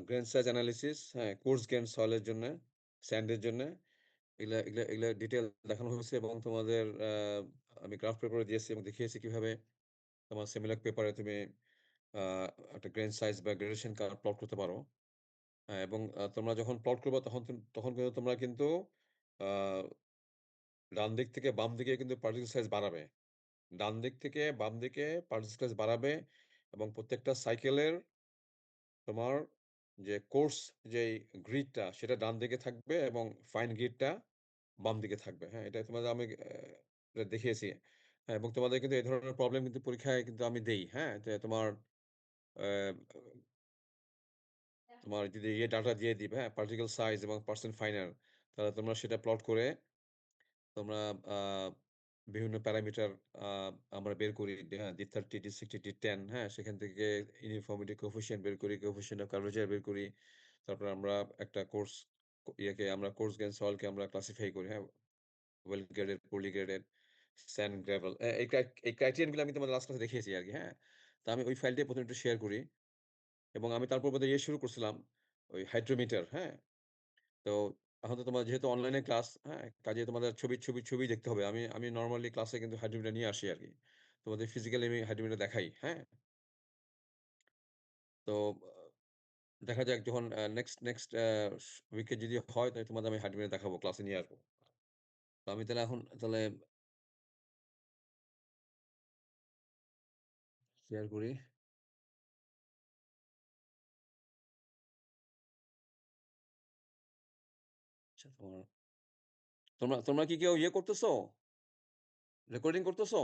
Grain size analysis, হ্যাঁ, course grain সয়েলের জন্যে, স্যান্ডের জন্যে এগুলা ডিটেইল দেখানো হয়েছে এবং তোমাদের আমি গ্রাফ পেপারও দিয়েছি এবং দেখিয়েছি কিভাবে তোমার সিমিলার পেপারে তুমি আ একটা গ্রেন সাইজ বা গ্রেডেশন কার্ভ প্লট করতে পারো। হ্যাঁ, এবং তোমরা যখন প্লট করবা তখন কিন্তু তোমরা কিন্তু আ ডান দিক থেকে বাম দিকে কিন্তু পার্টিকেল সাইজ বাড়াবে। ডান দিক থেকে বাম দিকে পার্টিকেল সাইজ বাড়াবে এবং প্রত্যেকটা সাইকেলের তোমার যে কোর্স যেই গ্রিডটা সেটা ডান দিকে থাকবে এবং ফাইন গ্রিডটা বাম দিকে থাকবে। হ্যাঁ? এটা তোমাদের আমি এটা দেখিয়েছি। হ্যাঁ, এবং তোমাদের কিন্তু এই ধরনের প্রবলেম কিন্তু পরীক্ষায় কিন্তু আমি দেই। হ্যাঁ? যে তোমার অ্যা তোমার যদি ডাটা দিয়ে দিবে, হ্যাঁ? পার্টিকেল সাইজ এবং পার্সেন্ট ফাইনাল তাহলে তোমরা সেটা প্লট করে তোমরা আ বিভিন্ন প্যারামিটার আ আমরা বের করি। হ্যাঁ? D30, D60, D10, হ্যাঁ? সেখান থেকে ইউনিফর্মিটি কোএফিসিয়েন্ট বের করি, কোএফিসিয়েন্ট অফ কার্ভেচার বের করি। তারপর আমরা একটা কোর্স ইয়েকে আমরা কোর্স গ্রেন সয়েলকে আমরা ক্লাসিফাই করি। হ্যাঁ? ওয়েল গ্রেডেড, পলি গ্রেডেড, স্যান্ড, গ্রাভেল। এই ক্রাইটেরিয়ান গুলো আমি তোমাদের লাস্ট ক্লাসে দেখিয়েছি আরকি। হ্যাঁ? তো আমি ওই ফাইলটাই ১ম একটু শেয়ার করি এবং আমি তারপর বোধহয় শুরু করছিলাম ওই হাইড্রোমিটার। হ্যাঁ? তো এখন তো তোমার যেহেতু অনলাইনে ক্লাস, হ্যাঁ? কাজেই তোমাদের ছবি দেখতে হবে। আমি নরমালি ক্লাসে কিন্তু হাইড্রোমিটার নিয়ে আসি আরকি। তোমাদের ফিজিক্যালি আমি হাইড্রোমিটার দেখাই, হ্যাঁ? তো দেখা যাক যখন নেক্সট উইকে যদি হয় তাহলে তোমাদের আমি হাইড্রোমিটার দেখাবো, ক্লাসে নিয়ে আসবো। তো আমি তাহলে এখন শেয়ার করি। আচ্ছা তোমরা তোমরা কি কেউ ইয়ে করতেছো? রেকর্ডিং করতেছো?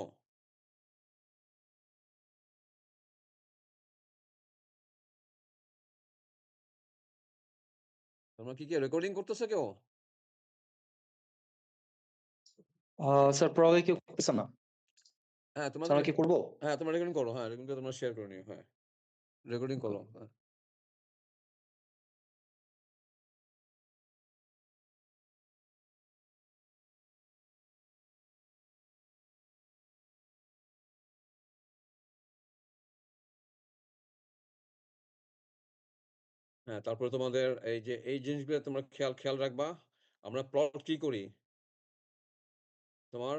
তোমরা কি কেউ রেকর্ডিং করতেছো কেউ? আ স্যার পড়ালেখা কেউ করতেছে না। হ্যাঁ, স্যার তোমাদের আমরা কি করব? হ্যাঁ, তোমরা রেকর্ডিং করো। হ্যাঁ, রেকর্ডিং করে তোমরা শেয়ার করে নিও। হ্যাঁ, রেকর্ডিং করো। হ্যাঁ। হ্যাঁ, তারপরে তোমাদের এই জিনিসগুলো তোমরা খেয়াল রাখবা। আমরা প্লট কি করি? তোমার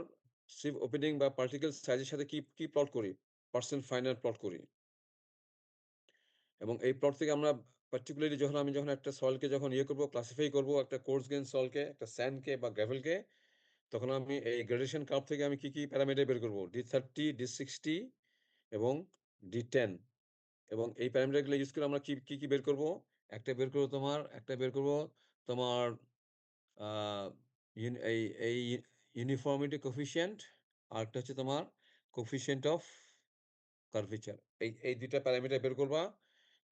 সিভ ওপেনিং বা পার্টিকেল সাইজের সাথে কি প্লট করি? পার্সেন্ট ফাইনাল প্লট করি। এবং এই প্লট থেকে আমরা পার্টিকুলারলি যখন একটা সয়েলকে যখন ইয়ে করব, ক্লাসিফাই করব, একটা কোর্স গ্রেন সয়েলকে, একটা স্যান্ডকে বা গ্রাভেলকে, তখন আমি এই গ্রেডেশন কার্ভ থেকে আমি কি প্যারামিটার বের করব? D30, D60 এবং D10 এবং এই প্যারামিটার গুলো ইউজ করে আমরা কি বের করব? একটা বের করব তোমার আ ইউন এই ইউনিফর্মিটি কোএফিসিয়েন্ট আরেকটা হচ্ছে তোমার কোএফিসিয়েন্ট অফ কার্ভেচার। এই ২ টা প্যারামিটার বের করবা।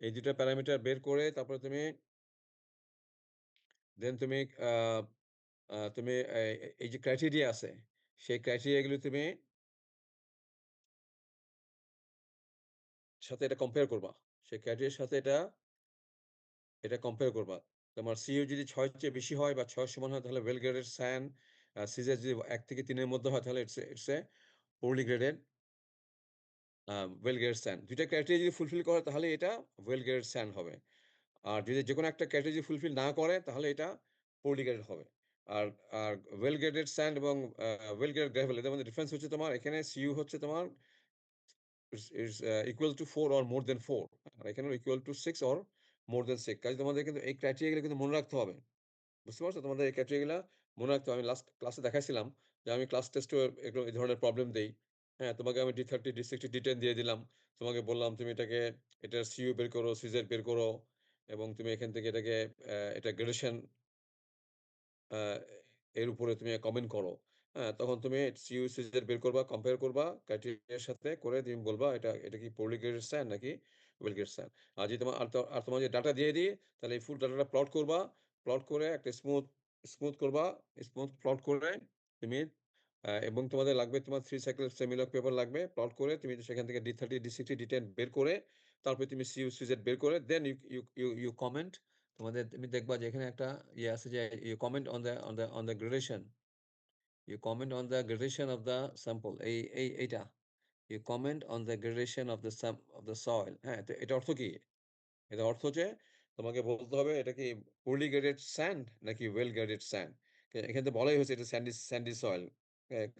এই ২ টা প্যারামিটার বের করে তারপরে তুমি দেন তুমি আ আ তুমি এই যে ক্রাইটেরিয়া আছে, সেই ক্রাইটেরিয়া গুলো তুমি সাথে এটা কম্পেয়ার করবা। সেই ক্রাইটেরিয়ার সাথে এটা কম্পেয়ার করবা। তোমার সিইউ যদি ৬ এর চেয়ে বেশি হয় বা ৬ এর সমান হয় তাহলে ওয়েল গ্রেডেড স্যান্ড, সিজার যদি ১ থেকে ৩ এর মধ্যে হয় তাহলে it's a poorly graded well graded sand. ২ টা ক্রাইটেরিয়া যদি ফুলফিল করে তাহলে এটা ওয়েল গ্রেডেড স্যান্ড হবে। আর যদি যেকোনো একটা ক্যাটেগরি ফুলফিল না করে তাহলে এটা পোরলি গ্রেডেড হবে। আর আর ওয়েল গ্রেডেড স্যান্ড এবং ওয়েল গ্রেডেড গ্রাভেল এদের মধ্যে ডিফারেন্স হচ্ছে তোমার এখানে সিইউ হচ্ছে তোমার equal to 4 or more than 4 আর এখানে equal to 6 or more than 6 কাজে তোমাদের কিন্তু এই ক্রাইটেরিয়া গুলো কিন্তু মনে রাখতে হবে। বুঝতে পারছো? তোমাদের এই ক্রাইটেরিয়া গুলা মনে রাখতে হবে। আমি লাস্ট ক্লাসে দেখাইছিলাম যে আমি ক্লাস টেস্টেও এগুলো এই ধরনের প্রবলেম দেই। হ্যাঁ? তোমাকে আমি D30, D60, D10 দিয়ে দিলাম। তোমাকে বললাম তুমি এটার সিইউ বের করো, সিজেড বের করো এবং তুমি এখান থেকে এটা গ্রেডেশন আ এর উপরে তুমি কমেন্ট করো। হ্যাঁ? তখন তুমি সিইউ বের করবা, কম্পেয়ার করবা ক্রাইটেরিয়ার সাথে করে তুমি বলবা এটা কি পোরলি গ্রেডেড স্যান্ড নাকি ওয়েল গ্রেডেড স্যান্ড। আর যদি তোমার যদি ডাটা দিয়ে দিই তাহলে এই ফুল ডাটাটা প্লট করবা। প্লট করে একটা স্মুথ করবা। স্মুথ প্লট করে তুমি এবং তোমাদের লাগবে তোমার 3 সাইকেল সেমিলক পেপার লাগবে। প্লট করে তুমি সেখান থেকে D30, D60, D10 বের করে তারপরে তুমি সিইউ, সিজেড বের করে দেন ইউ কমেন্ট তুমি দেখবা যে এখানে একটা ইয়ে আছে যে you comment on the gradation. You comment on the gradation of the sample. এইটা। You comment on the gradation of the soil. হ্যাঁ? তো এটার অর্থ কি? এটার অর্থ হচ্ছে তোমাকে বলতে হবে এটা কি poorly graded sand নাকি well graded sand? এখানে তো বলাই হয়েছে এটা sandy soil।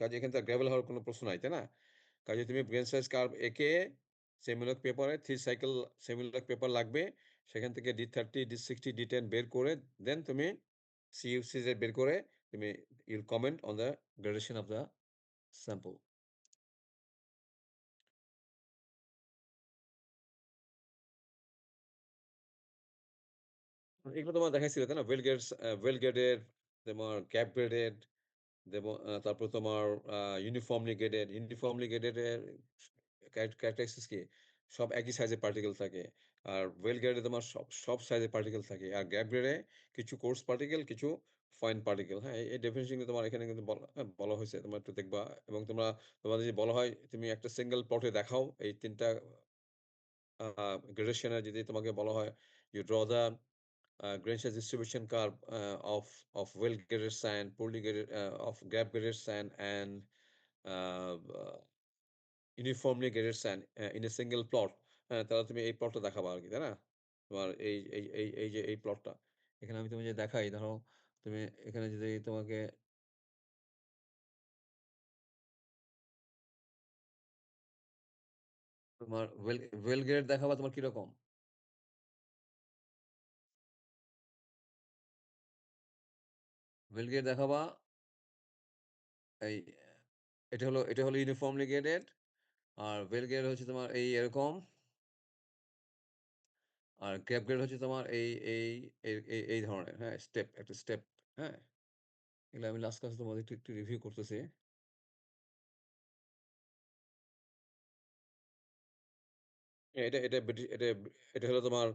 কাজেই এখানে তো gravel হওয়ার কোনো প্রশ্ন নাই, তাই না? কাজেই তুমি grain size curve এঁকে সেমিলক পেপারে 3 সাইকেল সেমিলক পেপার লাগবে। সেখান থেকে D30, D60, D10 বের করে দেন তুমি CUCZ বের করে তুমি you'll comment on the gradation of the sample. এগুলো তোমার দেখাইছিল, তাই না? well graded, তোমার gap graded, তারপর তোমার ইউনিফর্মলি গ্রেডেড এর ক্যারেক্টারিস্টিক্স কি? সব একই সাইজের পার্টিকেল থাকে। আর ওয়েল গ্রেডে তোমার সব সাইজের পার্টিকেল থাকে। আর গ্যাপ গ্রেডে কিছু কোর্স পার্টিকেল, কিছু ফাইন পার্টিকেল। হ্যাঁ? এই ডেফিনিশন কিন্তু তোমার এখানে কিন্তু বলা হইছে। তোমরা একটু দেখবা এবং তোমাদের যদি বলা হয় তুমি একটা সিঙ্গেল প্লটে দেখাও এই ৩ টা আ গ্রেডেশন এর যদি তোমাকে বলা হয়, you draw the grain size distribution curve of well graded sand, poorly graded of gap graded sand and uh, uh, uniformly graded sand in a single plot, হ্যাঁ, তাহলে তুমি এই প্লটটা দেখাবা আরকি, তাই না? তোমার এই যে এই প্লটটা। এখানে আমি তোমাকে যদি দেখাই, ধরো তুমি এখানে যদি তোমাকে তোমার ওয়েল গ্রেড দেখাবা তোমার কিরকম? ওয়েল গ্রেড দেখাবা এই এটা হলো uniformly graded are well grade হচ্ছে তোমার এই এরকম। আর গ্যাপ গ্রেড হচ্ছে তোমার এই ধরনের, হ্যাঁ? একটা স্টেপ, হ্যাঁ? এগুলো আমি লাস্ট ক্লাসে তোমাদের একটু রিভিউ করতেছি। এটা হলো তোমার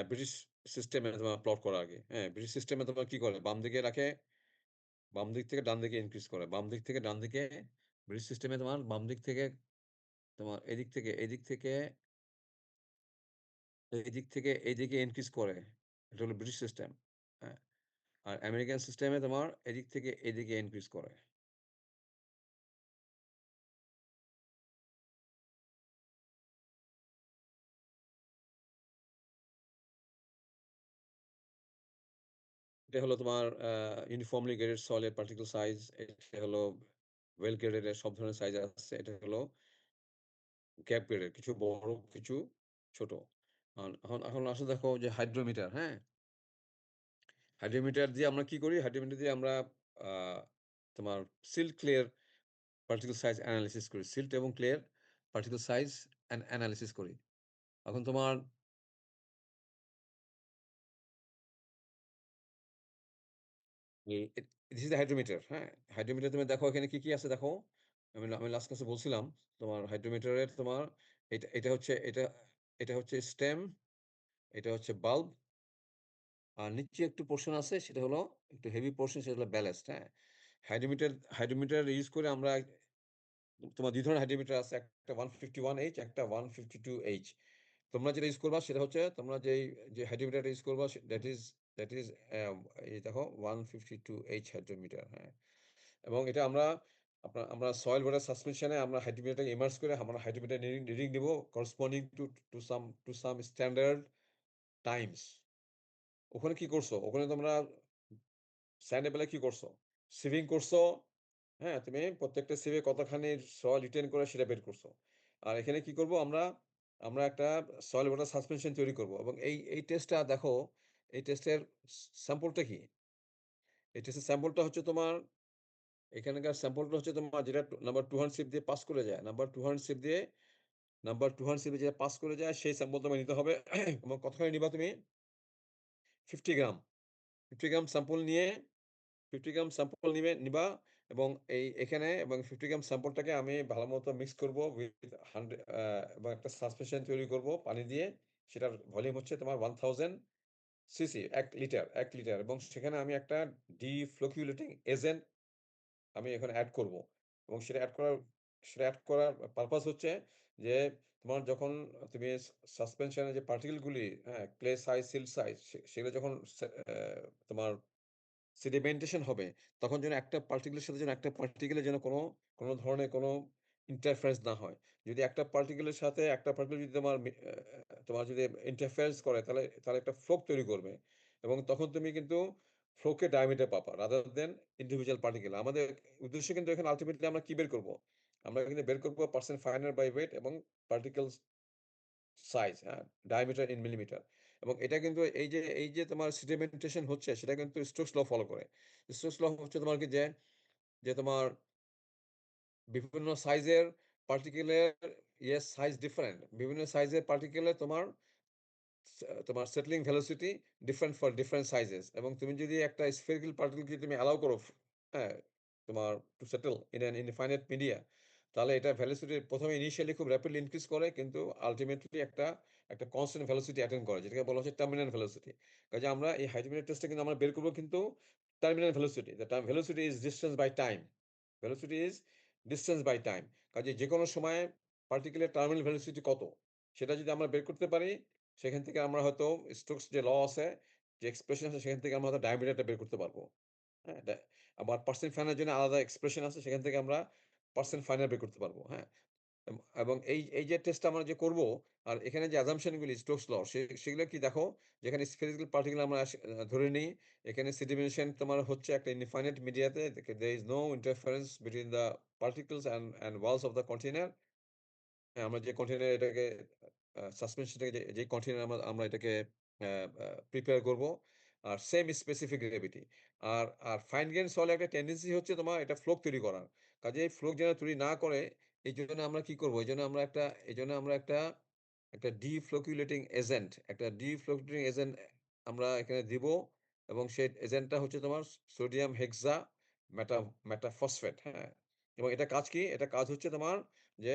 ব্রিটিশ সিস্টেমে তোমার প্লট করা আরকি। হ্যাঁ? ব্রিটিশ সিস্টেমে তোমার কি করে? বাম দিকে রাখে, বাম দিক থেকে ডান দিকে ইনক্রিজ করে। বাম দিক থেকে ডান দিকে ব্রিটিশ সিস্টেমে তোমার বাম দিক থেকে তোমার এদিকে ইনক্রিজ করে। এটা হলো ব্রিটিশ সিস্টেম। হ্যাঁ? আর আমেরিকান সিস্টেমে তোমার এদিক থেকে এদিকে ইনক্রিজ করে। এটা হলো তোমার ইউনিফর্মলি গ্রেডেড সয়েলের পার্টিকেল সাইজ। এটা হলো ওয়েল গ্রেডেড এর সব ধরনের সাইজ আছে। এটা হলো গ্যাপ গ্রেডের কিছু বড়, কিছু ছোট। এখন আসো দেখো যে হাইড্রোমিটার, হ্যাঁ? হাইড্রোমিটার দিয়ে আমরা কি করি? হাইড্রোমিটার দিয়ে আমরা আ তোমার সিল্ট ক্লে এর পার্টিকেল সাইজ এনালাইসিস করি। সিল্ট এবং ক্লে এর পার্টিকেল সাইজ এনালাইসিস করি। এখন তোমার দিস ইস দ্যা হাইড্রোমিটার, হ্যাঁ? হাইড্রোমিটার তুমি দেখো এখানে কি আছে দেখো। আমি লাস্ট ক্লাসে বলছিলাম তোমার হাইড্রোমিটারের তোমার এটা হচ্ছে স্টেম, এটা হচ্ছে বাল্ব আর নিচে একটু পোরশন আছে সেটা হলো একটু হেভি পোরশন সেটা হলো ব্যালাস্ট, হ্যাঁ? হাইড্রোমিটার ইউজ করে আমরা তোমার ২ ধরনের হাইড্রোমিটার আছে। একটা 151H একটা 152H। তোমরা যেটা ইউজ করবা সেটা হচ্ছে তোমরা যে হাইড্রোমিটারটা ইউজ করবা দ্যাট ইস অ্যা এই দেখো 152H হাইড্রোমিটার, হ্যাঁ? এবং এটা আমরা সয়েল ওয়াটার সাসপেনশন এ আমরা হাইড্রোমিটারটাকে ইমার্জ করে আমরা হাইড্রোমিটার রিডিং নিবো corresponding to some standard Times. ওখানে কি করছো? ওখানে তোমরা স্যান্ডের বেলায় কি করছো? সিভিং করছো, হ্যাঁ? তুমি প্রত্যেকটা সিভে কতখানি সয়েল রিটেইন করে সেটা বের করছো। আর এখানে কি করব আমরা একটা সয়েল ওয়াটার সাসপেনশন তৈরি করব এবং এই টেস্টটা দেখো, এই টেস্টের স্যাম্পলটা কি? এই টেস্টের স্যাম্পলটা হচ্ছে তোমার এখানকার স্যাম্পলটা হচ্ছে তোমার যেটা নাম্বার 200 শিপ দিয়ে পাস করে যায়। নাম্বার 200 শিপ দিয়ে যেটা পাস করে যায় সেই স্যাম্পল তোমায় নিতে হবে এবং কতখানি নিবা তুমি? 50 গ্রাম। 50 গ্রাম স্যাম্পল নিয়ে 50 গ্রাম স্যাম্পল নিবা এবং এখানে এবং 50 গ্রাম স্যাম্পলটাকে আমি ভালোমতো মিক্স করব উইথ 100 এবং একটা সাসপেনশন তৈরি করব পানি দিয়ে। সেটার ভলিউম হচ্ছে তোমার 1000 সিসি ১ লিটার এবং সেখানে আমি একটা ডিফ্লোকুলেটিং এজেন্ট আমি এখানে এড করব। এবং সেটা এড করার পারপাস হচ্ছে যে তোমার যখন তুমি সাসপেনশন এর যে পার্টিকেল গুলি, হ্যাঁ? ক্লে সাইজ, সিল্ট সাইজ সেগুলো যখন তোমার সেডিমেন্টেশন হবে, তখন যেন একটা পার্টিকেলের সাথে যেন একটা পার্টিকেলের যেন কোনো ধরনের কোনো ইন্টারফারেন্স না হয়। যদি একটা পার্টিকেলের সাথে একটা পার্টিকেল যদি তোমার যদি ইন্টারফারেন্স করে তাহলে একটা ফ্লোক তৈরি করবে এবং তখন তুমি কিন্তু ফ্লোকে ডায়ামিটার পাবা রাদার দ্যান ইন্ডিভিজুয়াল পার্টিকেল। আমাদের উদ্দেশ্য কিন্তু এখানে আল্টিমেটলি আমরা কি বের করব? আমরা কিন্তু বের করব পারসেন্ট ফাইনার বাই ওয়েট এবং পার্টিকেলস সাইজ, হ্যাঁ? ডায়ামিটার ইন মিলিমিটার এবং এটা কিন্তু এই যে তোমার সেডিমেন্টেশন হচ্ছে সেটা কিন্তু স্টোকস ল ফলো করে। স্টোকস ল হচ্ছে তোমার কি যে তোমার বিভিন্ন সাইজের পার্টিকেলের সাইজ ডিফারেন্ট। বিভিন্ন সাইজের পার্টিকেলের তোমার settling velocity different for different sizes এবং তুমি যদি একটা স্ফেরিক্যাল পার্টিকেল কে তুমি অ্যালাও করো হ্যাঁ, তোমার to settle in an infinite media তাহলে এটা ভেলোসিটি ১ম এ ইনিশিয়ালি খুব র‍্যাপিডলি ইনক্রিজ করে কিন্তু আল্টিমেটলি একটা কনস্ট্যান্ট ভেলোসিটি অ্যাটেইন করে যেটাকে বলা হচ্ছে টার্মিনাল ভেলোসিটি। কাজে আমরা এই হাইড্রোমিটার টেস্টে কিন্তু আমরা বের করব কিন্তু terminal velocity. The velocity is distance by time. Velocity is distance by time. কাজে যেকোনো সময়ে পার্টিকেলের টার্মিনাল ভেলোসিটি কত? সেটা যদি আমরা বের করতে পারি সেখান থেকে আমরা হয়তো স্টোকস যে ল আছে, যে এক্সপ্রেশন আছে সেখান থেকে আমরা হয়তো ডায়ামিটারটা বের করতে পারবো। হ্যাঁ? আবার পার্সেন্ট ফাইনাল এর জন্য আলাদা এক্সপ্রেশন আছে সেখান থেকে আমরা পার্সেন্ট ফাইনাল বের করতে পারবো। হ্যাঁ? এবং এই যে টেস্টটা আমরা যে করব আর এখানে যে অ্যাসাম্পশন গুলি স্টোকস ল সেগুলো কি দেখো যেখানে স্ফেরিক্যাল পার্টিকেল আমরা ধরে নিই এখানে সেডিমেশন তোমার হচ্ছে একটা ইনফাইনাইট মিডিয়াতে there is no interference between the particles and walls of the container হ্যাঁ, আমরা যে কন্টেইনার এটাকে সাসপেনশনটাকে যে কন্টেইনার আমরা এটাকে আ আ প্রিপেয়ার করব। আর সেম স্পেসিফিক গ্র্যাভিটি। আর ফাইন গ্রেইন সয়েল একটা টেনডেন্সি হচ্ছে তোমার এটা ফ্লোক তৈরি করার। কাজেই ফ্লোক যেন তৈরি না করে এইজন্য আমরা কি করব? এজন্য আমরা একটা ডিফ্লোকুলেটিং এজেন্ট আমরা এখানে দিব এবং সেই এজেন্টটা হচ্ছে তোমার সোডিয়াম হেক্সা মেটা মেটাফসফেট, হ্যাঁ? এবং এটা কাজ কি? এটা কাজ হচ্ছে তোমার যে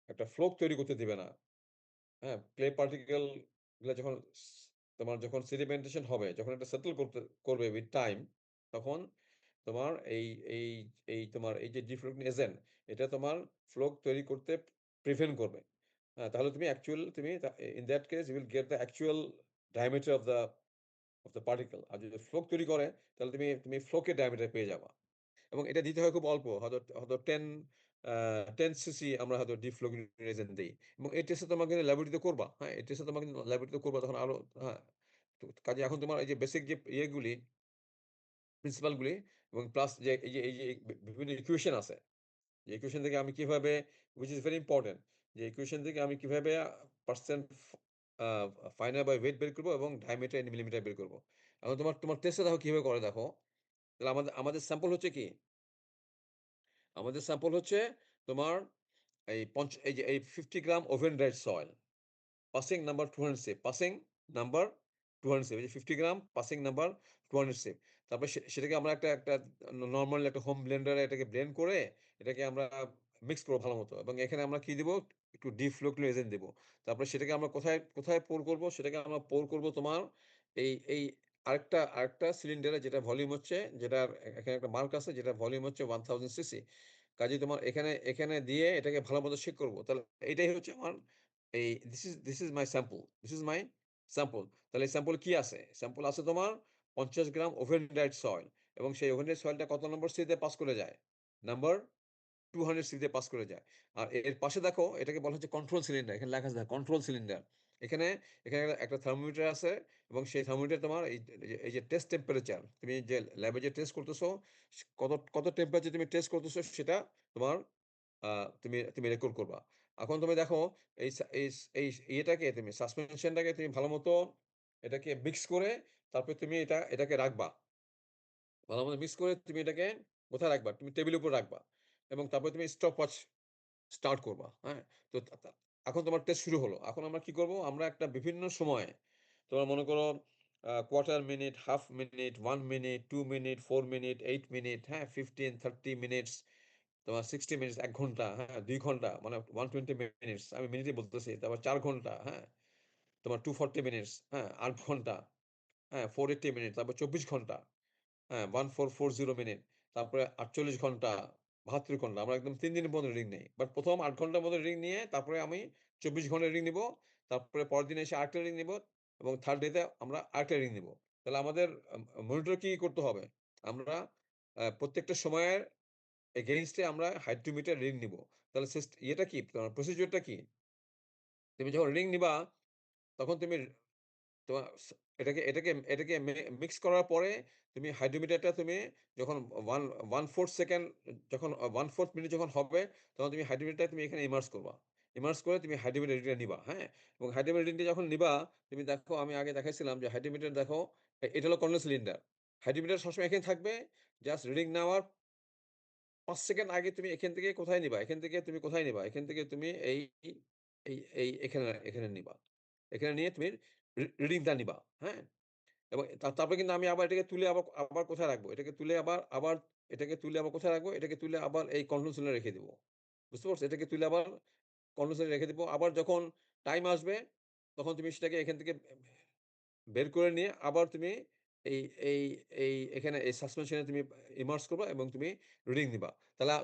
একটা ফ্লোক তৈরি করতে দিবে না। হ্যাঁ? ক্লে পার্টিকেল গুলা তোমার যখন সেডিমেন্টেশন হবে, যখন এটা সেটল করবে উইথ টাইম, তখন তোমার এই তোমার এই যে ডিফ্লোটিং এজেন্ট, এটা তোমার ফ্লোক তৈরি করতে প্রিভেন্ট করবে। হ্যাঁ? তাহলে তুমি in that case you will get the actual diameter of the particle. আর যদি ফ্লোক তৈরি করে, তাহলে তুমি ফ্লোকের ডায়ামিটার পেয়ে যাবা। এবং এটা দিতে হয় খুব অল্প। হয়তো আ 10 সিসি আমরা হয়তো ডিফ্লোরিনেশন দেই। এবং এই টেস্টটা তোমরা কিন্তু ল্যাবরেটরিতে করবা। হ্যাঁ? এই টেস্টটা তোমরা কিন্তু ল্যাবরেটরিতে করবা তখন আরো হ্যাঁ। তো কাজে এখন তোমার এই যে বেসিক যে ইয়েগুলি, প্রিন্সিপাল গুলি এবং প্লাস যে এই যে বিভিন্ন ইকুয়েশন আছে। যে ইকুয়েশন থেকে আমি কিভাবে which is very important যে ইকুয়েশন থেকে আমি কিভাবে percent uh final by weight বের করব এবং ডায়ামিটার ইন মিলিমিটার বের করব। এখন তোমার টেস্টটা দেখো কিভাবে করে দেখো। তাহলে আমাদের স্যাম্পল হচ্ছে কি? আমাদের স্যাম্পল হচ্ছে তোমার এই 50 gram oven dried soil. Passing number 200 passing number 200 এই যে 50 গ্রাম পাসিং নাম্বার 200 তারপর সেটাকে আমরা একটা নরমাল একটা হোম ব্লেন্ডারে এটাকে ব্লেন্ড করে এটাকে আমরা মিক্স করব ভালোমতো এবং এখানে আমরা কি দিব? একটু ডিফ্লোক্টো এজেন্ট দিব। তারপরে সেটাকে আমরা কোথায় পোর করব? সেটাকে আমরা পোর করব তোমার এই আরেকটা সিলিন্ডারে যেটা ভলিউম হচ্ছে যেটার এখানে একটা মার্ক আছে যেটার ভলিউম হচ্ছে 1000 সিসি। কাজেই তোমার এখানে দিয়ে এটাকে ভালোমতো শেক করব। তাহলে এটাই হচ্ছে আমার এই this is my sample. This is my sample. তাহলে স্যাম্পল কি আছে? স্যাম্পল আছে তোমার ৫০ গ্রাম ওভেন ডাইড সয়েল এবং সেই ওভেন ডাইড সয়েলটা কত নম্বর সিতে পাস করে যায়? নাম্বার 200 সিতে পাস করে যায়। আর এর পাশে দেখো এটাকে বলা হচ্ছে কন্ট্রোল সিলিন্ডার। এখানে লেখা আছে দেখো কন্ট্রোল সিলিন্ডার। এখানে এখানে একটা থার্মোমিটার আছে এবং সেই থার্মোমিটার তোমার এই যে টেস্ট টেম্পারেচার তুমি যে ল্যাবে যে টেস্ট করতেছো কত টেম্পারেচার তুমি টেস্ট করতেছো সেটা তোমার আ তুমি রেকর্ড করবা। এখন তুমি দেখো এই সা এই স এই ইয়েটাকে তুমি সাসপেনশনটাকে তুমি ভালোমতো এটাকে মিক্স করে তারপরে তুমি এটাকে রাখবা। ভালোমতো মিক্স করে তুমি এটাকে কোথায় রাখবা? তুমি টেবিলের উপর রাখবা। এবং তারপরে তুমি স্টপওয়াচ স্টার্ট করবা। হ্যাঁ? তো তা তা এখন তোমার টেস্ট শুরু হলো। এখন আমরা কি করব? আমরা একটা বিভিন্ন সময়ে তোমার মনে করো quarter minute, half minute, 1 minute, 2 minute, 4 minute, 8 minute, হ্যাঁ? 15, 30 মিনিটস, তোমার 60 মিনিটস ১ ঘন্টা, হ্যাঁ? ২ ঘন্টা মানে 120 মিনিটস আমি মিনিটে বলতেছি। তারপর ৪ ঘন্টা, হ্যাঁ? তোমার 240 মিনিটস, হ্যাঁ? ৮ ঘন্টা, হ্যাঁ? 480 মিনিট, তারপর ২৪ ঘন্টা। হ্যাঁ, 1440 মিনিট। তারপরে ৪৮ ঘন্টা, ৭২ ঘন্টা। আমরা একদম ৩ দিনের মতো রিং নেই। বাট ১ম ৮ ঘন্টার মতো রিং নিয়ে তারপরে আমি ২৪ ঘন্টা রিং নিবো। তারপরে পরের দিন এসে আরেকটা রিং নিবো এবং 3rd ডে তে আমরা আরেকটা রিং নিবো। তাহলে আমাদের মনিটর কি করতে হবে? আমরা প্রত্যেকটা সময়ের এগেইনস্ট এ আমরা হাইড্রোমিটার রিডিং নিব। তাহলে ইয়েটা কি? তোমার প্রসিডিউরটা কি? তুমি যখন রিডিং নিবা তখন তুমি তোমার এটাকে মিক্স করার পরে তুমি হাইড্রোমিটারটা তুমি যখন 1/4 সেকেন্ড যখন 1/4 মিনিট যখন হবে, তখন তুমি হাইড্রোমিটারটা তুমি এখানে ইমার্জ করবা। ইমার্জ করে তুমি হাইড্রোমিটার রিডিংটা নিবা, হ্যাঁ? এবং হাইড্রোমিটার রিডিংটা যখন নিবা, তুমি দেখো আমি আগে দেখাইছিলাম যে হাইড্রোমিটার দেখো এটা হলো কর্নেল সিলিন্ডার। হাইড্রোমিটার সবসময় এখানে থাকবে। জাস্ট রিডিং নেওয়ার ৫ সেকেন্ড আগে তুমি এখান থেকে কোথায় নিবা? এখান থেকে তুমি কোথায় নিবা? এখান থেকে তুমি এই এখানে নিবা। এখানে নিয়ে তুমি রিডিংটা নিবা, হ্যাঁ? এবং তারপরে কিন্তু আমি আবার এটাকে তুলে আবার আবার কোথায় রাখবো? এটাকে তুলে আবার এটাকে তুলে আবার কোথায় রাখবো? এটাকে তুলে আবার এই কন্ট্রোল সিলিন্ডারে রেখে দিবো। বুঝতে পারছো? এটাকে তুলে আবার কন্ট্রোল সিলিন্ডারে রেখে দিবো। আবার যখন টাইম আসবে, তখন তুমি সেটাকে এখান থেকে বের করে নিয়ে আবার তুমি এই এই এখানে এই সাসপেনশন এ তুমি ইমার্জ করবা এবং তুমি রিডিং নিবা।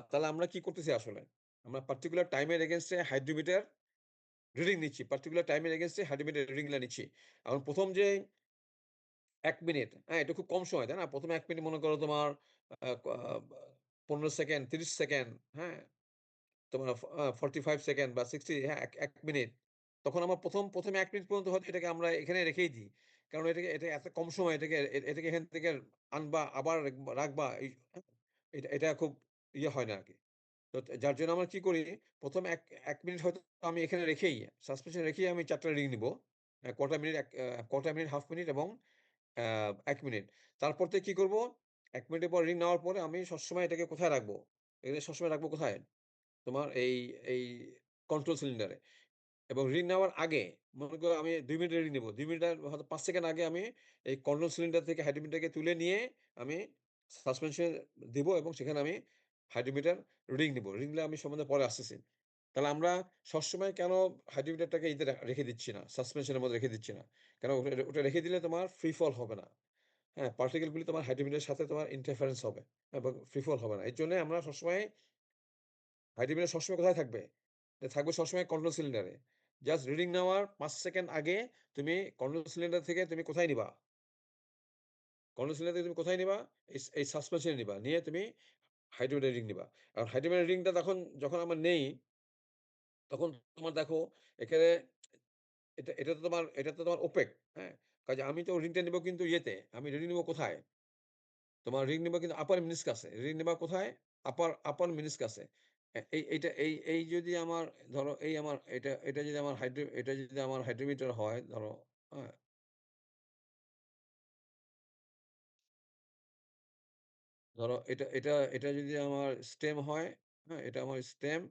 তাহলে আমরা কি করতেছি আসলে? আমরা পার্টিকুলার টাইম এর এগেইনস্ট এ হাইড্রোমিটার রিডিং নিচ্ছি। পার্টিকুলার টাইম এর এগেইনস্ট এ হাইড্রোমিটার রিডিং গুলা নিচ্ছি। এখন ১ম যে ১ মিনিট, হ্যাঁ? এটা খুব কম সময়, তাই না? ১ম এ ১ মিনিট মনে করো তোমার আ ক আ ১৫ সেকেন্ড, ৩০ সেকেন্ড, হ্যাঁ? তোমার ৪৫ সেকেন্ড বা ৬০, হ্যাঁ? ১ মিনিট। তখন আমার ১ম এ ১ মিনিট পর্যন্ত হয়তো এটাকে আমরা এখানে রেখেই দিই। কারণ এটা এত কম সময় এটাকে এখান থেকে আনবা, আবার রাখবা। হ্যাঁ? এটা খুব হয় না আরকি। তো যার জন্য আমরা কি করি, ১ম ১ মিনিট হয়তো আমি এখানে রেখেই সাসপেনশন রেখেই আমি ৪ টা রিং নিবো। Quarter minute, quarter minute, half minute এবং ১ মিনিট। তারপর থেকে কি করব? ১ মিনিটের পর রিং নেওয়ার পরে আমি সবসময় এটাকে কোথায় রাখবো? এটা সবসময় রাখবো কোথায়? তোমার এই কন্ট্রোল সিলিন্ডারে। এবং রিং নেওয়ার আগে মনে করো আমি ২ মিনিটের রিং নিবো। ২ মিনিটের হয়তো ৫ সেকেন্ড আগে আমি এই কন্ট্রোল সিলিন্ডার থেকে হাইড্রোমিটারকে তুলে নিয়ে আমি সাসপেনশন দিব এবং সেখানে আমি হাইড্রোমিটার রিডিং নিবো। রিডিং নিলে আমি সম্বন্ধে পরে আসতেছি। তাহলে আমরা সবসময় কেন হাইড্রোমিটারটাকে ইতে রেখে দিচ্ছি না? সাসপেনশন এর মধ্যে রেখে দিচ্ছি না? কেন ওটা রেখে দিলে তোমার ফ্রি ফল হবে না। হ্যাঁ? পার্টিকেল গুলি তোমার হাইড্রোমিটারের সাথে তোমার ইন্টারফারেন্স হবে এবং ফ্রি ফল হবে না। এর জন্যই আমরা সবসময় হাইড্রোমিটার সবসময় কোথায় থাকবে? এটা থাকবে সবসময় কন্ট্রোল সিলিন্ডারে। জাস্ট রিডিং নেওয়ার ৫ সেকেন্ড আগে তুমি কন্ট্রোল সিলিন্ডার থেকে তুমি কোথায় নিবা? কন্ট্রোল সিলিন্ডার থেকে তুমি কোথায় নিবা? এই সাসপেনশন এ নিবা। নিয়ে তুমি হাইড্রোমিটার রিডিং নিবা। এখন হাইড্রোমিটার রিডিংটা যখন আমরা নেই, তখন তোমার দেখো এখানে এটা তো তোমার ওপেক, হ্যাঁ? কাজে আমি তো রিডিংটা নিবো কিন্তু ইয়েতে, আমি রিডিং নিবো কোথায়? তোমার রিং নিবা কিন্তু আপার মেনিসকাসে। রিং নিবা কোথায়? আপার মেনিসকাসে। এই যদি আমার ধরো এই আমার এটা যদি আমার হাইড্রোমিটার হয় ধরো, হ্যাঁ? ধরো এটা যদি আমার স্টেম হয়, হ্যাঁ? এটা আমার স্টেম,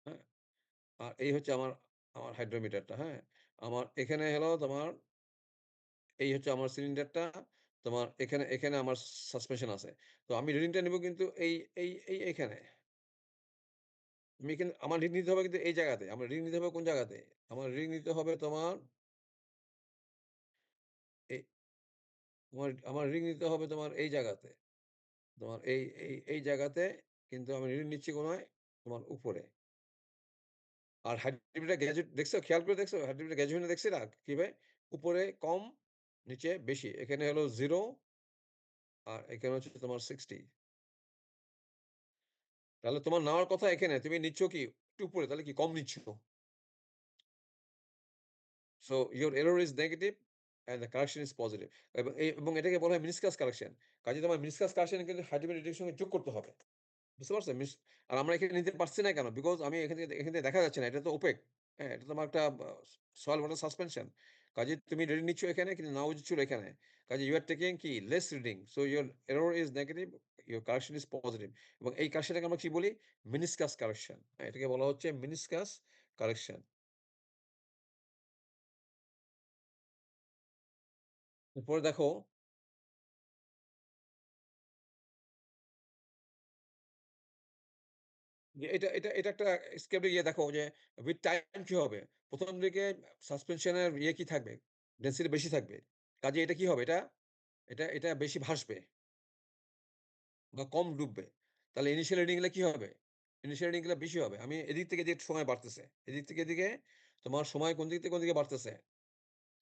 হ্যাঁ? আর এই হচ্ছে আমার হাইড্রোমিটারটা, হ্যাঁ? আমার এখানে হলো তোমার এই হচ্ছে আমার সিলিন্ডারটা। তোমার এখানে আমার সাসপেনশন আছে। তো আমি রিডিংটা নিবো কিন্তু এইখানে। আমি কিন্তু আমার রিং নিতে হবে কিন্তু এই জায়গাতে। আমার রিং নিতে হবে কোন জায়গাতে? আমার রিং নিতে হবে এই আমার রিং নিতে হবে তোমার এই জায়গাতে। তোমার এই জায়গাতে কিন্তু আমি রিং নিচ্ছি কোনায়? তোমার উপরে। আর হাইড্রোমিটার গ্যাজেট দেখছো? খেয়াল করে দেখছো? হাইড্রোমিটার গ্যাজেট দেখছিলা কিভাবে? উপরে কম, নিচে বেশি। এখানে হলো 0 আর এখানে হচ্ছে তোমার 60। তাহলে তোমার নেওয়ার কথা এখানে। তুমি নিচ্ছ কি? একটু উপরে। তাহলে কি কম নিচ্ছ? So your error is negative and the correction is positive এবং এটাকে বলা হয় meniscus correction। কাজেই তোমার meniscus correction কিন্তু হাইড্রোমিটার রিডিং এর সঙ্গে যোগ করতে হবে। বুঝতে পারছো? আর আমরা এখানে নিতে পারছি না কেন? বিকজ আমি এখান থেকে দেখা যাচ্ছে না। এটা তো ওপেক। হ্যাঁ? এটা তোমার একটা সয়েল ওয়াটার সাসপেনশন। কাজেই তুমি রিডিং নিচ্ছ এখানে কিন্তু নেওয়া উচিত ছিল এখানে। কাজেই you are taking কি less reading. So your error is negative, your correction is positive এবং এই কারেকশনটাকে আমরা কি বলি? meniscus correction। হ্যাঁ? এটাকে বলা হচ্ছে meniscus correction। এরপরে দেখো যে এটা একটা স্কেপ এ দেখো যে উইথ টাইম কি হবে? ১ম দিকে সাসপেনশন এর কি থাকবে? ডেনসিটি বেশি থাকবে। কাজেই এটা কি হবে? এটা বেশি ভাসবে বা কম ডুববে। তাহলে ইনিশিয়াল রিডিং গুলা কি হবে? ইনিশিয়াল রিডিং গুলা বেশি হবে। আমি এদিক থেকে যে সময় বাড়তেছে। এদিক থেকে এদিকে তোমার সময় কোন দিক থেকে কোন দিকে বাড়তেছে?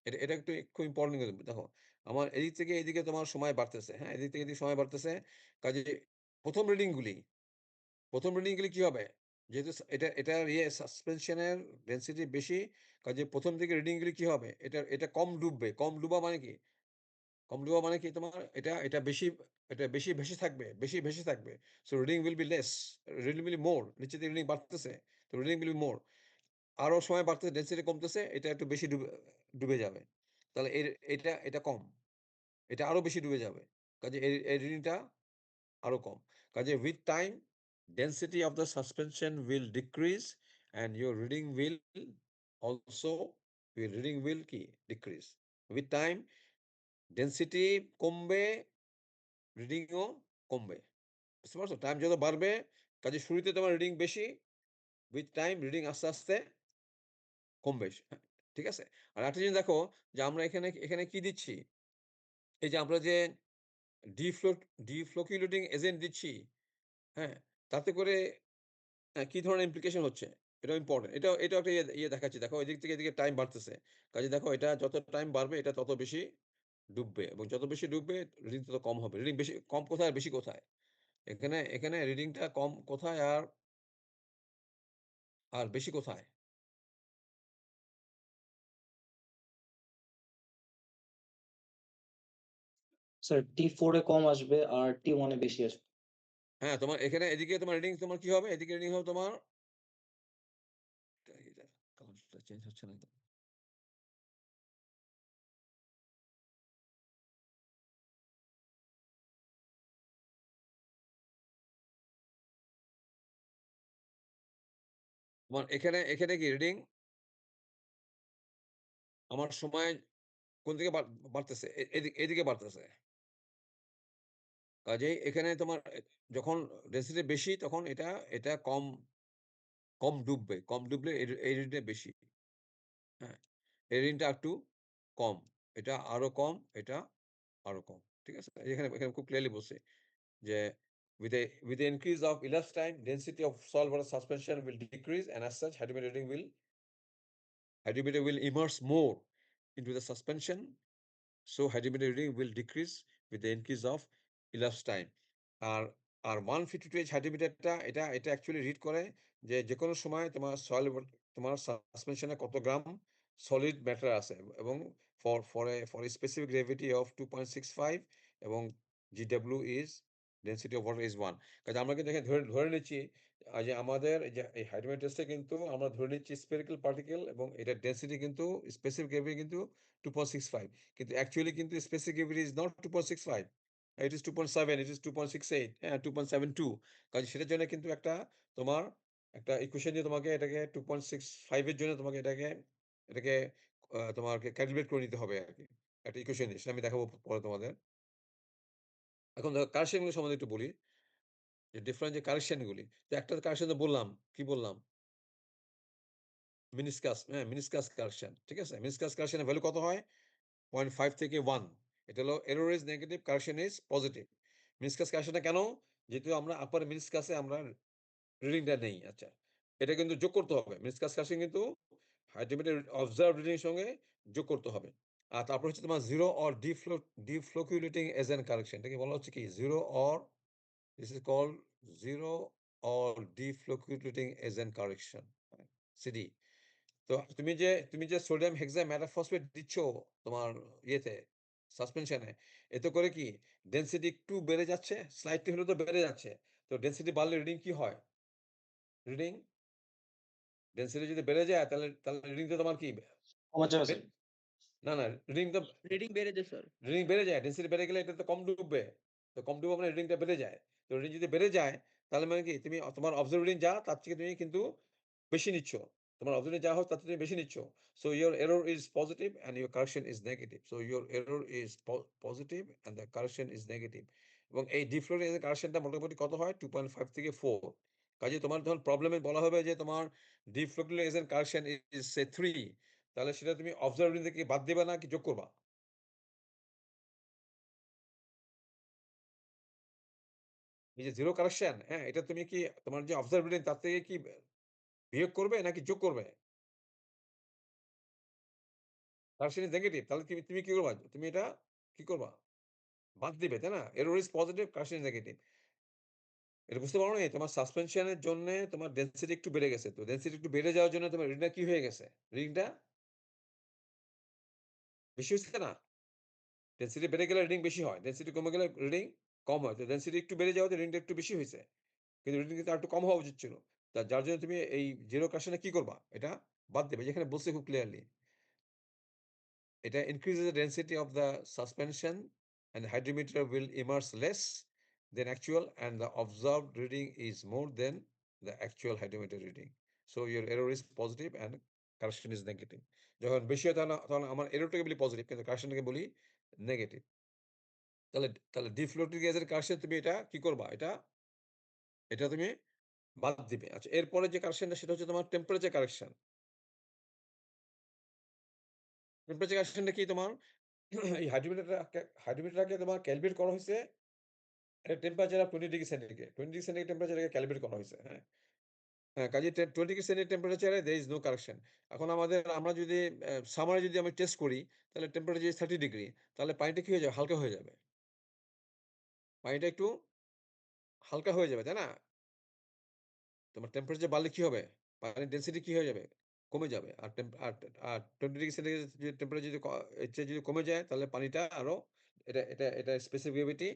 এটা একটু খুব ইম্পোর্টেন্ট কিন্তু দেখো। আমার এদিক থেকে এদিকে তোমার সময় বাড়তেছে। হ্যাঁ? এদিক থেকে এদিকে সময় বাড়তেছে। কাজেই ১ম রিডিং গুলি ১ম রিডিং গেলে কি হবে? যেহেতু এটার সাসপেনশন এর ডেনসিটি বেশি, কাজেই ১ম দিকে রিডিং গুলি কি হবে? এটা কম ডুববে। কম ডুবা মানে কি? কম ডুবা মানে কি তোমার এটা বেশি ভেসে থাকবে, বেশি ভেসে থাকবে। So reading will be less, reading will be more. নিচের দিকে রিডিং বাড়তেছে। তো রিডিং উইল বি মোর। আরো সময় বাড়তেছে, ডেনসিটি কমতেছে, এটা একটু বেশি ডুবে যাবে। তাহলে এটা কম। এটা আরো বেশি ডুবে যাবে। কাজেই এই রিডিংটা আরো কম। কাজেই with time density of the suspension will decrease and your reading will also your reading will কি? Decrease. With time density কমবে, রিডিং ও কমবে। বুঝতে পারছো? টাইম যত বাড়বে, কাজেই শুরুতে তোমার রিডিং বেশি, with time রিডিং আস্তে, আস্তে কমবে। হ্যাঁ, ঠিক আছে? আর একটা জিনিস দেখো যে আমরা এখানে কি দিচ্ছি? এই যে আমরা যে ডিফ্লো ডিফ্লোকুলেটিং এজেন্ট দিচ্ছি, হ্যাঁ? তাতে করে কি ধরনের ইমপ্লিকেশন হচ্ছে? এটাও ইম্পোর্টেন্ট। এটাও একটা ইয়ে দেখাচ্ছি। দেখো এদিক থেকে এদিকে টাইম বাড়তেছে। কাজেই দেখো এটা যত টাইম বাড়বে এটা তত বেশি ডুববে এবং যত বেশি ডুববে রিডিং তত কম হবে। রিডিং বেশি কম কোথায় আর বেশি কোথায়? এখানে রিডিংটা কম কোথায় আর বেশি কোথায়? স্যার T4 এ কম আসবে আর T1 এ বেশি আসবে। হ্যাঁ, তোমার এখানে এদিকে তোমার রিডিং তোমার কি হবে? এদিকে রিডিং হবে তোমার এটা কালারটা চেঞ্জ হচ্ছে না তো। তোমার এখানে কি রিডিং আমার সময় কোন দিকে বাড়তেছে? এদিকে বাড়তেছে। কাজেই এখানে তোমার যখন ডেনসিটি বেশি তখন এটা কম ডুববে। কম ডুবলে এই ঋণটা বেশি। হ্যাঁ? এই ঋণটা একটু কম। এটা আরো কম, এটা আরো কম। ঠিক আছে? এখানে খুব ক্লিয়ারলি বলছে যে with the increase of elapsed time, density of salt water suspension will decrease and as such hydrometer will immerse more into the suspension. So hydrometer reading will decrease with the increase of elapsed time. R R 152H হাইড্রোমিটারটা এটা actually read করে যে যেকোনো সময় তোমার সাসপেনশনে কত গ্রাম solid matter আছে এবং for a specific gravity of 2.65 এবং GW is density of water is 1। কাজে আমরা কিন্তু এখানে ধরে নিচ্ছি যে আমাদের এই যে এই হাইড্রোমিটার টেস্টে কিন্তু আমরা ধরে নিচ্ছি স্ফেরিক্যাল পার্টিকেল এবং এটার ডেনসিটি কিন্তু স্পেসিফিক গ্র্যাভিটি কিন্তু 2.65, কিন্তু অ্যাকচুয়ালি কিন্তু specific gravity is not 2.65, it is 2.7, it is 2.68, হ্যাঁ 2.72। কাজে সেটার জন্য কিন্তু তোমার একটা ইকুয়েশন দিয়ে তোমাকে এটাকে 2.65 এর জন্য তোমাকে এটাকে তোমাকে ক্যালকুলেট করে নিতে হবে আরকি। একটা ইকুয়েশন দিয়ে সেটা আমি দেখাবো পরে তোমাদের। এখন দেখো কারেকশন গুলো সম্বন্ধে একটু বলি যে ডিফারেন্ট যে কারেকশন গুলি। তো একটা কারেকশন তো বললাম, কি বললাম? মিনিসকাস, হ্যাঁ? Meniscus correction. ঠিক আছে? মিনিসকাস কারেকশন এর ভ্যালু কত হয়? 0.5 থেকে 1। এটা হলো error is negative, correction is positive. Meniscus কারেকশনটা কেন? যেহেতু আমরা আপার মিনিসকাসে আমরা রিডিংটা নেই। আচ্ছা। এটা কিন্তু যোগ করতে হবে। মিনিসকাস কারেকশন কিন্তু হাইড্রোমিটার অবজার্ভড রিডিং এর সঙ্গে যোগ করতে হবে। আর তারপর হচ্ছে তোমার 0 অর ডিফ্লোকুলেটিং এজেন্ট কারেকশন। এটাকে বলা হচ্ছে কি? 0 or this is called 0 or deflocculating agent correction. CD. তো তুমি যে সোডিয়াম হেক্সা ম্যাটাফসফেট দিচ্ছ তোমার ইয়েতে সাসপেনশনে, এতে করে কি ডেনসিটি একটু বেড়ে যাচ্ছে, স্লাইটলি হলেও তো বেড়ে যাচ্ছে। তো ডেনসিটি বাড়লে রিডিং কি হয়? রিডিং ডেনসিটি যদি বেড়ে যায় তাহলে রিডিং তো তোমার কি কমে যাবে বে স্যার। না, না, রিডিং তো রিডিং বেড়ে যায় স্যার। রিডিং বেড়ে যায়। ডেনসিটি বেড়ে গেলে এটা তো কম ডুববে। তো কম ডুবা মানে রিডিংটা বেড়ে যায়। তো রিডিং যদি বেড়ে যায় তাহলে মানে কি তোমার অবজার্ভড রিডিং যা তার থেকে তুমি কিন্তু বেশি নিচ্ছ। তোমার অবজার্ভড যা হয় তার থেকে তুমি বেশি নিচ্ছ। So your error is positive and your correction is negative. So your error is positive and the correction is negative. এবং এই ডিফ্লোরেন্স এর কারেকশনটা মোটামুটি কত হয়? 2.5 থেকে 4। কাজেই তোমার যখন প্রবলেমে বলা হবে যে তোমার ডিফ্লোকুলেশন কারেকশন ইজ সে 3, তাহলে সেটা তুমি অবজার্ভড রিডিং থেকে বাদ দিবা নাকি যোগ করবা? এই যে 0 কারেকশন, হ্যাঁ? এটা তুমি কি তোমার যে অবজার্ভড রিডিং তার থেকে কি বিয়োগ করবে নাকি যোগ করবে? Correction is negative. তাহলে তুমি তুমি কি করবা? তুমি এটা কি করবা? বাদ দিবে, তাই না? Error is positive, correction is negative. এটা বুঝতে পারো নাই? তোমার সাসপেনশন এর জন্যে তোমার ডেনসিটি একটু বেড়ে গেছে। তো ডেনসিটি একটু বেড়ে যাওয়ার জন্য তোমার রিডিংটা কি হয়ে গেছে? রিডিংটা বেশি হইছে না? ডেনসিটি বেড়ে গেলে রিডিং বেশি হয়। ডেনসিটি কমে গেলে রিডিং কম হয়। তো ডেনসিটি একটু বেড়ে যাওয়াতে রিডিংটা একটু বেশি হইছে। কিন্তু রিডিং কিন্তু আরেকটু কম হওয়া উচিত ছিল। যার জন্য তুমি এই 0 কারেকশন এ কি করবা? এটা বাদ দিবে। যেখানে বলছে খুব ক্লিয়ারলি। এটা increases the density of the suspension and the hydrometer will immerse less than actual and the observed reading is more than the actual hydrometer reading. So your error is positive and correction is negative. যখন বেশি হয় তখন আমার এররটাকে বলি positive কিন্তু কারেকশনটাকে বলি negative. তাহলে ডিফ্লোটিং গ্যাসের কারেকশন তুমি এটা কি করবা? এটা তুমি বাদ দিবে। আচ্ছা এরপরে যে কারেকশনটা সেটা হচ্ছে তোমার টেম্পারেচার কারেকশন। টেম্পারেচার কারেকশনটা কি তোমার এই হাইড্রোমিটারটাকে তোমার ক্যালিব্রেট করা হইছে একটা temperature of 20 degree centigrade. 20 degree centigrade টেম্পারেচারকে ক্যালিব্রেট করা হইছে। হ্যাঁ? হ্যাঁ, কাজেই 20 ডিগ্রি সেন্টিগ্রেড টেম্পারেচারে there is no correction. এখন আমরা যদি সামারে যদি আমি টেস্ট করি তাহলে টেম্পারেচার 30 ডিগ্রি তাহলে পানিটা কি হয়ে যাবে? হালকা হয়ে যাবে। পানিটা একটু হালকা হয়ে যাবে, তাই না? তোমার টেম্পারেচার বাড়লে কি হবে? পানির ডেনসিটি কি হয়ে যাবে? কমে যাবে। আর টেম্প আর আর 20 ডিগ্রি সেন্টিগ্রেড যদি টেম্পারেচার যদি এর চেয়ে যদি কমে যায় তাহলে পানিটা আরো এটা স্পেসিফিক গ্র্যাভিটি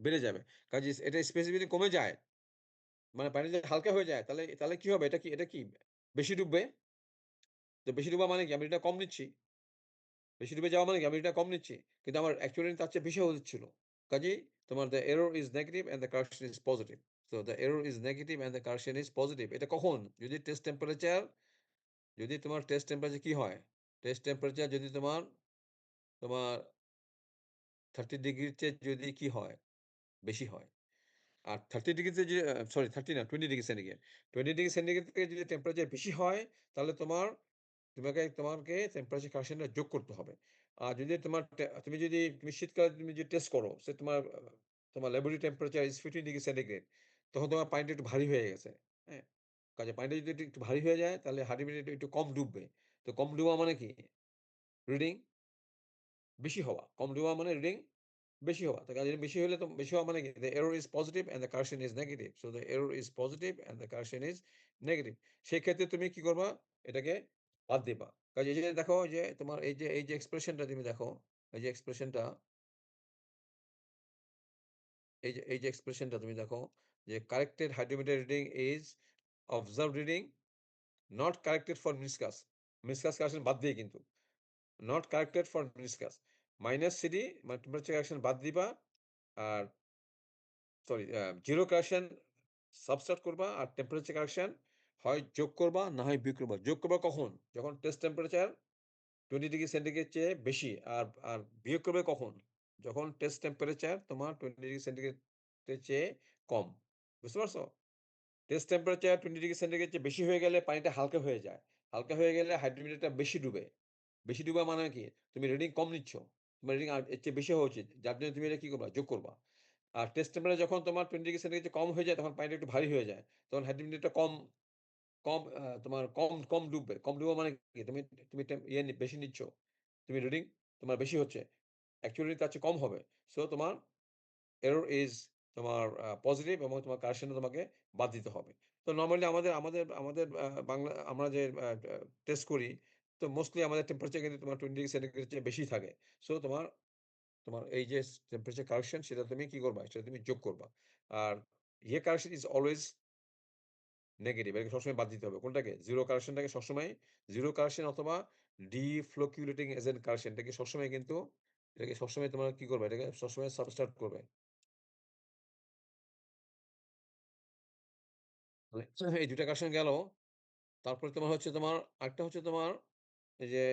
বেড়ে যাবে। কাজেই এটা স্পেসিফিসিটি কমে যায়। মানে পানি যদি হালকা হয়ে যায় তাহলে কি হবে? এটা কি বেশি ডুববে? তো বেশি ডুবা মানে কি? আমি এটা কম নিচ্ছি। বেশি ডুবে যাওয়া মানে কি? আমি এটা কম নিচ্ছি। কিন্তু আমার অ্যাকচুয়ালি তার চেয়ে বেশি হওয়া উচিত ছিল। কাজেই তোমার the error is negative and the correction is positive. So the error is negative and the correction is positive. এটা কখন? যদি তোমার টেস্ট টেম্পারেচার কি হয়? টেস্ট টেম্পারেচার যদি তোমার 30 ডিগ্রির চেয়ে যদি কি হয়? বেশি হয়। আর 30 ডিগ্রিতে যে সরি 30 না 20 ডিগ্রি সেন্টিগ্রেড। 20 ডিগ্রি সেন্টিগ্রেড থেকে যদি টেম্পারেচার বেশি হয় তাহলে তোমাকে টেম্পারেচার কারেকশনটা যোগ করতে হবে। আর যদি তুমি শীতকালে তুমি যদি টেস্ট করো সে তোমার ল্যাবরেটরি টেম্পারেচার ইস 15 ডিগ্রি সেন্টিগ্রেড তখন তোমার পানিটা একটু ভারী হয়ে গেছে। হ্যাঁ? কাজে পানিটা যদি একটু ভারী হয়ে যায় তাহলে হার্ডি একটু কম ডুববে। তো কম ডুবা মানে কি? রিডিং বেশি হওয়া। কম ডুবা মানে রিডিং বেশি হওয়া। তো কাজেই বেশি হওয়া মানে কি? The error is positive and the correction is negative. So the error is positive and the correction is negative. সেক্ষেত্রে তুমি কি করবা? এটাকে বাদ দিবা। কাজে এই যে দেখো যে তোমার এই যে এক্সপ্রেশনটা তুমি দেখো, এই যে এক্সপ্রেশনটা এই যে এক্সপ্রেশনটা তুমি দেখো যে corrected hydrometer reading is observed reading not corrected for meniscus. meniscus correction বাদ দিয়ে কিন্তু। not corrected for meniscus. Minus CD মানে টেম্পারেচার কারেকশন বাদ দিবা। আর সরি 0 কারেকশন সাবট্রাক্ট করবা আর টেম্পারেচার কারেকশন হয় যোগ করবা না হয় বিয়োগ করবা। যোগ করবা কখন? যখন টেস্ট টেম্পারেচার 20 ডিগ্রি সেন্টিগ্রেড চেয়ে বেশি। আর বিয়োগ করবে কখন? যখন টেস্ট টেম্পারেচার তোমার 20 ডিগ্রি সেন্টিগ্রেড এর চেয়ে কম। বুঝতে পারছো? টেস্ট টেম্পারেচার 20 ডিগ্রি সেন্টিগ্রেড চেয়ে বেশি হয়ে গেলে পানিটা হালকা হয়ে যায়। হালকা হয়ে গেলে হাইড্রোমিটারটা বেশি ডুবে। বেশি ডুবা মানে কি? তুমি রিডিং কম নিচ্ছ। তোমার রিডিং এর চেয়ে বেশি হওয়া উচিত। যার জন্য তুমি এটা কি করবা? যোগ করবা। আর টেস্ট টেম্পারেচার যখন তোমার 20 ডিগ্রি সেন্টিগ্রেড চেয়ে কম হয়ে যায় তখন পানিটা একটু ভারী হয়ে যায়। তখন হাইড্রোমিটারটা কম কম আ তোমার কম, কম ডুববে। কম ডুবা মানে কি? তুমি তুমি টেম ইয়ে নি বেশি নিচ্ছ। তুমি রিডিং তোমার বেশি হচ্ছে। অ্যাকচুয়ালি তার চেয়ে কম হবে। সো তোমার এরর ইস তোমার পজিটিভ এবং তোমার কারেকশন এ তোমাকে বাদ দিতে হবে। তো নরমালি আমাদের আমাদের আমাদের বাংলা আমরা যে টেস্ট করি তো মোস্টলি আমাদের টেম্পারেচার কিন্তু তোমার 20 ডিগ্রি সেন্টিগ্রেড এর চেয়ে বেশি থাকে। সো তোমার তোমার এই যে টেম্পারেচার কারেকশন সেটা তুমি কি করবা? সেটা তুমি যোগ করবা। আর কারেকশন ইস অলওয়েজ নেগেটিভ। এটাকে সবসময় বাদ দিতে হবে। কোনটাকে? 0 কারেকশনটাকে সবসময় 0 কারেকশন অথবা ডিফ্লোকুলেটিং এজেন্ট কারেকশন এটাকে সবসময় তোমার কি করবে? এটাকে সবসময় সাবট্রাক্ট করবে। মানে এই ২ টা কারেকশন গেল। তারপরে তোমার আরেকটা হচ্ছে তোমার এই যে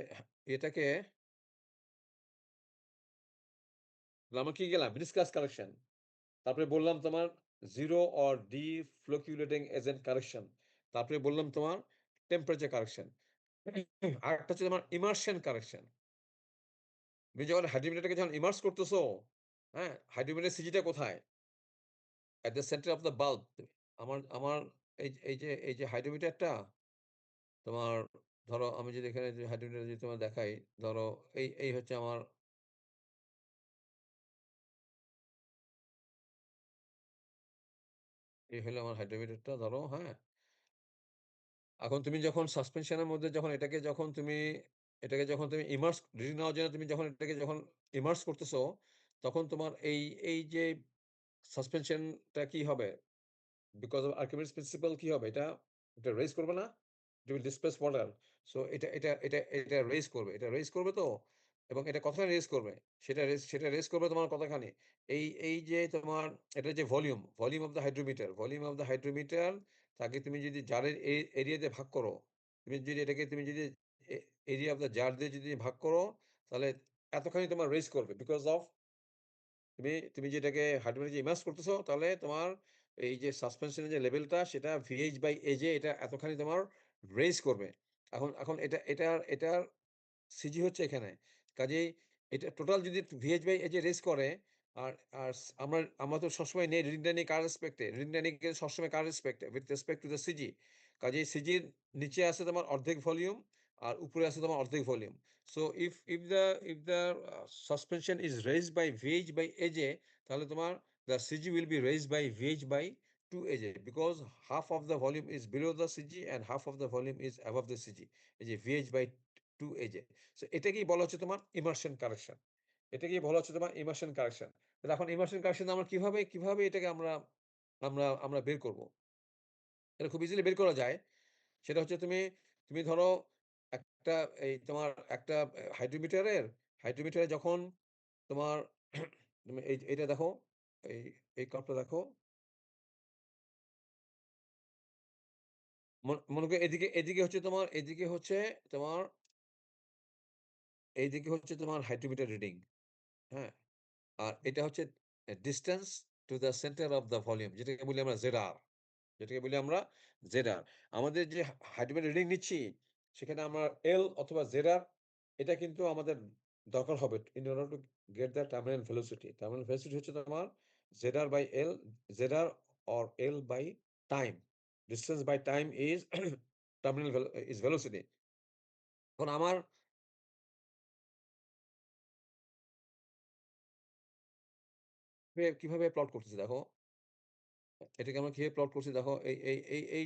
এটাকে আমরা কি গেলাম? Discuss correction. তারপরে বললাম তোমার 0 or deflocculating agent correction। তারপরে বললাম তোমার টেম্পারেচার কারেকশন। আরেকটা হচ্ছে তোমার ইমার্শন কারেকশন। তুমি যখন হাইড্রোমিটারটাকে যখন ইমার্স করতেছো, হ্যাঁ? হাইড্রোমিটার সিজিটা কোথায়? At the center of the bulb। আমার আমার এই যে হাইড্রোমিটারটা তোমার ধরো আমি যদি এখানে যে হাইড্রোমিটার যদি তোমার দেখাই, ধরো এই হচ্ছে আমার এই হলো আমার হাইড্রোমিটারটা ধরো, হ্যাঁ? এখন তুমি যখন সাসপেনশন এর মধ্যে এটাকে যখন তুমি ইমার্স রিডিং নেওয়ার জন্য তুমি যখন এটাকে যখন ইমার্স করতেছো, তখন তোমার এই যে সাসপেনশনটা কি হবে? বিকজ অফ আর্কিমিডিস প্রিন্সিপাল কি হবে? এটা রেইজ করবে না? It will displace water. So এটা রেইজ করবে। এটা রেইজ করবে তো, এবং এটা কতখানি রেইজ করবে? সেটা রেইজ করবে তোমার কতখানি? এই যে তোমার এটার যে ভলিউম অফ দ্যা হাইড্রোমিটার তাকে তুমি যদি জারের এরিয়া দিয়ে ভাগ করো, তুমি যদি এ এরিয়া অফ দ্যা জার দিয়ে যদি ভাগ করো, তাহলে এতখানি তোমার রেইজ করবে। বিকজ অফ তুমি যেটাকে হার্ডওয়্যার যে ইমার্জ করতেছো, তাহলে তোমার এই যে সাসপেনশন এর যে লেভেলটা সেটা VH বাই AJ এটা এতখানি তোমার রেইজ করবে। এখন এটার সিজি হচ্ছে এখানে। কাজেই এটা টোটাল যদি VH/AJ রেজ করে, আর আর স আমরা আমরা তো সবসময় নেই রিডিংটা নেই কার রেসপেক্টে? রিডিংটা নিই সবসময় কার রেসপেক্টে? With respect to the CG. কাজেই সিজির নিচে আছে তোমার অর্ধেক ভলিউম, আর উপরে আছে তোমার অর্ধেক volume. So if the suspension is raised by VH/AJ, তাহলে তোমার the CG will be raised by VH/2AJ, because half of the volume is below the CG and half of the volume is above the CG। এই যে VH/2AJ। So এটাকেই বলা হচ্ছে তোমার immersion correction. এটাকেই বলা হচ্ছে তোমার ইমার্শন কারেকশন। তাহলে এখন ইমার্শন কারেকশন আমরা কিভাবে এটাকে আমরা আমরা আমরা বের করব? এটা খুব ইজিলি বের করা যায়। সেটা হচ্ছে তুমি ধরো একটা এই তোমার একটা হাইড্রোমিটারে যখন তোমার তুমি এইটা দেখো, এই এই কার্ভটা দেখো। মনে করো এদিকে হচ্ছে তোমার হাইড্রোমিটার রিডিং, হ্যাঁ? আর এটা হচ্ছে distance to the centre of the volume, যেটাকে বলি আমরা ZR। আমাদের যে হাইড্রোমিটার রিডিং নিচ্ছি, সেখানে আমরা L অথবা ZR এটা কিন্তু আমাদের দরকার হবে in order to get the terminal velocity। Terminal velocity হচ্ছে তোমার ZR by L, ZR or L by time। Distance by time is is velocity। এখন আমার কিভাবে প্লট করতেছি দেখো। এটাকে আমরা কিভাবে প্লট করছি দেখো। এই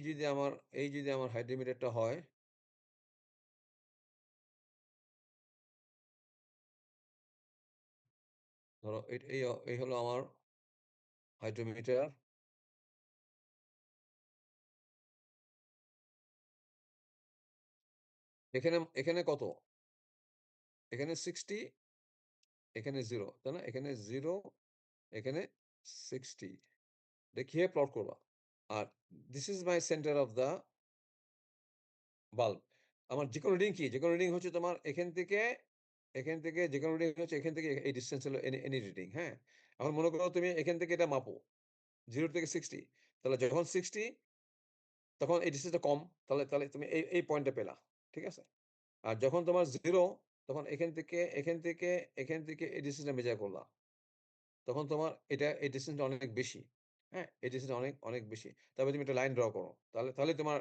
যদি আমার হাইড্রোমিটারটা হয়, ধরো এই হলো আমার হাইড্রোমিটার। এখানে কত? এখানে 60, এখানে 0, তাই না? এখানে 0, এখানে 60। এটা কিভাবে প্লট করবা? আর this is my centre of the bulb. আমার যেকোনো রিডিং কি? যেকোনো রিডিং হচ্ছে তোমার এখান থেকে যেকোনো রিডিং হচ্ছে এখান থেকে এই ডিসট্যান্স হলো এনি রিডিং, হ্যাঁ? এখন মনে করো তুমি এখান থেকে এটা মাপো 0 থেকে 60। তাহলে যখন 60, তখন এই ডিসট্যান্সটা কম। তাহলে তুমি এই পয়েন্টটা পেলা। ঠিক আছে? আর যখন তোমার 0, তখন এখান থেকে এই ডিসট্যান্সটা মেজার করলা। তখন তোমার এই ডিসট্যান্সটা অনেক বেশি। হ্যাঁ? এই ডিসট্যান্সটা অনেক বেশি। তারপরে তুমি একটা লাইন ড্র করো। তাহলে তোমার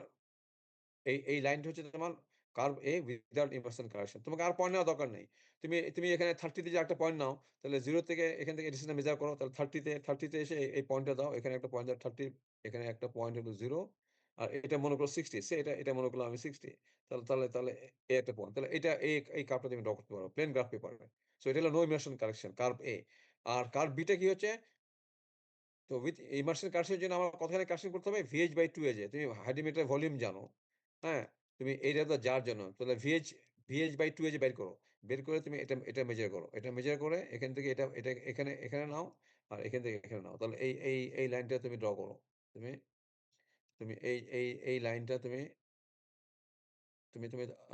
এই লাইনটা হচ্ছে তোমার curve A without inversion correction. তোমাকে আর পয়েন্ট নেওয়ার দরকার নেই। তুমি এখানে 30 তে যে একটা পয়েন্ট নাও, তাহলে 0 থেকে এখান থেকে ডিসট্যান্সটা মেজার করো। তাহলে 30 তে এসে এই পয়েন্টটা দাও। এখানে একটা পয়েন্ট দাও 30, এখানে একটা পয়েন্ট হলো 0, আর এটা মনে করো 60। এটা মনে করলাম আমি 60। তাহলে এই একটা পয়েন্ট। তাহলে এই কার্ভটা তুমি ড্র করতে পারো প্লেন গ্রাফ পেপারে। সো এটা হলো no immersion correction, curve A। আর কার্ভ B টা কি হচ্ছে? তো উইথ ইমার্শন কারেকশন এর জন্য আমার কতখানি কারেকশন করতে হবে? VH/2AJ। তুমি হাইড্রোমিটার ভলিউম জানো, হ্যাঁ? তুমি এইটা তো যার জন্য। তাহলে VH/2AJ বের করো। বের করে তুমি এটা মেজার করো। এটা মেজার করে এখান থেকে এটা এখানে নাও, আর এখান থেকে এখানে নাও। তাহলে এই লাইনটা তুমি ড্র করো। তুমি তুমি এই লাইনটা তুমি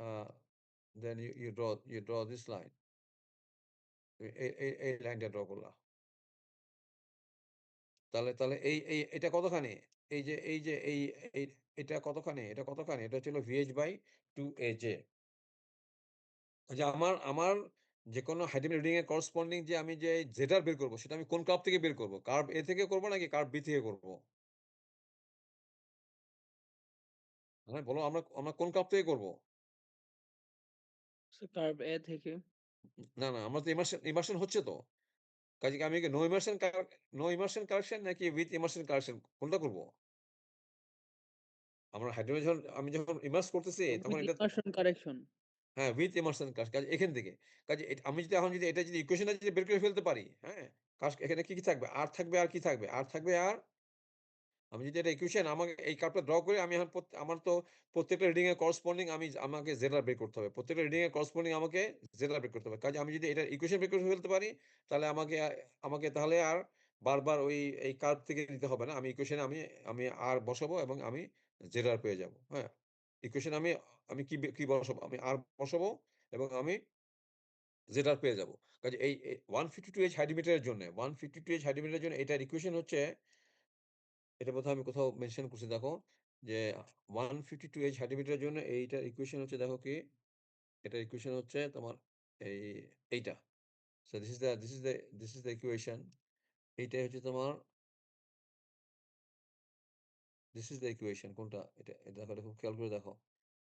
আ then you draw this line। তুমি এই লাইনটা ড্র করলা। তাহলে এটা কতখানি? এই এটা কতখানি? এটা হচ্ছে হলো VH/2AJ। যে আমার যেকোনো হাইড্রোমিটার রিডিং এর করেসপন্ডিং যে আমি যে জেটার বের করব, সেটা আমি কোন কার্ভ থেকে বের করব? কার্ভ A থেকে করব নাকি কার্ভ B থেকে করব? হ্যাঁ, বলো আমরা কোন কার্ভ থেকে করব? স্যার কার্ভ A থেকে। না, আমরা তো ইমার্শন হচ্ছে তো। কাজে কি আমি কি নো ইমার্শন কারেকশন নাকি উইথ ইমার্শন কারেকশন কোনটা করব? আমার হাইড্রোজেন আমি যখন ইমার্জ করতেছি তখন with এটা immersion correction. হ্যাঁ, উইথ ইমার্শন কাজ এখান থেকে। কাজে আমি যদি এখন যদি এটা যদি ইকুয়েশনটা যদি বের করে ফেলতে পারি, হ্যাঁ? এখানে কি থাকবে? আর থাকবে আর কি থাকবে? আর থাকবে আর আমি যদি এটা ইকুয়েশন আমাকে এই কার্ভটা ড্র করে আমি এখন আমার তো প্রত্যেকটা রিডিং এর করেসপন্ডিং আমাকে জেডার বের করতে হবে। প্রত্যেকটা রিডিং এর করেসপন্ডিং আমাকে জেডার বের করতে হবে। কাজে আমি যদি এটার ইকুয়েশন বের করে ফেলতে পারি, তাহলে আমাকে তাহলে আর বারবার এই কার্ভ থেকে নিতে হবে না। আমি ইকুয়েশনে আমি আর বসাবো এবং আমি জেডার পেয়ে যাবো। হ্যাঁ? ইকুয়েশন আমি কি বসাবো? আমি আর বসাবো এবং আমি জেডার পেয়ে যাবো। কাজে এই 152 হাইড্রোমিটারের জন্য 152 হাইড্রোমিটারের জন্য এটার ইকুয়েশন হচ্ছে এটা বোধহয় আমি কোথাও মেনশন করছি দেখো যে 152 সেন্টিমিটারের জন্য এইটার ইকুয়েশন হচ্ছে দেখো কি এটার ইকুয়েশন হচ্ছে তোমার এই এইটা। So this is the equation. এইটাই হচ্ছে তোমার দিস ইজ দ্য ইকুয়েশন কোনটা? এটা দেখো এটা খুব খেয়াল করে দেখো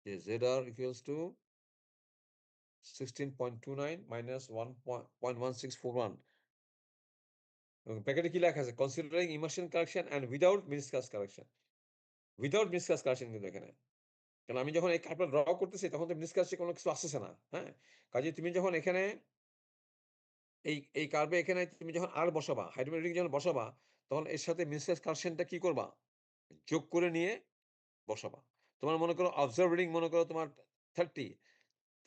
যে ZR ইকুয়ালস টু 16.29 মাইনাস 1.1641 এবং ব্র্যাকেটে কি লেখা আছে? Considering immersion correction and without meniscus correction. Without meniscus correction কিন্তু এখানে। কারণ আমি যখন এই কার্ভটা ড্র করতেছি তখন তো নিষ্কাশে কোনো কিছু আসতেছে না। হ্যাঁ? কাজেই তুমি যখন এখানে এই কার্ভে এখানে তুমি যখন আর বসাবা, হাইড্রোমেট্রিক যখন বসাবা, তখন এর সাথে মিসকাস কারেকশনটা কি করবা? যোগ করে নিয়ে বসাবা। তোমার মনে করো অবজার্ভ রিডিং মনে করো তোমার 30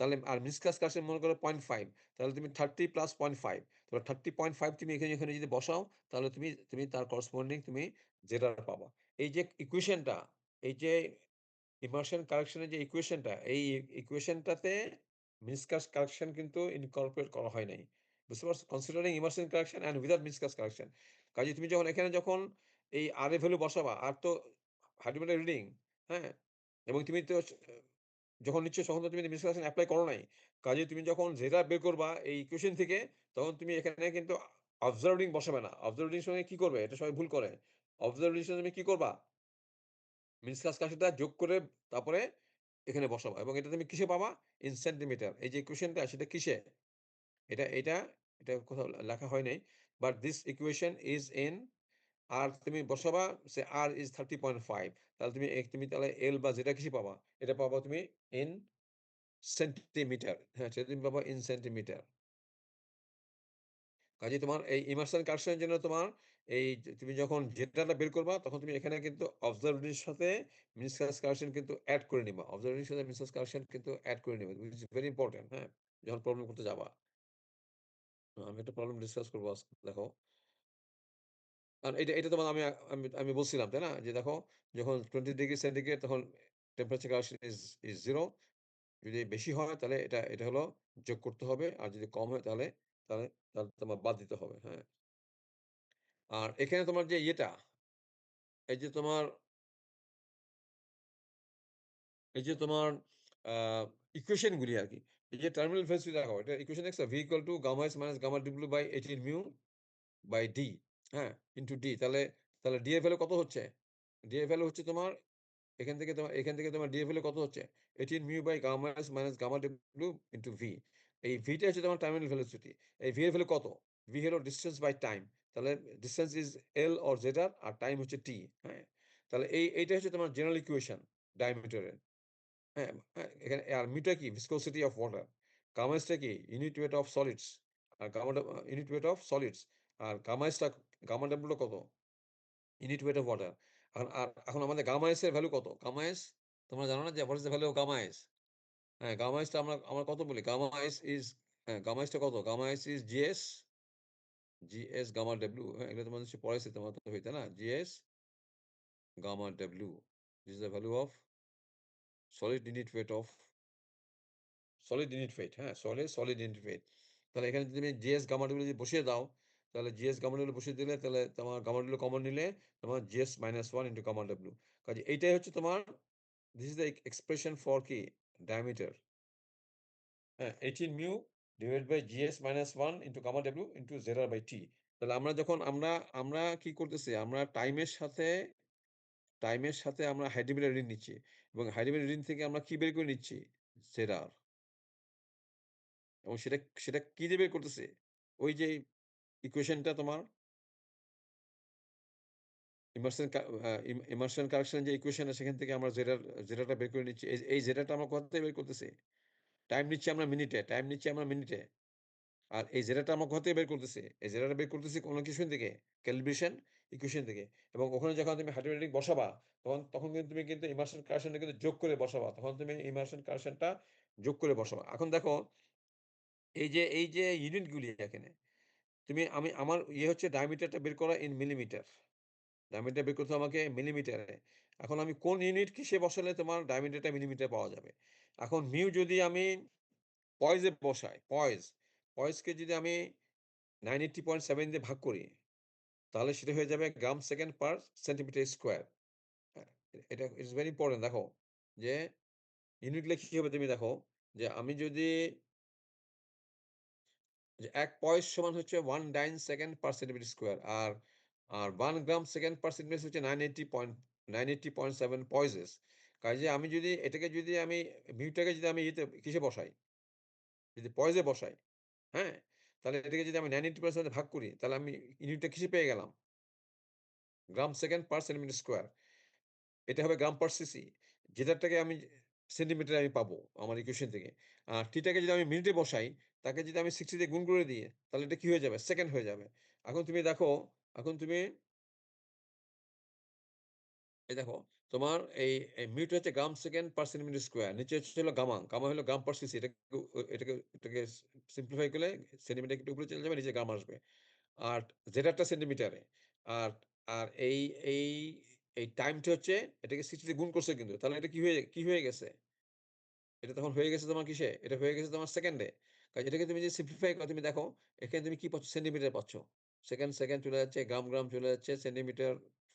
তাহলে আর মিসকাস কারেকশন মনে করো 0.5 তাহলে তুমি 30 প্লাস 0.5 তাহলে 30.5 তুমি এখানে যদি বসাও তাহলে তুমি তার করেসপন্ডিং তুমি জেটার পাবা। এই যে ইকুয়েশনটা এই যে ইমার্শন কারেকশন এর যে ইকুয়েশনটা, এই ইকুয়েশনটাতে মিসকাস্ট কারেকশন কিন্তু ইনকর্পোরেট করা হয় নাই। বুঝতে পারছো? Considering immersion correction and without meniscus correction. কাজেই তুমি যখন যখন এই আর এর ভ্যালু বসাবা, আর তো হার্ডওয়্যার রিডিং, হ্যাঁ? এবং তুমি তো যখন নিচ্ছ তখন তো তুমি মিসকাস্ট কারেকশন এপ্লাই করো নাই। কাজেই তুমি যখন যেটা বের করবা এই ইকুয়েশন থেকে তখন তুমি এখানে কিন্তু অবজার্ভ রিডিং বসাবে না। অবজার্ভ রিডিং এর সঙ্গে কি করবে? এটা সবাই ভুল করে। অবজার্ভ রিডিং এর সঙ্গে তুমি কি করবা? মিনস্কাস রাশিটা যোগ করে তারপরে এখানে বসাবা এবং এটা তুমি কিসে পাবা? In centimetre. এই যে ইকুয়েশনটা সেটা কিসে? এটা এটা এটা কোথাও লেখা হয় নাই। But this equation is in আর তুমি বসাবা সে আর ইস 30.5 তাহলে তুমি তাহলে এল বা যেটা কিছু পাবা। এটা পাবা তুমি ইন সেন্টিমিটার। হ্যাঁ, সেটা তুমি পাবা ইন সেন্টিমিটার। কাজেই তোমার এই ইমার্শন কারেকশন এর জন্য তোমার এই যে তুমি যখন ডেটাটা বের করবা তখন তুমি এখানে কিন্তু অবজারভেটরি এর সাথে মিনস্কাস কারেকশন কিন্তু এড করে নিবা। অবজারভেটরি এর সাথে মিনস্কাস কারেকশন কিন্তু এড করে নিবা। হুইচ ইস ভেরি ইম্পোর্টেন্ট, হ্যাঁ? যখন প্রবলেম করতে যাবা। আমি একটা প্রবলেম ডিসকাস করব আজকে দেখো। কারণ এটা তোমার আমি আমি আমি বলছিলাম, তাই না? যে দেখো যখন 20 ডিগ্রি সেন্টিগ্রেড তখন টেম্পারেচার কারেকশন ইস 0 যদি বেশি হয় তাহলে এটা হলো যোগ করতে হবে। আর যদি কম হয় তাহলে তোমার বাদ দিতে হবে, হ্যাঁ? আর এখানে তোমার যে ইয়েটা এই যে তোমার এই যে তোমার আ ইকুয়েশন গুলি আরকি। এই যে টার্মিনাল ভেলোসিটি দেখো, এটা ইকুয়েশন দেখছো? V equal to gamma s minus gamma w by 18 mu by d, হ্যাঁ? ইনটু d তাহলে d এর ভ্যালু কত হচ্ছে? d এর ভ্যালু হচ্ছে তোমার এখান থেকে তোমার d এর ভ্যালু কত হচ্ছে? 18 mu by gamma s minus gamma w into v। এই v টা হচ্ছে তোমার টার্মিনাল ভেলোসিটি। এই v এর ভ্যালু কত? v হলো ডিসট্যান্স বাই টাইম। তাহলে distance is L or zr আর টাইম হচ্ছে t, হ্যাঁ? তাহলে এইটা হচ্ছে তোমার জেনারেল ইকুয়েশন ডায়ামিটারের। হ্যাঁ, হ্যাঁ, এখানে আর মিটা কি? viscosity of water। গামা টা কি? Unit weight of solids. আর ইউনিট ওয়েট অফ সলিডস। আর গামা ডাব্লিউ টা কত? Unit weight of water. এখন আমাদের গামা এর ভ্যালু কত? গামা তোমরা জানো না যে what is the value of gamma হ্যাঁ, গামা টা আমরা কত বলি? গামা টা কত? Gamma is GS gamma W. হ্যাঁ, এগুলো তোমাদের নিশ্চয়ই পড়াইছে তোমার তো হইতে না? GS gamma W. This is the value of solid unit weight of solid unit weight, হ্যাঁ? Solid unit weight. তাহলে এখানে যদি তুমি জিএস গামা ডব্লিউ যদি বসিয়ে দাও, তাহলে জিএস গামা ডব্লিউ বসিয়ে দিলে তাহলে তোমার গামা ডব্লিউ কমন নিলে তোমার GS minus 1 into gamma W. কাজে এইটাই হচ্ছে তোমার this is the expression for কি? ডায়ামিটার। হ্যাঁ? 18 mu divided by GS minus 1 into gamma W into Z by T. তাহলে আমরা যখন আমরা কি করতেছি? আমরা টাইমের সাথে আমরা হাইড্রোমিটার রিডিং নিচ্ছি এবং হাইড্রোমিটার রিডিং থেকে আমরা কি বের করে নিচ্ছি? জেড এবং সেটা কি দিয়ে বের করতেছে? ওই যে ইকুয়েশনটা তোমার ইমার্শন কা আ ইম ইমার্শন কারেকশন যে ইকুয়েশন সেখান থেকে আমরা জেটাটা বের করে নিচ্ছি। এই জেটাটা আমরা কোথা থেকে বের করতেছি? টাইম নিচ্ছি আমরা মিনিটে, টাইম নিচ্ছি আমরা মিনিটে। আর এই জেটাটা আমরা কোথা থেকে বের করতেছি? এই জেটাটা বের করতেছি কোন ইকুয়েশন থেকে? ক্যালিব্রেশন ইকুয়েশন থেকে। এবং ওখানে যখন তুমি হাইড্রোলিক বসাবা, তখন কিন্তু তুমি কিন্তু ইমার্শন কারেকশনটা কিন্তু যোগ করে বসাবা। তখন তুমি ইমার্শন কারেকশনটা যোগ করে বসাবা। এখন দেখো এই যে ইউনিট গুলি এখানে, আমার হচ্ছে ডায়ামিটারটা বের করা ইন মিলিমিটার। ডায়ামিটার বের করতে হবে আমাকে মিলিমিটারে। এখন আমি কোন ইউনিট কিসে বসালে তোমার ডায়ামিটারটা মিলিমিটারে পাওয়া যাবে। এখন মিউ যদি আমি পয়েজে বসাই, পয়েজকে যদি আমি 980.7 দিয়ে ভাগ করি, তাহলে সেটা হয়ে যাবে গ্রাম সেকেন্ড পার সেন্টিমিটার স্কোয়ার। হ্যাঁ? এটা ইটস ভেরি ইম্পোর্টেন্ট দেখো যে ইউনিট গুলা কি হবে তুমি দেখো যে আমি যদি ১ পয়েস সমান হচ্ছে 1 ডাইন সেকেন্ড পার সেন্টিমিটার স্কোয়ার। আর 1 গ্রাম সেকেন্ড পার সেন্টিমিটার হচ্ছে 980.7 পয়েসেস। কাজেই আমি যদি এটাকে যদি আমি মিউটাকে যদি আমি কিসে বসাই, যদি পয়েসে বসাই, হ্যাঁ? তাহলে এটাকে যদি আমি 980% ভাগ করি, তাহলে আমি ইউনিটটা কিসে পেয়ে গেলাম? গ্রাম সেকেন্ড পার সেন্টিমিটার স্কোয়ার। এটা হবে গ্রাম পার সিসি। যেটারটাকে আমি সেন্টিমিটারে আমি পাবো আমার ইকুয়েশন থেকে। আর টিটাকে যদি আমি মিনিটে বসাই, তাকে যদি আমি 60 দিয়ে গুণ করে দিই, তাহলে এটা কি হয়ে যাবে? সেকেন্ড হয়ে যাবে। এখন তুমি দেখো, এখন তুমি এই দেখো তোমার এই মিউট হচ্ছে গ্রাম সেকেন্ড পার সেন্টিমিটার স্কোয়ার। নিচে হলো গামা। গামা হলো গ্রাম পার সিসি। এটাকে সিম্পলিফাই করলে সেন্টিমিটার একটু উপরে চলে যাবে, নিচে গ্রাম আসবে। আর যেটারটা সেন্টিমিটারে। আর আর এই এই টাইমটা হচ্ছে এটাকে 60 দিয়ে গুণ করছে কিন্তু। তাহলে এটা কি হয়ে গেছে? এটা তখন হয়ে গেছে তোমার কিসে? এটা হয়ে গেছে তোমার সেকেন্ডে। কাজে এটাকে তুমি যদি সিম্পলিফাই করো তুমি দেখো, এখানে তুমি কি পাচ্ছ? সেন্টিমিটার পাচ্ছ। সেকেন্ড চলে যাচ্ছে, গ্রাম চলে যাচ্ছে, সেন্টিমিটার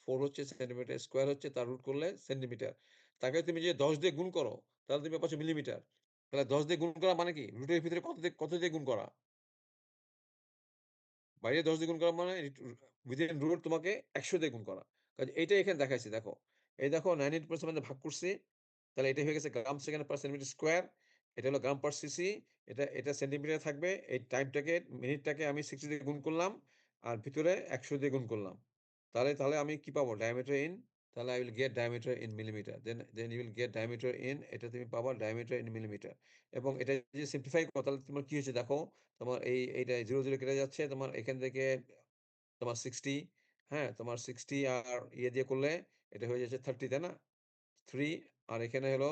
4 হচ্ছে, সেন্টিমিটার স্কোয়ার হচ্ছে, তার রুট করলে সেন্টিমিটার। তাকে তুমি যদি 10 দিয়ে গুণ করো, তাহলে তুমি পাচ্ছ মিলিমিটার। তাহলে 10 দিয়ে গুণ করা মানে কি? রুটের ভিতরে কত দিয়ে গুণ করা? বাইরে ১০ দিয়ে গুণ করা মানে within root তোমাকে ১০০ দিয়ে গুণ করা। কাজে এইটাই এখানে দেখাইছি দেখো। এই দেখো 98% মধ্যে ভাগ করছি। তাহলে এটা হয়ে গেছে গ্রাম সেকেন্ড পার সেন্টিমিটার স্কোয়ার। এটা হলো গ্রাম পার সিসি। এটা সেন্টিমিটারে থাকবে। এই টাইমটাকে মিনিটটাকে আমি 60 দিয়ে গুণ করলাম। আর ভিতরে ১০০ দিয়ে গুণ করলাম। তাহলে আমি কি পাবো? ডায়ামিটার ইন, তাহলে I will get diameter in millimeter. Then you will get diameter in, এটা তুমি পাবা diameter in millimeter। এবং এটা যদি সিম্পলিফাই করো তাহলে তোমার কি হয়েছে দেখো। তোমার এইটা 0 কেটে যাচ্ছে। তোমার এখান থেকে তোমার 60, হ্যাঁ? তোমার 60 আর দিয়ে করলে এটা হয়ে যাচ্ছে 30, তাই না? 3 আর এখানে হলো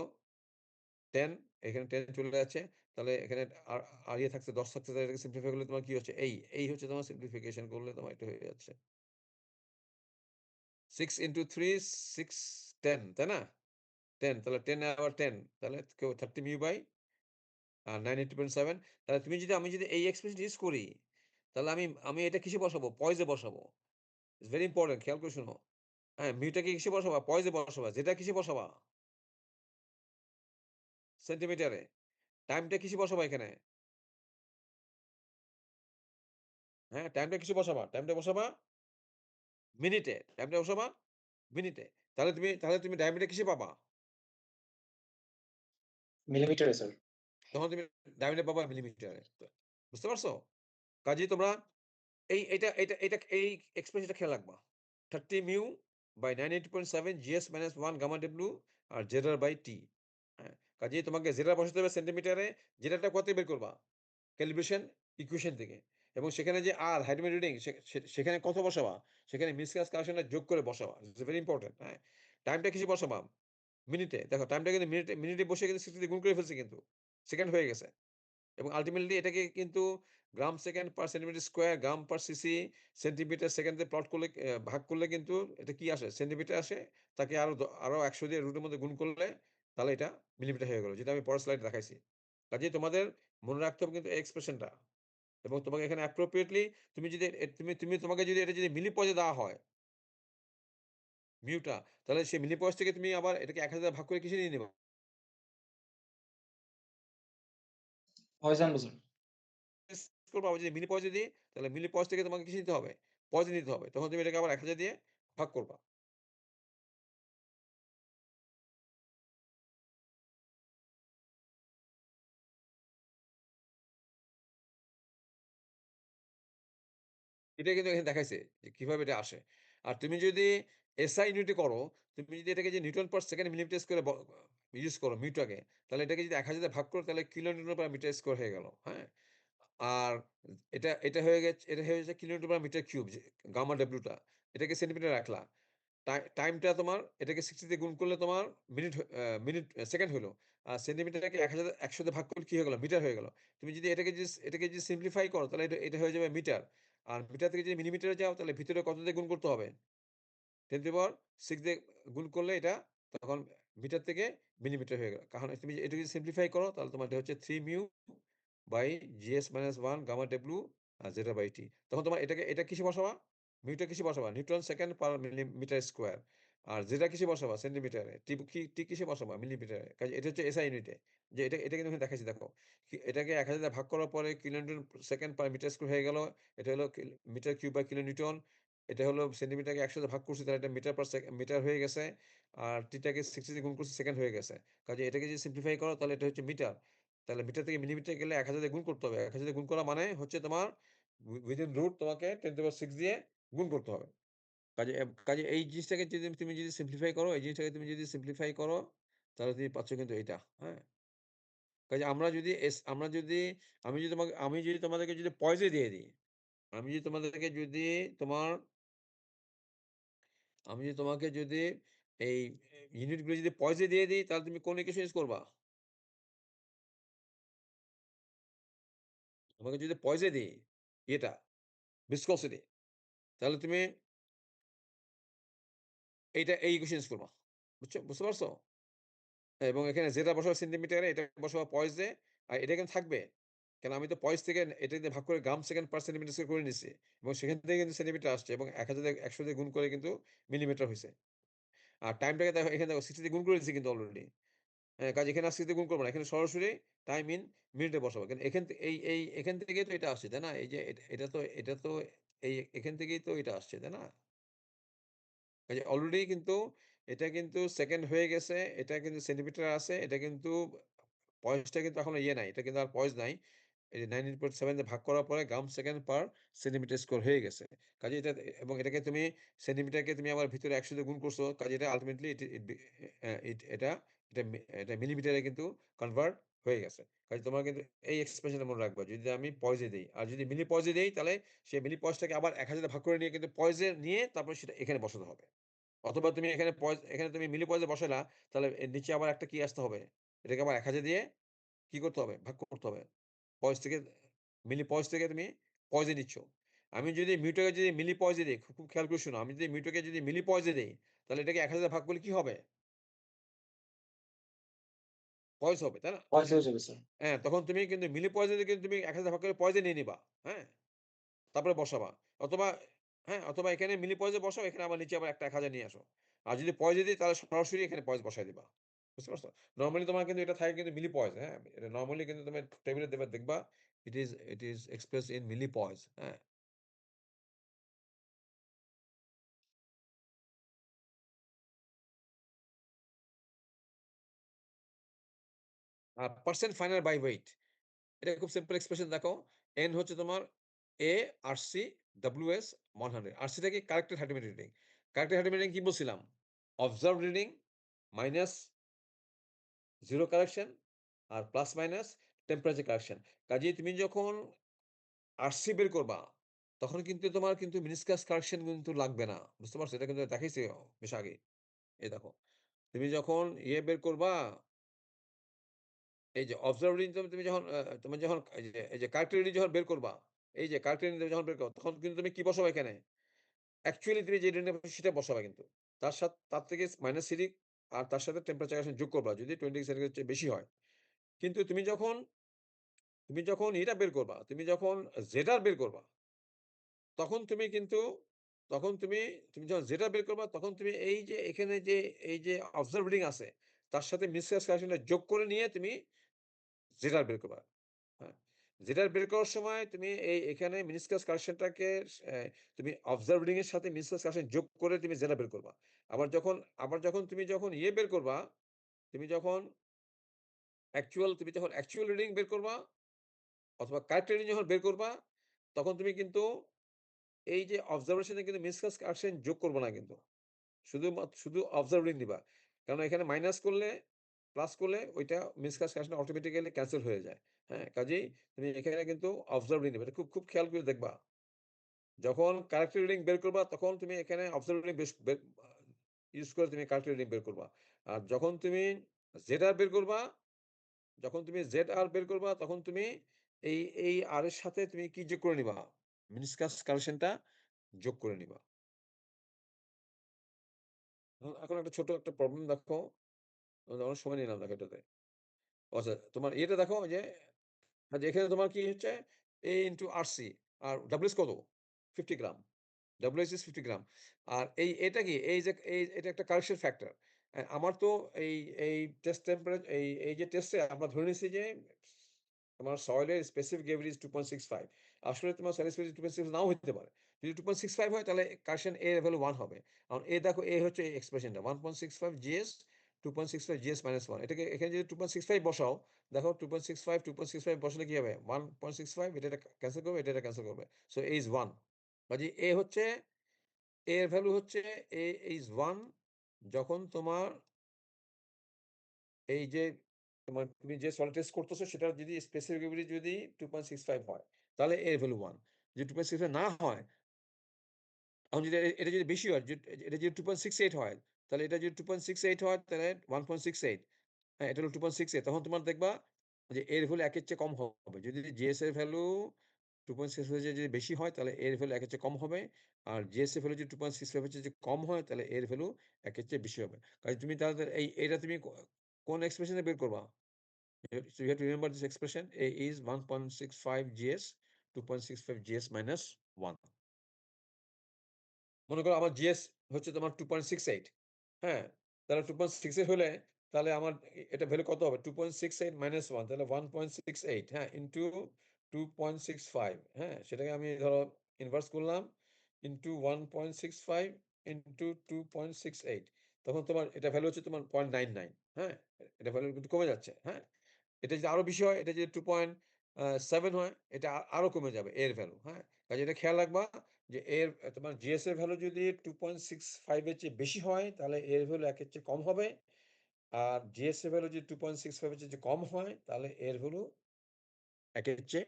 10, এখানে 10 চলে যাচ্ছে। তাহলে এখানে আর আর থাকছে 10 থাকছে, তাহলে এটাকে সিম্পলিফাই করলে তোমার কি হচ্ছে? এই হচ্ছে তোমার সিম্পলিফিকেশন করলে তোমার এটা হয়ে যাচ্ছে। 6 into 3 6 10, তাই না? 10, তাহলে 10 আবার 10, তাহলে 30 মিউ বাই 980.7। তাহলে আমি যদি এই এক্সপ্রেশন ইউজ করি, তাহলে আমি এটা কিসে বসাবো? পয়সে বসাবো। ইটস ভেরি ইম্পোর্টেন্ট, খেয়াল করে শোনো। হ্যাঁ, মিউটাকে কিসে বসাবা? পয়সে বসাবা। যেটা কিসে বসাবা? সেন্টিমিটারে। টাইমটা কিসে বসাবা এখানে? হ্যাঁ, টাইমটা কিসে বসাবা? টাইমটা বসাবা মিনিটে। টাইমটা বসাবা মিনিটে। তাহলে তুমি ডায়ামিটার কিসে পাবা? মিলিমিটারে স্যার। তখন তুমি ডায়ামিটার পাবা মিলিমিটারে। বুঝতে পারছো? কাজেই তোমরা এই এক্সপ্রেশনটা খেয়াল রাখবা। 30 mu by 98.7 GS minus 1 gamma W আর জেডার বাই টি। হ্যাঁ? কাজেই তোমাকে জেডার বসাতে হবে সেন্টিমিটারে, জেডারটা কত বের করবা? ক্যালিব্রেশন ইকুয়েশন থেকে। এবং সেখানে যে আর হাইড্রোমেট্রিক রিডিং সেখানে কত বসাবা? সেখানে মিসক্যাস কারেকশনটা যোগ করে বসাবা। ইটস ভেরি ইম্পোর্টেন্ট, হ্যাঁ? টাইমটা কিসে বসাবা? মিনিটে। দেখো টাইমটা কিন্তু মিনিটে বসে কিন্তু 60 দিয়ে গুণ করে ফেলছি কিন্তু। সেকেন্ড হয়ে গেছে। এবং আল্টিমেটলি এটাকে কিন্তু গ্রাম সেকেন্ড পার সেন্টিমিটার স্কোয়ার, গ্রাম পার সিসি, সেন্টিমিটার সেকেন্ড দিয়ে প্লট করলে ভাগ করলে কিন্তু এটা কি আসে? সেন্টিমিটার আসে। তাকে আরো ১০০ দিয়ে রুটের মধ্যে গুণ করলে তাহলে এটা মিলিমিটার হয়ে গেল। যেটা আমি পরের স্লাইডে দেখাইছি। কাজেই তোমাদের মনে রাখতে হবে কিন্তু এই এক্সপ্রেশনটা। এবং তোমাকে এখানে অ্যাপ্রোপ্রিয়েটলি তুমি যদি এ তুমি তুমি তোমাকে যদি এটা যদি মিলি পয়সে দেওয়া হয়, মিউটা, তাহলে সেই মিলি পয়স থেকে তুমি আবার এটাকে ১০০০ দিয়ে ভাগ করে কিসে নিয়ে নিবা? ভয়েস আনবো স্যার। করবা যদি মিলি পয়সা দিই, তাহলে মিলি পয়সা থেকে তোমাকে কিসে নিতে হবে? পয়সা নিতে হবে। তখন তুমি এটাকে আবার ১০০০ দিয়ে ভাগ করবা। এটাই কিন্তু এখানে দেখাইছে যে কিভাবে এটা আসে। আর তুমি যদি এসআই ইউনিটে করো, তুমি যদি এটাকে যে নিউটন পার সেকেন্ড মিলিমিটার স্কয়ারে ইউজ করো মিউটাকে, তাহলে এটাকে যদি ১০০০ দিয়ে ভাগ করো তাহলে kilo newton per metre square হয়ে গেল। হ্যাঁ? আর এটা হয়ে যাচ্ছে kilo newton per metre cube যে গামা ডব্লিউটা। এটাকে সেন্টিমিটারে রাখলা। টাইমটা তোমার এটাকে 60 দিয়ে গুণ করলে তোমার সেকেন্ড হইলো। আর সেন্টিমিটারটাকে ১০০ দিয়ে ভাগ করলে কি হয়ে গেল? মিটার হয়ে গেল। তুমি যদি এটাকে যদি সিম্পলিফাই করো তাহলে এটা হয়ে যাবে মিটার। আর মিটার থেকে যদি মিলিমিটারে যাও তাহলে ভিতরে কত দিয়ে গুণ করতে হবে? 10 to the power 6 দিয়ে গুণ করলে এটা তখন মিটার থেকে মিলিমিটার হয়ে গেল। কারণ তুমি এটা যদি সিম্পলিফাই করো তাহলে তোমার এটা হচ্ছে 3 mu by GS - 1 gamma W zeta by T। তখন তোমার এটা কিসে বসাবা? মিউটা কিসে বসাবা? Newton second per millimetre square. আর জেটা কিসে বসাবা? সেন্টিমিটারে। টি কিসে বসাবা? মিলিমিটারে। কাজে এটা হচ্ছে এসআই ইউনিটে। যে এটা কিন্তু এখানে দেখাচ্ছি দেখো। এটাকে ১০০০ দিয়ে ভাগ করার পরে kilo newton second per metre square হয়ে গেল। এটা হলো metre cube by kilo newton. এটা হলো সেন্টিমিটারকে ১০০ দিয়ে ভাগ করছি তাহলে এটা মিটার হয়ে গেছে। আর টিটাকে 60 দিয়ে গুণ করছি সেকেন্ড হয়ে গেছে। কাজে এটাকে যদি সিম্পলিফাই করো তাহলে এটা হচ্ছে মিটার। তাহলে মিটার থেকে মিলিমিটার গেলে ১০০০ দিয়ে গুণ করতে হবে। ১০০০ দিয়ে গুণ করা মানে হচ্ছে তোমার উইথিন রুট তোমাকে 10 to the power 6 দিয়ে গুণ করতে হবে। কাজে এই জিনিসটাকে যদি তুমি যদি সিম্পলিফাই করো, এই জিনিসটাকে তুমি যদি সিম্পলিফাই করো, তাহলে তুমি পাচ্ছ কিন্তু এইটা। হ্যাঁ? কাজে আমরা যদি আমি যদি তোমাদেরকে যদি পয়সা দিয়ে দিই, আমি যদি তোমাদেরকে যদি তোমার আমি যদি তোমাকে যদি এই ইউনিটগুলো যদি পয়সা দিয়ে দিই, তাহলে তুমি কোন ইকুয়েশন ইউজ করবা? তোমাকে যদি পয়সা দিই, ইয়েটা ভিসকসিটি, তাহলে তুমি এই ইকুয়েশন ইউজ করবা। বুঝতে পারছো? এবং এখানে যেটা বসাবো সেন্টিমিটারে, এটা বসাবো পয়েসে। আর এটা কিন্তু থাকবে। কেন আমি তো পয়েস থেকে এটা দিয়ে ভাগ করে গ্রাম সেকেন্ড পার সেন্টিমিটার স্কয়ার করে নিচ্ছি। এবং সেখান থেকে কিন্তু সেন্টিমিটার আসছে এবং ১০০০ দিয়ে গুণ করে কিন্তু মিলিমিটার হইছে। আর টাইমটাকে দেখো এখানে দেখো 60 দিয়ে গুণ করে দিচ্ছি কিন্তু অলরেডি। হ্যাঁ, কাজে এখানে আর 60 দিয়ে গুণ করব না। এখানে সরাসরি টাইম ইন মিনিটে বসাবো। কিন্তু এখান থেকেই তো এটা আসছে, তাই না? এই যে এটা তো এখান থেকেই তো এটা আসছে, তাই না? কাজে অলরেডি কিন্তু এটা কিন্তু সেকেন্ড হয়ে গেছে। এটা কিন্তু সেন্টিমিটার আছে। এটা কিন্তু পয়েসটা কিন্তু এখনো ইয়ে নাই। এটা কিন্তু আর পয়েস নাই। এই যে 19.7 দিয়ে ভাগ করার পরে গ্রাম সেকেন্ড পার সেন্টিমিটার স্কয়ার হয়ে গেছে। কাজেই এবং এটাকে তুমি সেন্টিমিটারকে তুমি আবার ভিতরে ১০০ দিয়ে গুণ করছো। কাজে এটা আল্টিমেটলি ইট ইট বি অ্যা ইট এটা এটা মি এটা মিলিমিটারে কিন্তু কনভার্ট হয়ে গেছে। কাজে তোমার কিন্তু এই এক্সপ্রেশনটা মনে রাখবা। যদি আমি পয়সে দেই, আর যদি মিলি পয়সে দেই তাহলে সেই মিলি পয়সটাকে আবার ১০০০ দিয়ে ভাগ করে নিয়ে কিন্তু পয়সে নিয়ে তারপরে সেটা এখানে বসাতে হবে। অথবা তুমি এখানে তুমি মিলি পয়সা বসাইলা, তাহলে এর নিচে আবার একটা কি আসতে হবে? এটাকে আবার ১০০০ দিয়ে কি করতে হবে? ভাগ করতে হবে। পয়স থেকে মিলি পয়স থেকে তুমি পয়সা নিচ্ছ। আমি যদি মিউটাকে যদি মিলি পয়সা দেই, খুব খেয়াল করে শোনো। আমি যদি মিউটাকে যদি মিলি পয়সা দেই, তাহলে এটাকে ১০০০ দিয়ে ভাগ করলে কি হবে? পয়স হবে, তাই না? পয়সা হয়ে যাবে স্যার। হ্যাঁ, তখন তুমি কিন্তু মিলি পয়সা দিয়ে কিন্তু তুমি ১০০০ ভাগ করে পয়সা নিয়ে নিবা। হ্যাঁ? তারপরে বসাবা। অথবা অথবা এখানে মিলি পয়সা বসাও, এখানে আবার নিচে আবার একটা ১০০০ নিয়ে আসো। আর যদি পয়সা দিই তাহলে সরাসরি এখানে পয়সা বসায় দিবা। বুঝতে পারছো? নরমালি তোমার কিন্তু এটা থাকে কিন্তু মিলি পয়সা, হ্যাঁ? এটা নরমালি কিন্তু তুমি টেবলে দেখবা ইট ইস এক্সপ্রেসড ইন মিলি পয়স, হ্যাঁ? Percent final by weight. এটা খুব সিম্পল এক্সপ্রেশন দেখো। N হচ্ছে তোমার A RC WS 100। RC টা কি কারেক্টেড হার্টিমেট রিডিং। কারেক্টেড হার্টিমেট রিডিং কি বলছিলাম? অবজার্ভড রিডিং মাইনাস 0 কারেকশন আর প্লাস মাইনাস টেম্পারেচার কারেকশন। কাজেই তুমি যখন আরসি বের করবা, তখন কিন্তু তোমার কিন্তু মিনিস্কাস কারেকশন কিন্তু লাগবে না। বুঝতে পারছো? এটা কিন্তু দেখাইছি বেশ আগেই। এই দেখো। তুমি যখন বের করবা, এই যে অবজার্ভ রিডিং তুমি যখন তুমি যখন এই যে কারেক্টেড রিডিং যখন বের করবা, এই যে কারেক্টেড রিডিং যখন বের করবা, তখন কিন্তু তুমি কি বসাবা এখানে? অ্যাকচুয়ালি তুমি যে রিডিংটা পাচ্ছ সেটা বসাবা কিন্তু। তার থেকে মাইনাস সিরিক আর তার সাথে টেম্পারেচার কারেকশন যোগ করবা যদি 20 ডিগ্রি সেন্টিগ্রেড চেয়ে বেশি হয়। কিন্তু তুমি যখন এটা বের করবা, তুমি যখন জেডার বের করবা, তখন তুমি কিন্তু তখন তুমি যখন জেডার বের করবা, তখন তুমি এই যে এখানে যে এই যে অবজার্ভ রিডিং আছে, তার সাথে মিসক্যাস কারেকশনটা যোগ করে নিয়ে তুমি জেডার বের করবা। হ্যাঁ? জেডার বের করার সময় তুমি এখানে মিনিস্কাস কারেকশনটাকে অ্যা তুমি অবজার্ভ রিডিং এর সাথে মিনিস্কাস কারেকশন যোগ করে তুমি জেডার বের করবা। আবার যখন তুমি যখন বের করবা, তুমি যখন তুমি যখন অ্যাকচুয়াল রিডিং বের করবা অথবা কারেক্ট রিডিং যখন বের করবা, তখন তুমি কিন্তু এই যে অবজারভেশন এ কিন্তু মিসক্যাস কারেকশন যোগ করবা না কিন্তু। শুধু অবজার্ভ রিডিং নিবা। কারণ এখানে মাইনাস করলে, প্লাস করলে ওইটা মিসক্যাশ কারেকশন অটোমেটিক্যালি ক্যানসেল হয়ে যায়। হ্যাঁ? কাজেই তুমি এখানে কিন্তু অবজার্ভ রিডিং নিবা। এটা খুব খেয়াল করে দেখবা। যখন কারেক্ট রিডিং বের করবা তখন তুমি এখানে অবজার্ভ রিডিং ইউজ করে তুমি কারেক্ট রিডিং বের করবা। আর যখন তুমি ZR বের করবা, ZR বের করবা তখন তুমি এই R এর সাথে তুমি কি যোগ করে নিবা? মিনিসকাস কারেকশনটা যোগ করে নিবা। এখন একটা ছোট একটা প্রবলেম দেখো। অনেক সময় নিলাম দেখো এটাতে। আচ্ছা তোমার ইয়েটা দেখো যে এখানে তোমার কি হচ্ছে A ইনটু RC আর WS কত? 50 গ্রাম। WS is 50 গ্রাম। আর এটা কি? এটা একটা কারেকশন ফ্যাক্টর। আমার তো এই এই টেস্ট টেম্পারে এই যে টেস্টে আমরা ধরে নিছি যে তোমার সয়েলের স্পেসিফিক গ্রেভিটি ইস 2.65। আসলে তোমার সয়েল স্পেসিফিক 2.6 নাও হইতে পারে। যদি 2.65 হয় তাহলে কারেকশন A এর ভ্যালু 1 হবে। কারণ দেখো হচ্ছে এই এক্সপ্রেশনটা 1.65 GS 2.65 GS মাইনাস 1 এটাকে এখানে যদি 2.65 বসাও, দেখো 2.65 বসালে কি হবে? 1.65 এটা ক্যানসেল করবে, এটা ক্যানসেল করবে। So A is 1। কাজেই এর ভ্যালু হচ্ছে A is 1 যখন তোমার এই যে তুমি যে সল্ট টেস্ট করতেছো সেটার যদি স্পেসিফিক গ্রেভিটি যদি 2.65 হয়, তাহলে এর ভ্যালু 1। যদি 2.65 না হয়, এখন যদি এটা যদি বেশি হয়, এটা যদি 2.68 হয়, তাহলে এটা যদি 2.68 হয় তাহলে 1.68, হ্যাঁ, এটা হলো 2.68 তখন তোমার দেখবা যে এর ভ্যালু 1 এর চেয়ে কম হবে। যদি GS এর ভ্যালু 2.6 এর চেয়ে যদি বেশি হয় তাহলে এর ভ্যালু 1 এর চেয়ে কম হবে। আর GS এর ভ্যালু যদি 2.65 এর চেয়ে যদি কম হয় তাহলে এর ভ্যালু 1 এর চেয়ে বেশি হবে। কাজে তুমি তাহলে এটা তুমি কোন এক্সপ্রেশনে বের করবা? So you have to remember this expression A is 1.65 GS 2.65 GS minus 1. মনে করো আমার GS হচ্ছে তোমার 2.68, হ্যাঁ? তাহলে 2.68 হলে তাহলে আমার এটা ভ্যালু কত হবে? 2.68 মাইনাস 1 তাহলে 1.68, হ্যাঁ? ইনটু 2.65, হ্যাঁ? সেটাকে আমি ধরো ইনভার্স করলাম ইনটু 1.65 ইনটু 2.68 তখন তোমার এটা ভ্যালু হচ্ছে তোমার 0.99, হ্যাঁ? এটা ভ্যালু কিন্তু কমে যাচ্ছে, হ্যাঁ? এটা যদি আরো বেশি হয়, এটা যদি 2.7 হয়, এটা আরো কমে যাবে এর ভ্যালু, হ্যাঁ? কাজে এটা খেয়াল রাখবা যে তোমার GS এর ভ্যালু যদি 2.65 এর চেয়ে বেশি হয়, তাহলে এর ভ্যালু 1 এর চেয়ে কম হবে। আর GS এর ভ্যালু যদি 2.65 এর চেয়ে কম হয়, তাহলে এর ভ্যালু 1 এর চেয়ে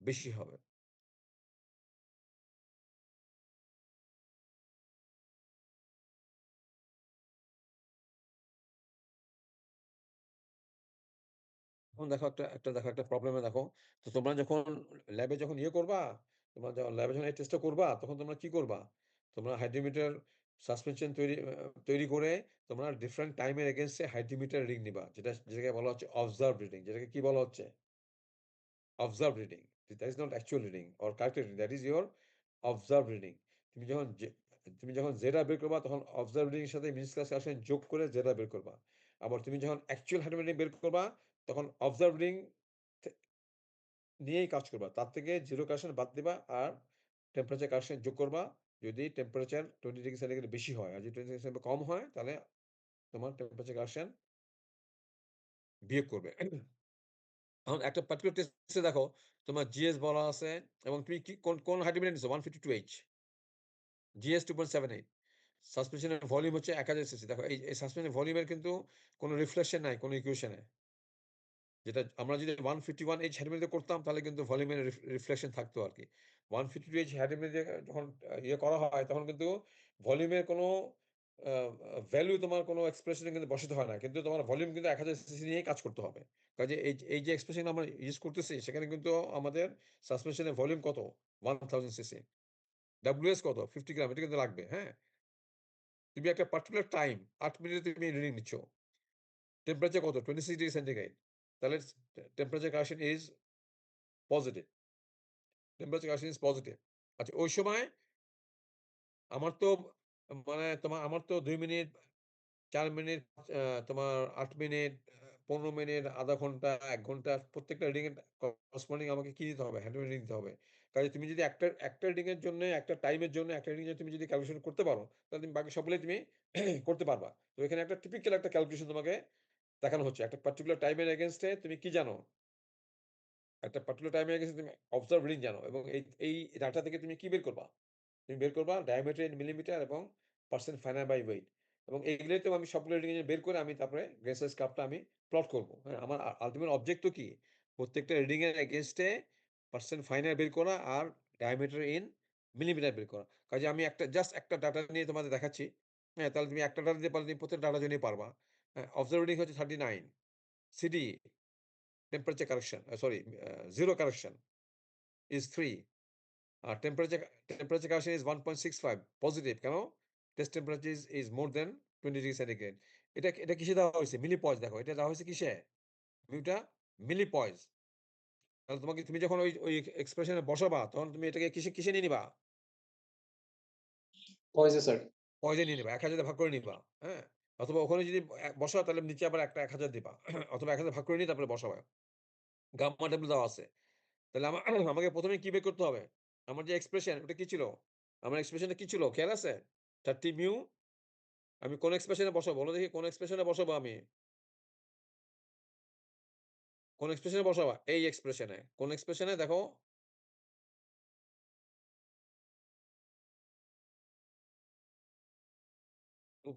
বেশি হবে। এখন দেখো একটা প্রবলেমে দেখো। তো তোমরা যখন ল্যাবে যখন ইয়ে করবা, তোমরা যখন ল্যাবে যখন এই টেস্টটা করবা, তখন তোমরা কি করবা? তোমরা হাইড্রোমিটার সাসপেনশন তৈরি করে তোমরা ডিফারেন্ট টাইমের এগেইনস্ট এ হাইড্রোমিটার রিডিং নিবা। যেটাকে বলা হচ্ছে অবজার্ভ রিডিং। যেটাকে কি বলা হচ্ছে? Observe reading. That is not actual reading or correct reading. That is your observe reading. তুমি যখন জেডা বের করবা তখন অবজার্ভ রিডিং এর সাথে মিনিট ক্লাস আসলে যোগ করে জেডা বের করবা। আবার তুমি যখন অ্যাকচুয়াল হাইড্রোমিটার বের করবা তখন অবজার্ভ রিডিং নিয়েই কাজ করবা। তার থেকে 0 কারেকশন বাদ দিবা আর টেম্পারেচার কারেকশন যোগ করবা। যদি টেম্পারেচার 20 ডিগ্রি সেন্টিগ্রেড বেশি হয়। আর যদি 20 ডিগ্রি সেন্টিগ্রেড কম হয় তাহলে তোমার টেম্পারেচার কারেকশন বিয়োগ করবে। এখন একটা পার্টিকুলার টেস্টে দেখো তোমার GS বলা আছে এবং তুমি কোন হাইড্রোমিটার নিছো? 152H, GS 2.78, সাসপেনশনের ভলিউম হচ্ছে 1000 সিসি। দেখো এই সাসপেনশনের ভলিউমের কিন্তু কোনো রিফ্লেকশন নাই কোনো ইকুয়েশনে। যেটা আমরা যদি 151H হ্যাডমিল দিয়ে করতাম তাহলে কিন্তু ভলিউমের রিফ্লেকশন থাকতো আরকি। 152H হ্যাডমিল দিয়ে যখন ইয়ে করা হয় তখন কিন্তু ভলিউমের কোনো আ ভ্যালু তোমার কোনো এক্সপ্রেশন এ কিন্তু বসাতে হয় না। কিন্তু তোমার ভলিউম কিন্তু 1000 সিসি নিয়েই কাজ করতে হবে। কাজে এই যে এক্সপ্রেশন আমরা ইউজ করতেছি সেখানে কিন্তু আমাদের সাসপেনশনের ভলিউম কত? 1000 সিসি। WS কত? 50 গ্রাম এটা কিন্তু লাগবে, হ্যাঁ? তুমি একটা পার্টিকুলার টাইম ৮ মিনিটে তুমি রিডিং নিচ্ছ। টেম্পারেচার কত? 26 ডিগ্রি সেন্টিগ্রেড। তাহলে টেম্পারেচার কারেকশন ইস পজিটিভ। টেম্পারেচার কারেকশন ইস পজিটিভ। আচ্ছা ওই সময় আমার তো আমার তো ২ মিনিট, ৪ মিনিট, আ তোমার ৮ মিনিট, ১৫ মিনিট, ০.৫ ঘন্টা, ১ ঘন্টা প্রত্যেকটা রিডিং এর করসপন্ডিং আমাকে কি দিতে হবে? হ্যান্ড রিডিং দিতে হবে। কাজে তুমি যদি একটা রিডিং এর জন্য, একটা টাইমের জন্য, একটা রিডিং এর তুমি যদি ক্যালকুলেশন করতে পারো, তাহলে তুমি বাকি সবগুলোই তুমি করতে পারবা। তো এখানে একটা টিপিক্যাল একটা ক্যালকুলেশন তোমাকে দেখানো হচ্ছে। একটা পার্টিকুলার টাইমের এগেইনস্ট এ তুমি কি জানো? একটা পার্টিকুলার টাইমের এগেইনস্ট এ তুমি অবজার্ভ রিডিং জানো এবং এই ডাটা থেকে তুমি কি বের করবা? তুমি বের করবা ডায়ামিটার ইন মিলিমিটার এবং পার্সেন্ট ফাইনাল বাই ওয়েট এবং এগুলোই তো আমি সবগুলো রিডিং বের করে আমি তারপরে গ্রেন সাইজ কার্ভটা আমি প্লট করব। হ্যাঁ? আমার আল্টিমেট অবজেক্ট তো কি? প্রত্যেকটা রিডিং এর এগেইনস্ট এ পার্সেন্ট ফাইনাল বের করা আর ডায়ামিটার ইন মিলিমিটার বের করা। কাজে আমি জাস্ট একটা ডাটা নিয়ে তোমাদের দেখাচ্ছি। হ্যাঁ? তাহলে তুমি একটা ডাটা দিয়ে পারলে তুমি প্রত্যেকটা ডাটার জন্যই পারবা। হ্যাঁ? অবজার্ভ রিডিং হচ্ছে 39, CD temperature correction sorry 0 correction is 3 আর temperature correction is 1.65 পজিটিভ কেন? Test temperature is more than 20 degree centigrade. এটা কিসে দেওয়া হইছে? মিলিপজ দেখো। এটা দেওয়া হইছে কিসে? মিউটা মিলিপজ। তাহলে তুমি যখন ওই এক্সপ্রেশন এ বসাবা তখন তুমি এটাকে কিসে নিয়ে নিবা? পয়সা স্যার। পয়সে নিয়ে নিবা। ১০০০ ভাগ করে নিবা। হ্যাঁ? অথবা ওখানে যদি বসাও তাহলে নিচে আবার একটা ১০০০ দিবা। অথবা ১০০০ ভাগ করে নিয়ে তারপরে বসাবা। গাম্মা টেবল দেওয়া আছে। তাহলে আমাকে ১ম এ কি বের করতে হবে? আমার যে এক্সপ্রেশন ওটা কি ছিল? আমার এক্সপ্রেশনটা কি ছিল? খেয়াল আছে? 30 মিউ আমি কোন এক্সপ্রেশনে বসাবো? বলো দেখি কোন এক্সপ্রেশনে বসাবো আমি? কোন এক্সপ্রেশনে বসাবা? এই এক্সপ্রেশনে। কোন এক্সপ্রেশনে দেখো?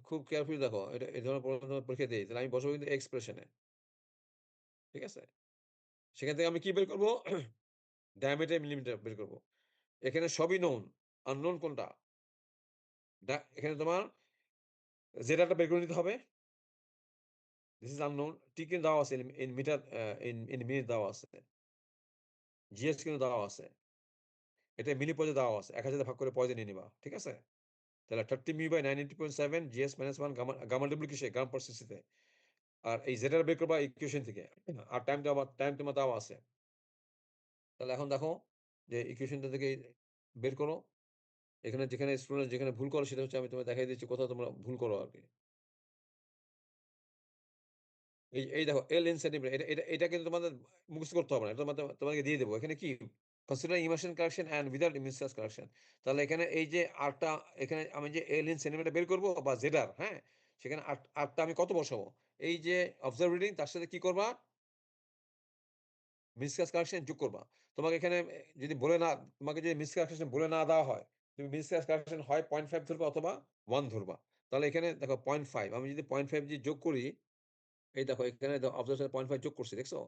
খুব কেয়ারফুলি দেখো। এটা এই ধরনের প্রশ্ন তোমার পরীক্ষায় দেই। তাহলে আমি বসাবো কিন্তু এক্সপ্রেশনে। ঠিক আছে? সেখান থেকে আমি কি বের করব? ডায়ামিটার, মিলিমিটার বের করব। এখানে সবই নোন। আননোন কোনটা? এখানে তোমার জেডাটা বের করে নিতে হবে। This is unknown. টি কিন্তু দেওয়া আছে ইন মিটার ইন মিনিট দেওয়া আছে। জিএস কিন্তু দেওয়া আছে। এটা মিলি পয়সা দেওয়া আছে। ১০০০ ভাগ করে পয়সা নিয়ে নিবা। ঠিক আছে? তাহলে 30 mu by 90.7 GS minus 1 gamma W কিসে? গ্রাম পার সিসিতে। আর এই জেড বের করবা ইকুয়েশন থেকে। আর টাইম তোমার দেওয়া আছে। তাহলে এখন দেখো যে ইকুয়েশনটা থেকে বের করো। এখানে যেখানে স্টুডেন্ট যেখানে ভুল করে সেটা হচ্ছে আমি তোমায় দেখাই দিচ্ছি কোথাও তোমরা ভুল করো আরকি। এই দেখো L in সেন্টিমিটার এটা কিন্তু তোমাদের মুখস্থ করতে হবে না। এটা তোমাদেরকে দিয়ে দেব। এখানে কি consider immersion correction and without meniscus correction. তাহলে এখানে এই যে R টা এখানে আমি যে L in সেন্টিমিটার বের করব বা ZR হ্যাঁ? সেখানে R টা আমি কত বসাবো? এই যে অবজার্ভ রিডিং তার সাথে কি করবা? মিসক্যাস কারেকশন যোগ করবা। তোমাকে এখানে যদি তোমাকে যদি মিসক্যাস কারেকশন বলে না দেওয়া হয়, তুমি মিসক্যাস কারেকশন হয় 0.5 ধরবা অথবা 1 ধরবা। তাহলে এখানে দেখো 0.5 আমি যদি 0.5 দিয়ে যোগ করি এই দেখো এখানে অবজারভেশন 0.5 যোগ করছি দেখছো?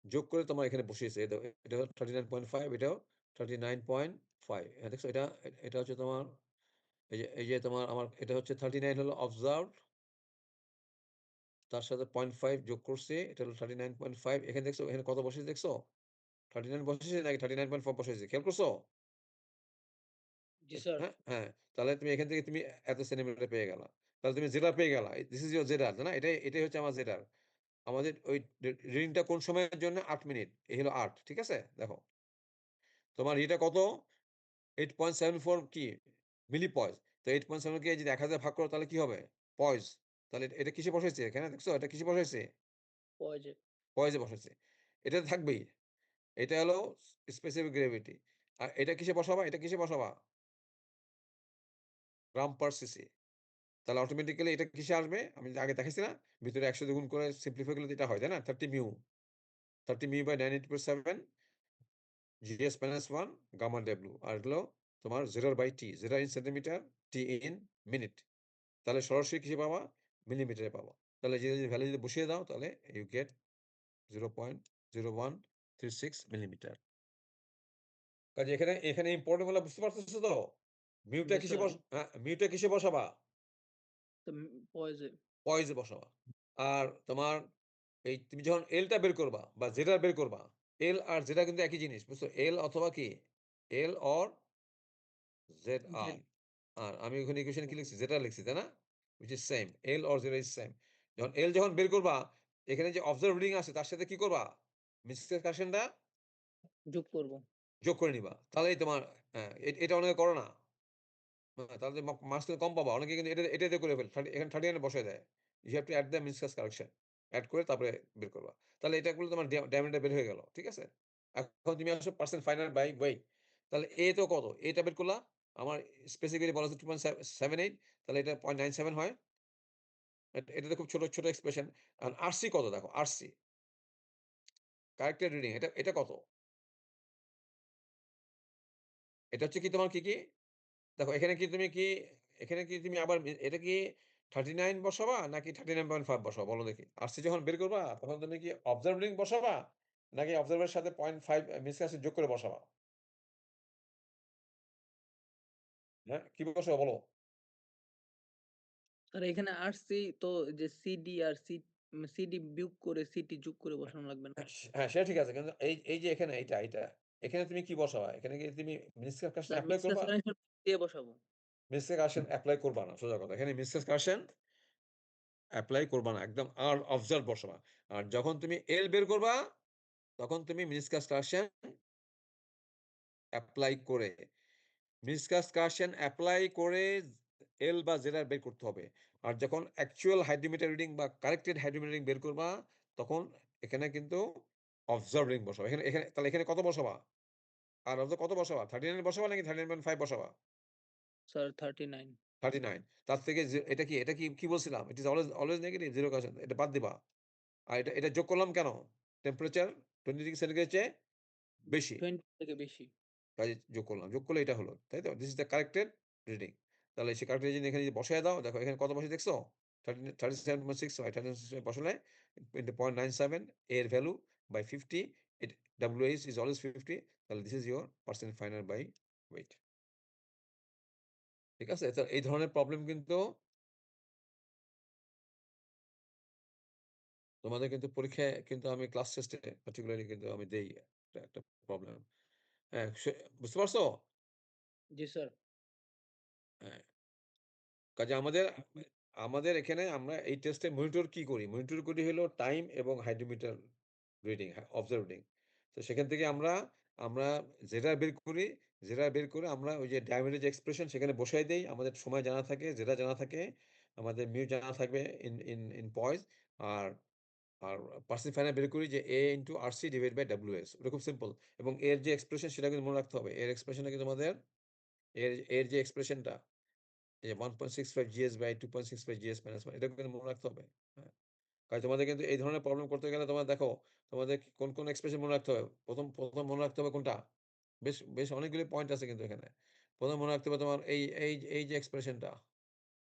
যোগ করে তোমার এখানে বসিয়েছে। এই দেখো এটা হলো 39.5 এটাও 39.5 হ্যাঁ, দেখছো এটা হচ্ছে তোমার এই যে তোমার আমার এটা হচ্ছে 39 হলো অবজার্ভড তার সাথে 0.5 যোগ করছি। এটা হলো 39.5 এখানে দেখছো এখানে কত বসিয়েছে দেখছো? 39 বসিয়েছি নাকি 39.4 বসিয়েছি খেয়াল করছো? জি স্যার। হ্যাঁ? হ্যাঁ। তাহলে তুমি এখান থেকে তুমি এত সেন্টিমিটার পেয়ে গেলা। তাহলে তুমি জেডার পেয়ে গেলা। দিস ইস ইউর জেডার না? এটাই হচ্ছে আমার জেডার। আমাদের ওই রিডিংটা কোন সময়ের জন্য ৮ মিনিট। এই হলো ৮ ঠিক আছে? দেখো। তোমার ইটা কত? 8.74 কি? মিলিপজ। তো 8.7 কে যদি ১০০০ ভাগ করো তাহলে কি হবে? পয়স। তাহলে এটা কিসে বসাইছে? এখানে দেখছো? এটা কিসে বসাইছে? পয়জে। পয়েজে বসাইছে। এটা তো থাকবেই। এটা হলো স্পেসিফিক গ্র্যাভিটি। আর এটা কিসে বসাবা? এটা কিসে বসাবা? গ্রাম পার সিসি। তাহলে অটোমেটিক্যালি এটা কিসে আসবে? আমি যে আগে দেখাইছি না? ভিতরে ১০০ দিয়ে গুণ করে সিম্পলিফাই করলে তো এটা হয়, তাই না? 30 mu. 30 mu by 987 GS minus 1 gamma W আর হলো তোমার 0/T 0 in centimetre T in minute. তাহলে সরাসরি কিসে পাবা? মিলিমিটারে পাবা। তাহলে যদি ভ্যালু যদি বসিয়ে দাও তাহলে you get 0.0136 মিলিমিটার। কাজে এখানে ইম্পোর্টেন্ট গুলা বুঝতে পারতেছো তো? জি স্যার। মিউটা কিসে বসাবা? তো পয়জে। পয়েজে বসাবা। আর তোমার তুমি যখন L টা বের করবা বা Z বের করবা, L আর Z কিন্তু একই জিনিস। বুঝছো? L অথবা কি? L or ZR Z. আর আমি ওখানে ইকুয়েশনে কি লিখছি? যেটা লিখছি, তাই না? which is same L or Z is same যখন L যখন বের করবা, এখানে যে অবজার্ভ রিডিং আছে তার সাথে কি করবা? মিক্সড কারেকশনটা যোগ করব। যোগ করে নিবা। তাহলেই তোমার হ্যাঁ, এটা অনেকে করে না। তাহলে মার্কস কিন্তু কম পাবা। অনেকে কিন্তু এটা দিয়ে করে ফেলে। এখানে 39 বসায় দেয়। You have to add the mixed correction. Add করে তারপরে বের করবা। তাহলে এটা করলে তোমার ডায়মন্ডটা বের হয়ে গেল। ঠিক আছে? এখন তুমি আসো পার্সেন্ট ফাইনাল বাই ওয়েট। তাহলে A তো কত? A টা বের করলা। আমার স্পেসিফিক্যালি বলা হচ্ছে 2.78 তাহলে এটা 0.97 হয়। এটাতে খুব ছোট এক্সপ্রেশন। আর আরসি কত দেখো? আরসি কারেক্টেড রিডিং এটা কত? এটা হচ্ছে কি তোমার কি? দেখো এখানে কি তুমি কি এখানে কি তুমি আবার এটা কি 39 বসাবা নাকি 39.5 বসাবা বলো দেখি? আরসি যখন বের করবা তখন তুমি কি অবজার্ভ রিডিং বসাবা? নাকি অবজার্ভার সাথে 0.5 মিসক্যাসি যোগ করে বসাবা? হ্যাঁ? কি বসাবা বলো? স্যার এখানে আরসি তো যে সিডি আর সিডি বিয়োগ করে সিটি যোগ করে বসানো লাগবে না? হ্যাঁ, সেটা ঠিক আছে। কিন্তু এই যে এখানে এইটা। এখানে তুমি কি বসাবা? এখানে কি তুমি মিসকাশন স্যার এপ্লাই মিক্সার করবা? কানেকশন দিয়ে বসাবো। মিসকাশন এপ্লাই করবা না সোজা কথা। এখানে মিসকাশন এপ্লাই করবা না। একদম আর অবজার্ভ বসাবা। আর যখন তুমি এল বের করবা তখন তুমি মিসকাশন এপ্লাই করে মিসকাশন এপ্লাই করে এল বা জেড বের করতে হবে। আর যখন অ্যাকচুয়াল হাইড্রোমিটার রিডিং বা কারেক্টেড হাইড্রোমিটার রিডিং বের করবা তখন এখানে কিন্তু অবজার্ভ রিডিং বসাবা। এখানে এখানে তাহলে এখানে কত বসাবা? আর কত বসাবা? 39 বসাবা নাকি 39.5 বসাবা? স্যার 39। 39 তার থেকে এটা কি বলছিলাম? ইট ইস অলওয়েজ নেগেটিভ 0 কারশন এটা বাদ দিবা। আর এটা যোগ করলাম কেন? টেম্পারেচার 20 ডিগ্রি সেন্টিগ্রেডের চেয়ে বেশি। 20 থেকে বেশি। কাজে যোগ করলাম। যোগ করলে এটা হলো। তাই তো? This is the corrected reading. তাহলে সেই কারেক্টেড রিডিং এখানে যদি বসায় দাও, দেখো এখানে কত বসে দেখছো? 37.6 37 বসালে into 0.97 A এর value by 50 it WH is always 50 তাহলে this is your percent final by weight ঠিক আছে? তো এই ধরনের প্রবলেম কিন্তু তোমাদের কিন্তু পরীক্ষায় কিন্তু আমি ক্লাস টেস্টে পার্টিকুলারলি কিন্তু আমি দেই একটা প্রবলেম। হ্যাঁ, বুঝতে পারছো? জি স্যার। হ্যাঁ। কাজে আমাদের এখানে আমরা এই টেস্টে মনিটর কি করি? মনিটর করি হলো টাইম এবং হাইড্রোমিটার রিডিং, অবজার্ভ রিডিং। তো সেখান থেকে আমরা যেটা বের করি, যেটা বের করে আমরা ওই যে ডায়ামিটার যে এক্সপ্রেশন সেখানে বসায় দেই। আমাদের সময় জানা থাকে, যেটা জানা থাকে, আমাদের জানা থাকবে ইন ইন ইন পয়েস আর আর পার্সেন্ট ফাইনাল বের করি যে A into RC divide by WS ওটা খুব সিম্পল এবং এর যে এক্সপ্রেশন সেটা কিন্তু মনে রাখতে হবে। এর এক্সপ্রেশনটা কিন্তু আমাদের এর যে এক্সপ্রেশনটা এই যে 1.65 GS বাই 2.65 GS মাইনাস 1 এটা কিন্তু মনে রাখতে হবে। হ্যাঁ? কারণ তোমাদের কিন্তু এই ধরনের প্রবলেম করতে গেলে তোমরা দেখো তোমাদের কোন এক্সপ্রেশন মনে রাখতে হবে? ১ম মনে রাখতে হবে কোনটা? বেশ অনেকগুলো পয়েন্ট আছে কিন্তু এখানে। ১ম মনে রাখতে হবে তোমার এই যে এক্সপ্রেশনটা,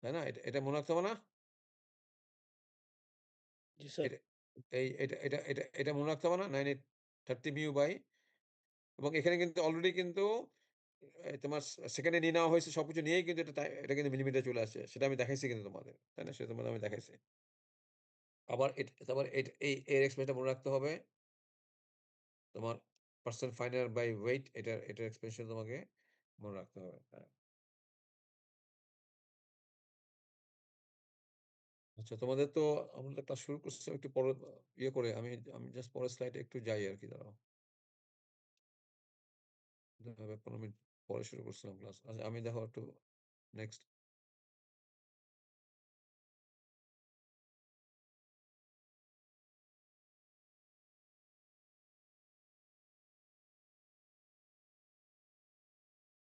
তাই না? এটা মনে রাখতে হবে না? জি স্যার। এটা এটা মনে রাখতে হবে না? 9830 মিউ বাই এবং এখানে কিন্তু অলরেডি কিন্তু তোমার সেকেন্ডে নিয়ে নেওয়া হয়েছে সবকিছু নিয়েই কিন্তু এটা কিন্তু মিলিমিটারে চলে আসছে। সেটা আমি দেখাইছি কিন্তু তোমাদের। তাই না? সেটা তোমাদের আমি দেখাইছি। আবার তারপর এর এক্সপ্রেশনটা মনে রাখতে হবে। তোমার পার্সেন্ট ফাইনাল বাই ওয়েট এটার এক্সপ্রেশন তোমাকে মনে রাখতে হবে। হ্যাঁ। আচ্ছা তোমাদের তো আমরা তো ক্লাস শুরু করছিলাম একটু পরে ইয়ে করে আমি জাস্ট পরের স্লাইডে একটু যাই আরকি দাঁড়াও। ১৫ মিনিট পরে শুরু করছিলাম ক্লাস। আচ্ছা আমি দেখো একটু নেক্সট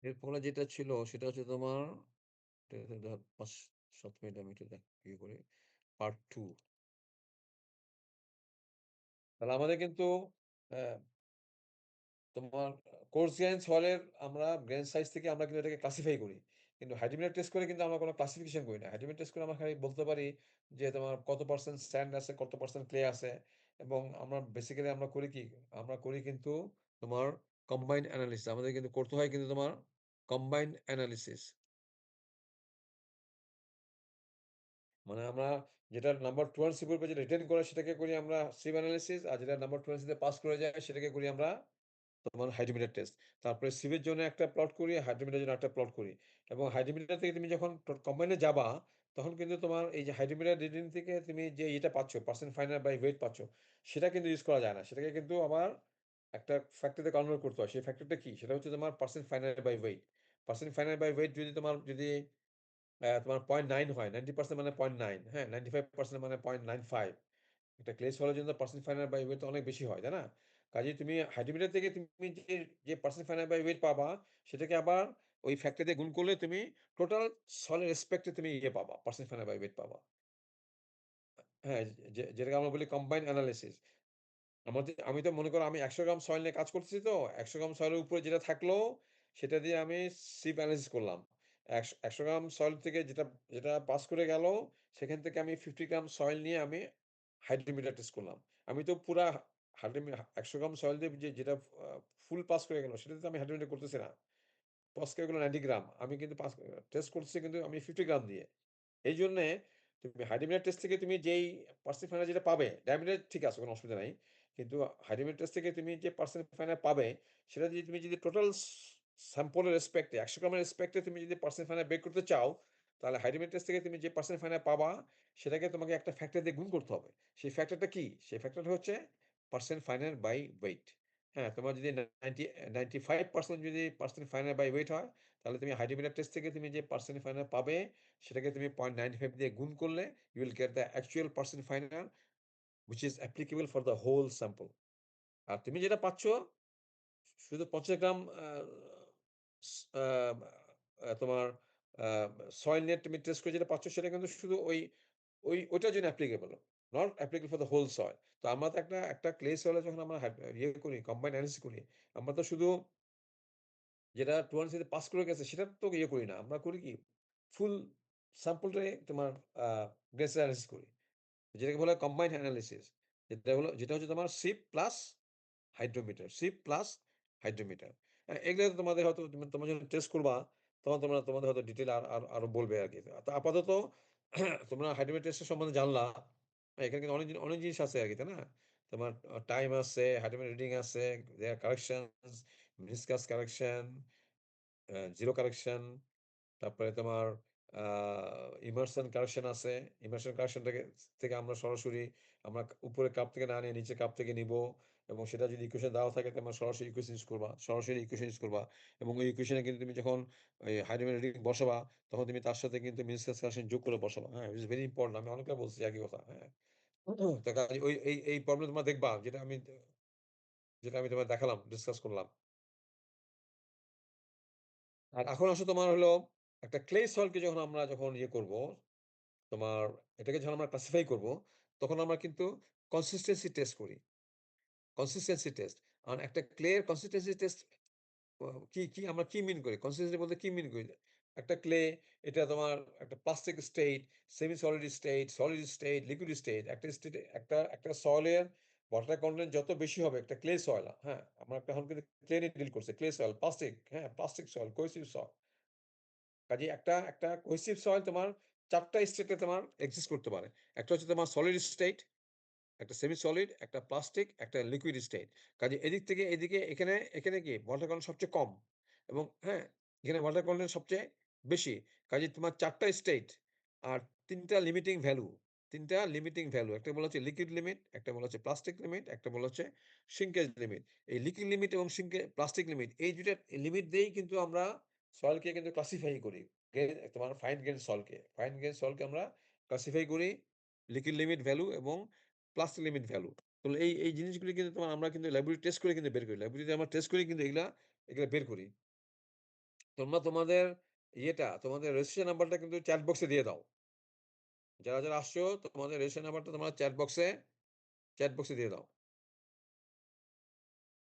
এরপরে যেটা ছিল সেটা হচ্ছে তোমার ৫-৭ মিনিট আমি একটু ইয়ে করি। পার্ট 2 তাহলে আমাদের কিন্তু অ্যা তোমার কোর্স গ্রেইন সয়েলের আমরা গ্রেইন সাইজ থেকে আমরা কিন্তু এটাকে ক্লাসিফাই করি। কিন্তু হাইড্রোমিটার টেস্ট করে কিন্তু আমরা কোন ক্লাসিফিকেশন করি না। হাইড্রোমিটার টেস্ট করে আমরা খালি বলতে পারি যে তোমার কত পার্সেন্ট স্যান্ড আছে, কত পার্সেন্ট ক্লে আছে এবং আমরা বেসিক্যালি আমরা করি কি? আমরা করি কিন্তু তোমার কম্বাইন্ড এনালাইসিস। আমাদের কিন্তু করতে হয় কিন্তু তোমার কম্বাইন্ড এনালাইসিস। মানে আমরা যেটা নাম্বার 2 এন্ড সিভিল পেজে রিটেন করে সেটাকে করি আমরা সিভ এনালাইসিস আর যেটা নাম্বার 2 এন্ড সিতে পাস করে যায় সেটাকে করি আমরা তোমার হাইড্রোমিটার টেস্ট। তারপরে সিভের জন্য একটা প্লট করি, হাইড্রোমিটারের জন্য একটা প্লট করি। এবং হাইড্রোমিটার থেকে তুমি যখন কম্বাইন এ যাবা, তখন কিন্তু তোমার এই যে হাইড্রোমিটার রিডিং থেকে তুমি যে ইয়েটা পাচ্ছ, পার্সেন্ট ফাইনাল বাই ওয়েট পাচ্ছ, সেটা কিন্তু ইউজ করা যায় না। সেটাকে কিন্তু আবার একটা ফ্যাক্টরে কনভার্ট করতে হয়। সেই ফ্যাক্টরটা কি? সেটা হচ্ছে তোমার percent final by weight. Percent final by weight যদি তোমার 0.9 হয়, 90% মানে 0.9 হ্যাঁ? 95% মানে 0.95 একটা ক্লে সয়েলের জন্য পার্সেন্ট ফাইনাল বাই ওয়েট তো অনেক বেশি হয়, তাই না? কাজেই তুমি হাইড্রোমিটার থেকে তুমি যে পার্সেন্ট ফাইনাল বাই ওয়েট পাবা, সেটাকে আবার ওই ফ্যাক্টর দিয়ে গুণ করলে তুমি টোটাল সয়েলের রেসপেক্ট এ তুমি ইয়ে পাবা, পার্সেন্ট ফাইনাল বাই ওয়েট পাবা। হ্যাঁ, যেটাকে আমরা বলি কম্বাইন্ড এনালাইসিস। আমি তো মনে করো আমি ১০০ গ্রাম সয়েল নিয়ে কাজ করতেছি তো, ১০০ গ্রাম সয়েলের উপরে যেটা থাকলো, সেটা দিয়ে আমি সিপ এনালাইসিস করলাম। ১০০ গ্রাম সয়েল থেকে যেটা পাস করে গেল, সেখান থেকে আমি 50 গ্রাম সয়েল নিয়ে আমি হাইড্রোমিটার টেস্ট করলাম। আমি তো পুরা ১০০ গ্রাম সয়েল দিয়ে যেটা ফুল পাস করে গেল, সেটাতে তো আমি হাইড্রোমিটার করতেছি না। পাস করে গেল 90 গ্রাম। আমি কিন্তু টেস্ট করতেছি কিন্তু আমি 50 গ্রাম দিয়ে। এইজন্যে তুমি হাইড্রোমিটার টেস্ট থেকে তুমি যেই পার্সেন্ট ফাইনাল যেটা পাবে, ডায়ামিটার ঠিক আছে, কোনো অসুবিধা নাই। কিন্তু হাইড্রোমিটার টেস্ট থেকে তুমি যে পার্সেন্ট ফাইনাল পাবে, সেটা যদি তুমি টোটাল স্যাম্পলের রেসপেক্টে ১০০ গ্রামের রেসপেক্টে তুমি যদি পার্সেন্ট ফাইনাল বের করতে চাও, তাহলে হাইড্রোমিটার টেস্ট থেকে তুমি যে পার্সেন্ট ফাইনাল পাবা, সেটাকে তোমাকে একটা ফ্যাক্টর দিয়ে গুণ করতে হবে। সেই ফ্যাক্টরটা কি? সেই ফ্যাক্টরটা হচ্ছে পার্সেন্ট ফাইনাল বাই ওয়েট। হ্যাঁ, তোমার যদি 95% যদি পার্সেন্ট ফাইনাল বাই ওয়েট হয়, তাহলে তুমি হাইড্রোমিটার টেস্ট থেকে তুমি যে পার্সেন্ট ফাইনাল পাবে, সেটাকে তুমি 0.95 দিয়ে গুণ করলে you will get the actual percent final which is applicable for the whole sample. আর তুমি যেটা পাচ্ছ শুধু ৫০ গ্রাম স আ আ তোমার আ সয়েল নিয়ে তুমি টেস্ট করে যেটা পাচ্ছ, সেটা কিন্তু শুধু ওইটার জন্য applicable, not applicable for the whole soil. তো আমরা তো একটা ক্লে সয়েলে যখন আমরা ইয়ে করি, কম্বাইন্ড অ্যানালিসিস করি, আমরা তো শুধু যেটা 200 তে পাস করে গেছে সেটার তো ইয়ে করি না। আমরা করি কি? ফুল স্যাম্পলটাই তোমার আ বেস অ্যানালিসিস করি। যেটাকে বলা হয় কম্বাইন্ড অ্যানালিসিস। যেটা হচ্ছে তোমার sheep plus hydrometer. Sheep plus hydrometer. এগুলো তোমাদের হয়তো তোমরা যখন টেস্ট করবা, তখন তোমাদের হয়তো ডিটেইল আরো বলবে আরকি। তো আপাতত তোমরা হাইড্রোমিটার টেস্টের সম্বন্ধে জানলা। এখানে কিন্তু অনেক জিনিস আছে আরকি, তাই না? তোমার টাইম আছে, হাইড্রোমিটার রিডিং আছে, there corrections, meniscus correction, zero correction. তারপরে তোমার আ ইমার্শন কারেকশন আছে। ইমার্শন কারেকশন থেকে আমরা সরাসরি উপরের কাপ থেকে না নিয়ে নিচের কাপ থেকে নিবো, এবং সেটা যদি ইকুয়েশন দেওয়া থাকে, তোমরা সরাসরি ইকুয়েশন ইউজ করবা। সরাসরি ইকুয়েশন ইউজ করবা, এবং ওই ইকুয়েশনে কিন্তু তুমি যখন ওই হাইড্রোমিটার রিডিং বসাবা, তখন তুমি তার সাথে কিন্তু মিনিসকাস কারেকশন যোগ করে বসাবা। হ্যাঁ? It's very important. আমি অনেকবার বলছি একই কথা। হ্যাঁ? তো কাজেই এই প্রবলেম তোমরা দেখবা, যেটা আমি তোমায় দেখালাম, ডিসকাস করলাম। আর এখন আসো তোমার হলো একটা ক্লে সয়েলকে যখন ইয়ে করব, তোমার এটাকে যখন আমরা ক্লাসিফাই করব, তখন আমরা কিন্তু কনসিস্টেন্সি টেস্ট করি। Consistency test. আর একটা ক্লে এর কনসিস্টেন্সি টেস্ট অ আমরা কি মিন করি? কনসিস্টেন্সি বলতে কি মিন করি? একটা ক্লে, এটা তোমার একটা plastic state, semi solid state, solid state, liquid state. একটা স্টেটে একটা সয়েলের ওয়াটার কনটেন্ট যত বেশি হবে, একটা ক্লে সয়েল, হ্যাঁ? আমরা এখন কিন্তু ক্লে নিয়ে ডিল করছি। ক্লে সয়েল, প্লাস্টিক, হ্যাঁ? Plastic soil, cohesive soil. কাজেই একটা কোহেসিভ সয়েল তোমার ৪ টা স্টেটে তোমার এক্সিস্ট করতে পারে। একটা হচ্ছে তোমার সলিড স্টেট, একটা সেমি সলিড, একটা প্লাস্টিক, একটা লিকুইড স্টেট। কাজে এদিক থেকে এদিকে এখানে কি ওয়াটার কনটেন্ট সবচেয়ে কম, এবং হ্যাঁ, এখানে ওয়াটার কনটেন্ট সবচেয়ে বেশি। কাজেই তোমার ৪ টা স্টেট আর ৩ টা লিমিটিং ভ্যালু। ৩ টা লিমিটিং ভ্যালু। একটা বলা হচ্ছে লিকুইড লিমিট, একটা বলা হচ্ছে প্লাস্টিক লিমিট, একটা বলা হচ্ছে সিঙ্কেজ লিমিট। এই লিকুইড লিমিট এবং প্লাস্টিক লিমিট, এই ২ টা লিমিট দিয়েই কিন্তু আমরা সয়েলকে কিন্তু ক্লাসিফাই করি। তোমার ফাইন গ্রেইন সয়েলকে। ফাইন গ্রেইন সয়েলকে আমরা ক্লাসিফাই করি লিকুইড লিমিট ভ্যালু এবং প্লাস্টিক লিমিট ভ্যালু। তো এই জিনিসগুলো কিন্তু আমরা কিন্তু ল্যাবরেটরি টেস্ট করে কিন্তু বের করি। ল্যাবরেটরিতে আমরা টেস্ট করে কিন্তু এগুলা বের করি। তোমরা তোমাদের রেজিস্ট্রেশন নাম্বারটা কিন্তু চ্যাট বক্সে দিয়ে দাও। যারা আসছো, তোমাদের রেজিস্ট্রেশন নাম্বারটা তোমরা চ্যাট বক্সে দিয়ে দাও।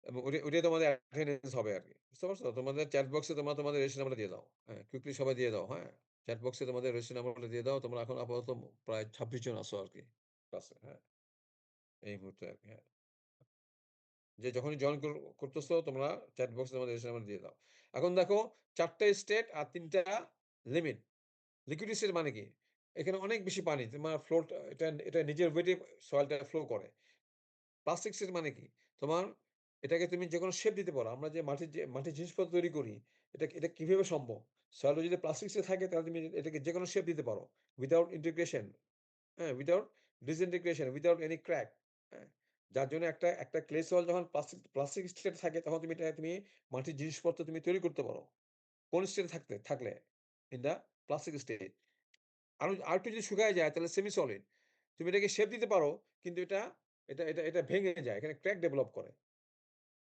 এবং ওটাই তোমাদের অ্যাটেন্ডেন্স হবে আরকি। বুঝতে পারছো? তোমাদের চ্যাট বক্সে তোমরা তোমাদের রেজিস্ট্রেশন নাম্বারটা দিয়ে দাও। হ্যাঁ, কুইকলি সবাই দিয়ে দাও, হ্যাঁ? চ্যাট বক্সে তোমাদের রেজিস্ট্রেশন নাম্বারটা দিয়ে দাও। তোমরা এখন আপাতত প্রায় ২৬ জন আছো আরকি ক্লাসে, হ্যাঁ? এই মুহূর্তে আরকি, হ্যাঁ। যে যখনই জয়েন করতেছো, তোমরা চ্যাট বক্সে তোমাদের রেজিস্ট্রেশন নাম্বার দিয়ে দাও। এখন দেখো, ৪ টা স্টেট আর ৩ টা লিমিট। লিকুইড স্টেট মানে কি? এখানে অনেক বেশি পানি। তোমার এটা নিজের ওয়েটে সয়েলটা ফ্লো করে। প্লাস্টিক স্টেট মানে কি? তোমার এটাকে তুমি যেকোনো শেপ দিতে পারো। আমরা যে মাটির জিনিসপত্র তৈরি করি, এটা কিভাবে সম্ভব? সয়েলে যদি প্লাস্টিক স্টেট থাকে, তাহলে তুমি এটাকে যেকোনো শেপ দিতে পারো। উইথআউট ইন্টিগ্রেশন, হ্যাঁ? Without disintegration, without any crack, হ্যাঁ? যার জন্য একটা ক্লে সয়েল যখন প্লাস্টিক স্টেট এ থাকে, তখন তুমি মাটির জিনিসপত্র তৈরি করতে পারো। কোন স্টেট থাকলে? In the plastic state. আরেকটু যদি শুকায় যায়, তাহলে সেমি সলিড। তুমি এটাকে শেপ দিতে পারো, কিন্তু এটা ভেঙে যায়। এখানে ক্র্যাক ডেভেলপ করে।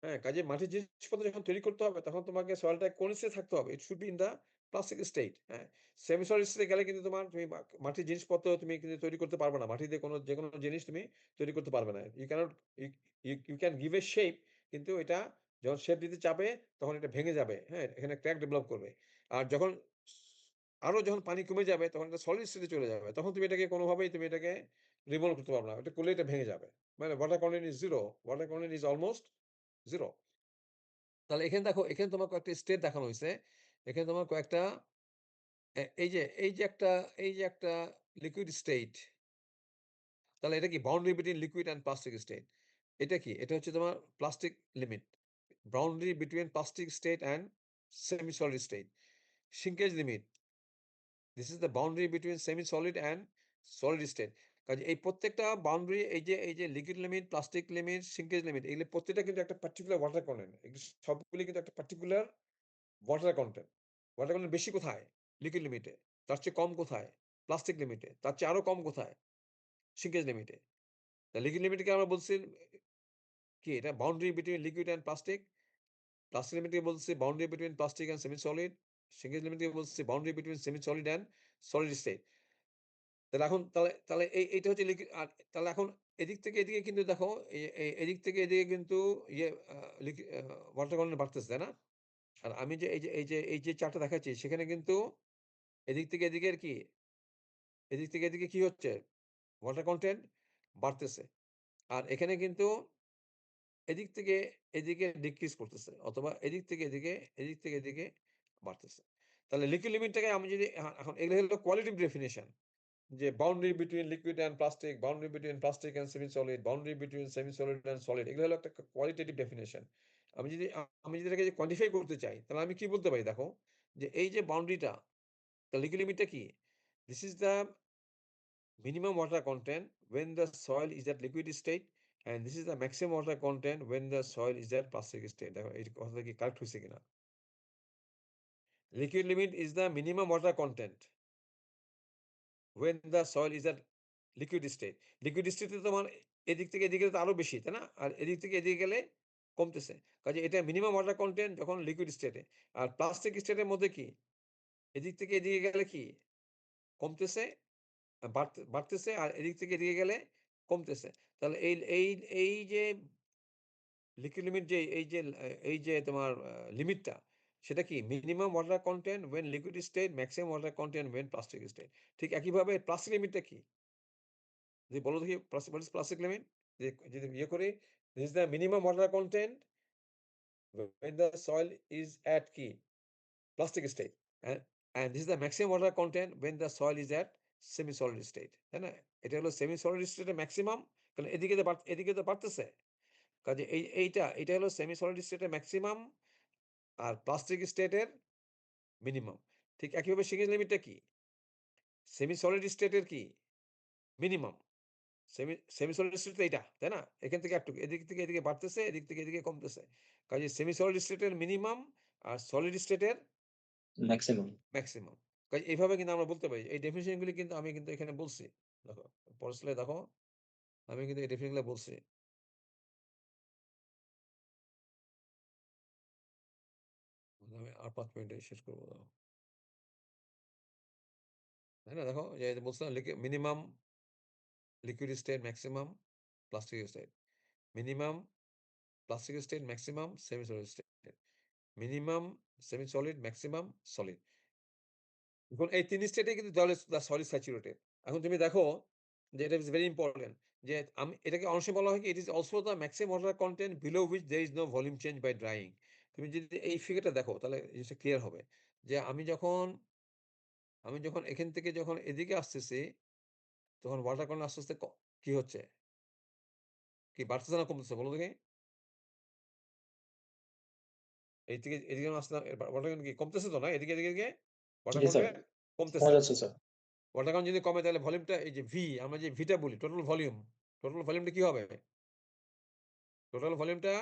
হ্যাঁ? কাজেই মাটির জিনিসপত্র যখন তৈরি করতে হবে, তখন তোমাকে সয়েলটা কোন স্টেটে থাকতে হবে? It should be in the plastic state, হ্যাঁ? সেমি সলিড স্টেটে গেলে কিন্তু তুমি মাটির জিনিসপত্র তুমি কিন্তু তৈরি করতে পারবে না। মাটি দিয়ে যেকোনো জিনিস তুমি তৈরি করতে পারবে না। You can't you you you can give a shape, কিন্তু এটা যখন শেপ দিতে চাবে, তখন এটা ভেঙে যাবে, হ্যাঁ? এখানে ক্র্যাক ডেভেলপ করবে। আর যখন আরো যখন পানি কমে যাবে তখন এটা সলিড স্টেটে চলে যাবে। তখন তুমি এটাকে কোনোভাবেই তুমি এটাকে রিমুভ করতে পারবে না। এটা করলে এটা ভেঙে যাবে। মানে ওয়াটার কনটেন্ট ইস 0, ওয়াটার কনটেন্ট ইস অলমোস্ট 0। তাহলে এখানে দেখো, এখানে তোমার কয়েকটা স্টেট দেখানো হইছে। এখানে তোমার কয়েকটা এই যে একটা লিকুইড স্টেট। তাহলে এটা কি boundary between liquid and plastic state. এটা কি? এটা হচ্ছে তোমার plastic limit. Boundary between plastic state and semi solid state. Shrinkage limit. This is the boundary between semi solid and solid state. কাজে এই প্রত্যেকটা বাউন্ডারি, এই যে liquid limit, plastic limit, shrinkage limit, এগুলো প্রত্যেকটা কিন্তু একটা পার্টিকুলার ওয়াটার কন্টেন্ট। এগুলো সবগুলি কিন্তু একটা particular water content. Water content বেশি কোথায়? লিকুইড লিমিটে। তার চেয়ে কম কোথায়? প্লাস্টিক লিমিটে। তার চেয়ে আরো কম কোথায়? শ্রিঙ্কেজ লিমিটে। তা লিকুইড লিমিটকে আমরা বলছি কি? এটা boundary between liquid and plastic. Plastic লিমিটকে বলছি boundary between plastic and semi solid. Shrinkage লিমিটকে বলছি boundary between semi solid and solid state. তাহলে এখন তাহলে এইটা হচ্ছে লিকুইড। আর তাহলে এখন এদিক থেকে এদিকে কিন্তু দেখো, এদিক থেকে এদিকে কিন্তু ইয়ে ওয়াটার কন্টেন্ট বাড়তেছে, তাই না? আর আমি যে এই যে চার্টটা দেখাচ্ছি সেখানে কিন্তু এদিক থেকে এদিকের কি? এদিক থেকে এদিকে কি হচ্ছে? ওয়াটার কনটেন্ট বাড়তেছে। আর এখানে কিন্তু এদিক থেকে এদিকে ডিক্রিজ করতেছে, অথবা এদিক থেকে এদিকে বাড়তেছে। তাহলে লিকুইড লিমিটটাকে আমি যদি এখন এগুলো হলো কোয়ালিটিভ ডেফিনিশন, যে boundary between liquid and plastic, boundary between plastic and semi solid, boundary between semi solid and solid, এগুলো হলো একটা কোয়ালিটেটিভ ডেফিনিশন। আমি যদি এটাকে কোয়ান্টিফাই করতে চাই তাহলে আমি কি বলতে পারি? দেখো, যে এই যে বাউন্ডারিটা, the liquid limit টা কি? This is the minimum water content when the soil is at liquid state, and this is the maximum water content when the soil is at plastic state. দেখো এই কথাটা কি কারেক্ট হইছে কিনা? Liquid limit is the minimum water content when the soil is at liquid state. Liquid state এ তোমার এদিক থেকে এদিকে তো আরো বেশি, তাই না? আর এদিক থেকে এদিকে গেলে কমতেছে। কাজে এটা মিনিমাম ওয়াটার কন্টেন্ট যখন লিকুইড স্টেটে। আর প্লাস্টিক স্টেটের মধ্যে কি? এদিক থেকে এদিকে গেলে কি? কমতেছে, বাড়তেছে, আর এদিক থেকে এদিকে গেলে কমতেছে। তাহলে এই যে লিকুইড লিমিট, যে এই যে তোমার লিমিটটা, সেটা কি? Minimum water content when liquid state, maximum water content when plastic state. ঠিক একইভাবে প্লাস্টিক লিমিটটা কি? যদি বলো দেখি, what is plastic limit? যদি ইয়ে করি, this is the minimum water content when the soil is at কি? Plastic state, and this is the maximum water content when the soil is at semi solid state, তাই না? এটা হলো semi solid স্টেটের maximum, কারণ এদিকে তো বাড়তেছে। কাজে এইটা হলো সেমি সলিড স্টেটের ম্যাক্সিমাম, আর প্লাস্টিক স্টেটের মিনিমাম। ঠিক একইভাবে সিঙ্গেল লিমিটটা কি? সেমি সলিড স্টেটের কি? মিনিমাম। সেমি সলিড স্টেট এইটা, তাই না? এখান থেকে একটু এদিক থেকে এদিকে বাড়তেছে, এদিক থেকে এদিকে কমতেছে। কাজে সেমি সলিড স্টেটের মিনিমাম আর সলিড স্টেটের ম্যাক্সিমাম। ম্যাক্সিমাম। কাজে এইভাবে কিন্তু আমরা বলতে পারি। এই ডেফিনিশন গুলি কিন্তু আমি কিন্তু এখানে বলছি। দেখো, পরের স্লাইডে দেখো, আমি কিন্তু এই ডেফিনিশন গুলো বলছি। আমি আর ৫ মিনিটে শেষ করব। দাও। তাই না? দেখো, যে বলছিলাম minimum liquid state, maximum plastic state. Minimum plastic state, maximum semi solid state. Minimum semi solid, maximum solid. এখন এই ৩ স্টেটে কিন্তু সলিড স্যাচুরেটেড। এখন তুমি দেখো যে এটা ইস ভেরি ইম্পোর্টেন্ট, যে আমি এটাকে অনেক সময় বলা হয় কি, it is also the maximum water content below which there is no volume change by drying. তুমি যদি এই ফিগারটা দেখো তাহলে জিনিসটা ক্লিয়ার হবে, যে আমি যখন এখান থেকে যখন এদিকে আসতেছি, তখন ওয়াটার কনটেন্ট আস্তে, আস্তে কি হচ্ছে? কি বাড়তেছে না কমতেছে বলো দেখি? এই থেকে এদিকে যখন আসলাম, ওয়াটার কনটেন্ট কি কমতেছে তো, না? এদিকে ওয়াটার জি স্যার, কনটেন্ট শোনা কমতেছে। যাচ্ছে স্যার। ওয়াটার কনটেন্ট যদি কমে তাহলে ভলিউমটা, এই যে আমরা যে ভিটা বলি, টোটাল ভলিউমটা কি হবে? টোটাল ভলিউমটা,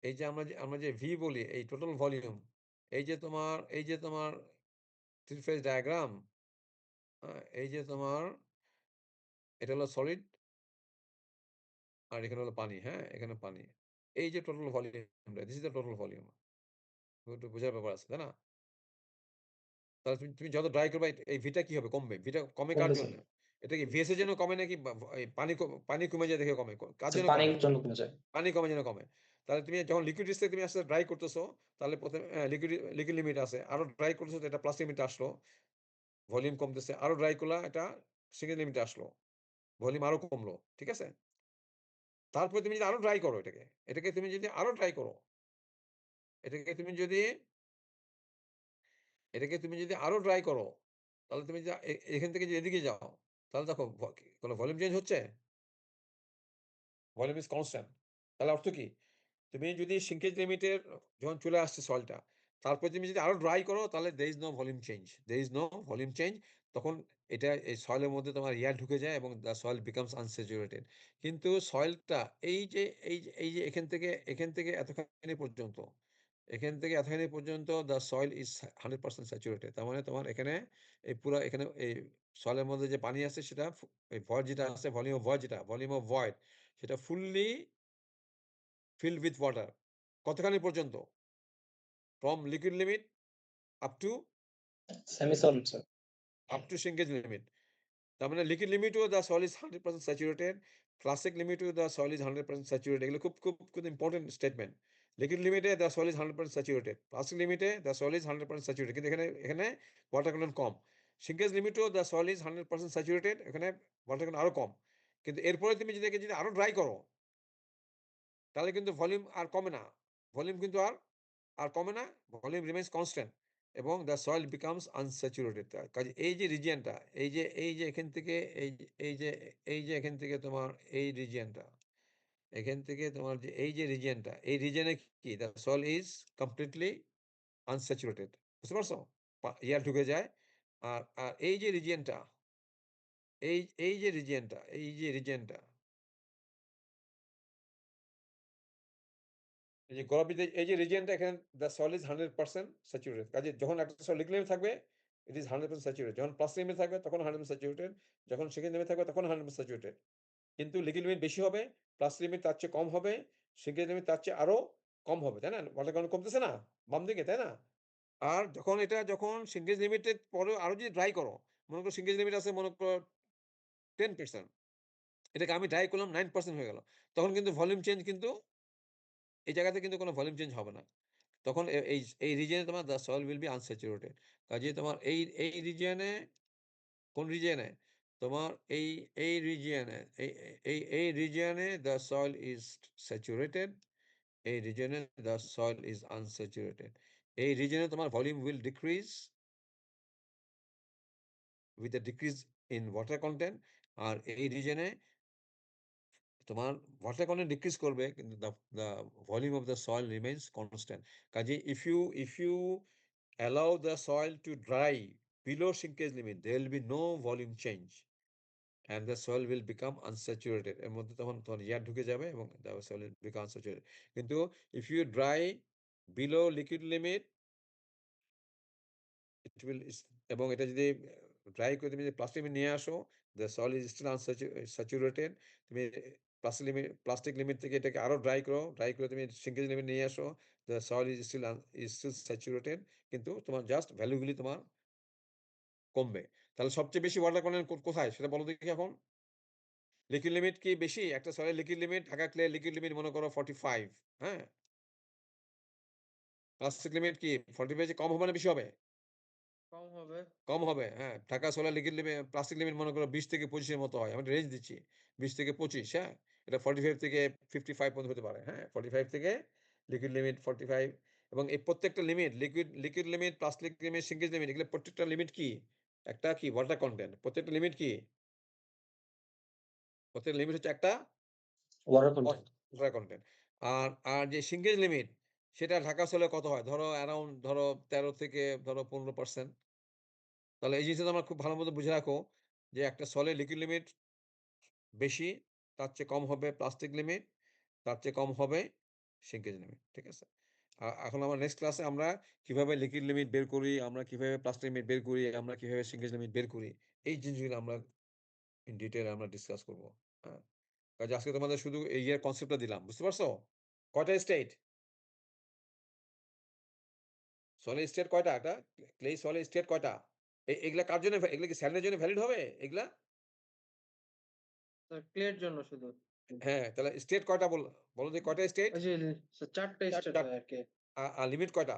এই যে আমরা যে ভি বলি, এই টোটাল ভলিউম, এই যে তোমার 3 ফেজ ডায়াগ্রাম, এই যে তোমার এটা হলো সলিড, আর এখানে হলো পানি, হ্যাঁ? এখানে পানি। এই যে টোটাল ভলিউমটা, this is the total volume. একটু বোঝার ব্যাপার আছে, তাই না? তাহলে তুমি যত ড্রাই করবে এই ভিটা কি হবে? কমবে। ভিটা কমে কার কমবে স্যার। জন্য? এটা কি VS এর জন্য কমে, নাকি এই পানি কমে যায় দেখে কমে? কার স্যার জন্য কমে? পানির জন্য কমে যায়। পানি কমে যেন কমে। তাহলে তুমি যখন লিকুইড স্টেট তুমি আস্তে ড্রাই করতেছো, তাহলে প্রথমে লিকুইড লিমিট আছে, আরো ড্রাই করতেছো, এটা প্লাস লিমিটে আসলো, ভলিউম কমতেছে, আরো ড্রাই করলা, এটা সেকেন্ড লিমিটে আসলো, ভলিউম আরো কমলো, ঠিক আছে? তারপরে তুমি যদি আরো ড্রাই করো এটাকে তুমি যদি আরো ড্রাই করো, এটাকে তুমি যদি এটাকে তুমি যদি আরো ড্রাই করো, তাহলে তুমি যা এখান থেকে যদি এদিকে যাও, তাহলে দেখো কোনো ভলিউম চেঞ্জ হচ্ছে? Volume is constant. তাহলে অর্থ কি? তুমি যদি সিঙ্কেজ লিমিটের যখন চলে আসছে সয়েলটা, তারপরে তুমি যদি আরো ড্রাই করো, তাহলে there is no volume change, there is no volume change। তখন এটা এই সয়েলের মধ্যে তোমার এয়ার ঢুকে যায় এবং the soil becomes unsaturated। কিন্তু সয়েলটা এই যে এখান থেকে এতখানি পর্যন্ত, এখান থেকে এতখানি পর্যন্ত the soil is 100% saturated। তার মানে তোমার এখানে এই পুরা এখানে এই সয়েলের মধ্যে যে পানি আছে সেটা এই ভয়েড যেটা আছে, ভলিউম অফ ভয়েড, সেটা ফুললি filled with water। কতখানি পর্যন্ত? From liquid limit up to semi solid sir. shrinkage limit। তার মানে লিকুইড লিমিটেও the soil is 100% saturated, plastic লিমিটেও the soil is 100% saturated। এগুলো খুব ইম্পর্টেন্ট স্টেটমেন্ট। লিকুইড লিমিটে the soil is 100% saturated, plastic লিমিটে the soil is 100% saturated, কিন্তু এখানে ওয়াটার কন্টেন্ট কম। শ্রিঙ্কেজ লিমিটেও the soil is 100% saturated, এখানে ওয়াটার কন্টেন্ট আরো কম। কিন্তু এরপরে তুমি যদি একে যদি আরো ড্রাই করো, তাহলে কিন্তু ভলিউম আর কমে না, ভলিউম কিন্তু আর কমে না, ভলিউম রিমেইনস কনস্ট্যান্ট এবং দ্য সয়েল বিকামস আনস্যাচুরেটেড। কাজে এই যে রিজিয়নটা, এই যে এখান থেকে এই যে এখান থেকে তোমার এই রিজিয়নটা, এখান থেকে তোমার যে এই যে রিজিয়নটা, এই রিজিয়নে কি the soil is completely unsaturated. বুঝতে পারছো? এয়ার ঢুকে যায়। আর এই যে রিজিয়নটা, এই যে রিজিয়নটা এই যে গোলাপিতে এই যে রিজিয়নটা, এখানে দ্য সয়েল ইজ 100% স্যাচুরেটেড। কাজে যখন একটা সয়েল লিকুইড লিমিট থাকবে, ইট ইজ 100% স্যাচুরেটেড। যখন প্লাস লিমিট থাকবে তখন 100% স্যাচুরেটেড, যখন সেকেন্ড লিমিট থাকবে তখন 100% স্যাচুরেটেড। কিন্তু লিকুইড লিমিট বেশি হবে, প্লাস লিমিট তার চেয়ে কম হবে, সেকেন্ড লিমিট তার চেয়ে আরো কম হবে, তাই না? ওয়াটার কারেন্ট কমতেছে না বাম দিকে, তাই না? আর যখন সিঙ্গেজ লিমিটের পরে আরো যদি ড্রাই করো, মনে করো সিঙ্গেজ লিমিট আছে মনে করো 10%, এটাকে আমি ড্রাই করলাম 9% হয়ে গেল, তখন কিন্তু ভলিউম চেঞ্জ কিন্তু এই জায়গাতে কিন্তু কোনো ভলিউম চেঞ্জ হবে না। তখন এই রিজিয়নে তোমার the soil will be unsaturated. কাজেই তোমার এই রিজিয়নে, কোন রিজিয়নে? তোমার এই রিজিয়নে, এই রিজিয়নে দ্য সয়েল ইজ স্যাচুরেটেড, এই রিজিয়নে দ্য সয়েল ইজ আনস্যাচুরেটেড। এই রিজিয়নে তোমার volume will decrease with a decrease in water content. আর এই রিজিয়নে তোমার ওয়াটার কনটেন্ট ডিক্রিজ করবে, কিন্তু the volume of the soil remains constant. কাজেই if you allow the soil to dry below shrinkage limit, there will be no volume change and the soil will become unsaturated। এর মধ্যে তখন তোমার air ঢুকে যাবে এবং the soil will become unsaturated। কিন্তু if you dry below liquid limit, it will এবং এটা যদি ড্রাই করে তুমি যদি প্লাস্টিক নিয়ে আসো, the soil is still unsaturated। তুমি প্লাস্টিক লিমিট থেকে এটাকে আরো ড্রাই করে তুমি shrinkage লিমিট নিয়ে আসো, the soil is still saturated, কিন্তু তোমার জাস্ট ভ্যালুগুলি তোমার কমবে। তাহলে সবচেয়ে বেশি ওয়াটার কনটেন্ট কোথায় সেটা বলো দেখি এখন? লিকুইড লিমিট কি বেশি? একটা সয়েলের liquid limit, Dhaka clay liquid limit মনে করো 45, হ্যাঁ? প্লাস্টিক লিমিট কি 45 চেয়ে কম হবে না বেশি হবে? কম হবে। কম হবে, হ্যাঁ। Dhaka solar liquid limit, plastic limit মনে করো 20 থেকে 25 এর মতো হয়। আমি রেঞ্জ দিচ্ছি। 20 থেকে 25, হ্যাঁ? এটা 45 থেকে 55 পর্যন্ত হতে পারে, হ্যাঁ? 45 থেকে লিকুইড লিমিট 45। এবং এই প্রত্যেকটা limit, liquid limit, plastic limit, shrinkage limit, এগুলো প্রত্যেকটা লিমিট কি? একটা কি ওয়াটার কনটেন্ট। প্রত্যেকটা লিমিট কি? প্রত্যেকটা লিমিট হচ্ছে একটা ওয়াটার কনটেন্ট। Water content. আর যে সিঙ্গেজ লিমিট, সেটা ঢাকা সোলে কত হয়? ধরো অ্যারাউন্ড 13 থেকে 15%। তাহলে এই জিনিসটা তোমরা খুব ভালো মতো বুঝে রাখো যে একটা সলের লিকুইড লিমিট বেশি, তার চেয়ে কম হবে প্লাস্টিক লিমিট, তার চেয়ে কম হবে সিঙ্কেজ লিমিট। ঠিক আছে? এখন আমার নেক্সট ক্লাসে আমরা কিভাবে লিকুইড লিমিট বের করি, আমরা কিভাবে প্লাস্টিক লিমিট বের করি, আমরা কিভাবে সিঙ্কেজ লিমিট বের করি, এই জিনিসগুলো আমরা ইন ডিটেইল আমরা ডিসকাস করব। হ্যাঁ? কাজে আজকে তোমাদের শুধু এই এর কনসেপ্টটা দিলাম। বুঝতে পারছো? কয়টা স্টেট? সলিড স্টেট কয়টা? একটা ক্লে সলিড স্টেট কয়টা? এগুলা কার জন্য এগুলা কি স্যান্ডের জন্য ভ্যালিড হবে এগুলা? স্যার ক্লে এর জন্য শুধু। হ্যাঁ, তাহলে স্টেট কয়টা বলো দেখি কয়টা স্টেট? ওই যে স্যার ৪ টা স্টেট চার হয় আরকি। আর লিমিট কয়টা?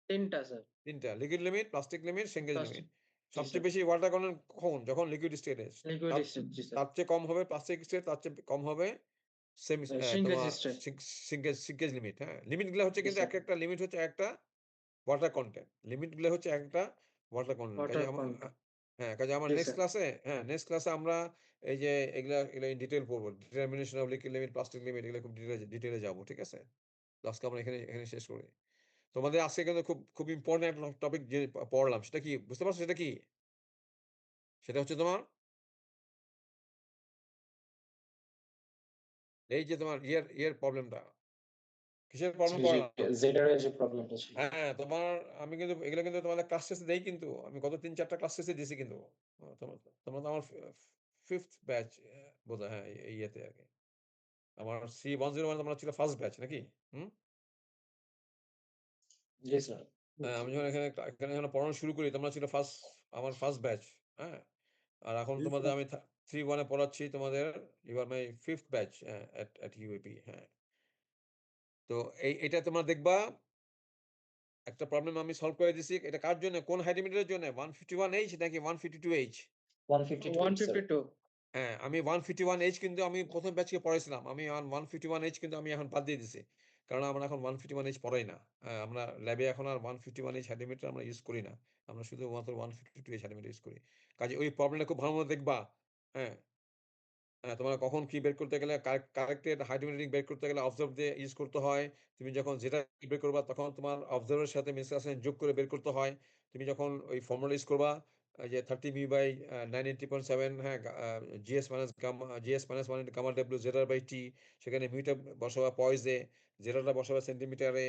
৩ টা স্যার। ৩ টা। Liquid limit, plastic limit, shrinkage limit. Plastic জি স্যার। সবচেয়ে বেশি ওয়াটার কনটেন্ট কখন? যখন লিকুইড স্টেটে। লিকুইড তার স্টেট জি স্যার। তার চেয়ে কম হবে প্লাস্টিক স্টেট, তার চেয়ে কম হবে সেমি সিঙ্গেজ তোমার স্টেট। সিঙ্কেজ লিমিট, হ্যাঁ? লিমিট গুলা হচ্ছে জি কিন্তু স্যার। একটা লিমিট হচ্ছে একটা ওয়াটার কনটেন্ট। লিমিট গুলা হচ্ছে একটা ওয়াটার কনটেন্ট। ওয়াটার কন্টেন্ট কাজে আমার জি নেক্সট স্যার। ক্লাসে নেক্সট ক্লাসে আমরা এই যে এগুলা ইন ডিটেইল পড়বো। Determination of liquid limit, plastic limit এগুলা খুব ডিটেইলে যাবো। ঠিক আছে? আজকে আমরা এখানে শেষ করি। তোমাদের আজকে কিন্তু খুব ইম্পোর্টেন্ট একটা টপিক যে পড়লাম। সেটা কি? বুঝতে পারছো সেটা কি? সেটা হচ্ছে তোমার এই যে তোমার ইয়ের প্রবলেমটা। কিসের জি, প্রবলেম জি। পড়ালাম? জেডার এর যে প্রবলেমটা ছিল। হ্যাঁ, আমি কিন্তু এগুলো কিন্তু তোমাদের ক্লাস টেস্টে দেই কিন্তু। আমি গত ৩-৪ টা ক্লাস টেস্টে দিছি কিন্তু। তোমরা তোমরা তো আমার 5th ব্যাচ বোধহয় হ্যাঁ, এই ইয়েতে আরকি। আমার C101 তোমরা ছিল 1st ব্যাচ নাকি? হুম? জি স্যার। আমি যখন এখানে যখন পড়ানো শুরু করি তোমরা ছিল আমার 1st ব্যাচ। হ্যাঁ? আর এখন জি তোমাদের স্যার। আমি 3-1 এ পড়াচ্ছি তোমাদের you are my 5th batch at UAP হ্যাঁ। তো এটা তোমরা দেখবা একটা প্রবলেম আমি সলভ করে দিছি। এটা কার জন্য? কোন হাইড্রোমিটারের জন্য? 151H নাকি 152H? 152 স্যার। 152 হ্যাঁ, আমি 151H কিন্তু আমি ১ম ব্যাচকে পড়াইছিলাম। আমি 151H কিন্তু আমি এখন বাদ দিয়ে দিছি। কারণ আমরা এখন 151H পড়াই না। আমরা ল্যাবে এখন আর 151H হাইড্রোমিটার আমরা ইউজ করি না। আমরা শুধুমাত্র 152H হাইড্রোমিটার ইউজ করি। কাজেই ওই প্রবলেমটা খুব ভালো মতো দেখবা। হ্যাঁ? তোমার কখন কি বের করতে গেলে কারেক্টেড হাইড্রোমেট্রিক বের করতে গেলে অবজার্ভ দিয়ে ইউজ করতে হয়। তুমি যখন যেটা বের করবা তখন তোমার অবজার্ভ এর সাথে মিসক্যালকুলেশন যোগ করে বের করতে হয়। তুমি যখন ওই ফর্মুলা ইউজ করবা যে 30 মিউ বাই 980.7 হ্যাঁ, GS minus 1 into gamma W জেডার বাই টি সেখানে মিউটা বসাবা পয়েসে, জেডারটা বসাবা সেন্টিমিটারে,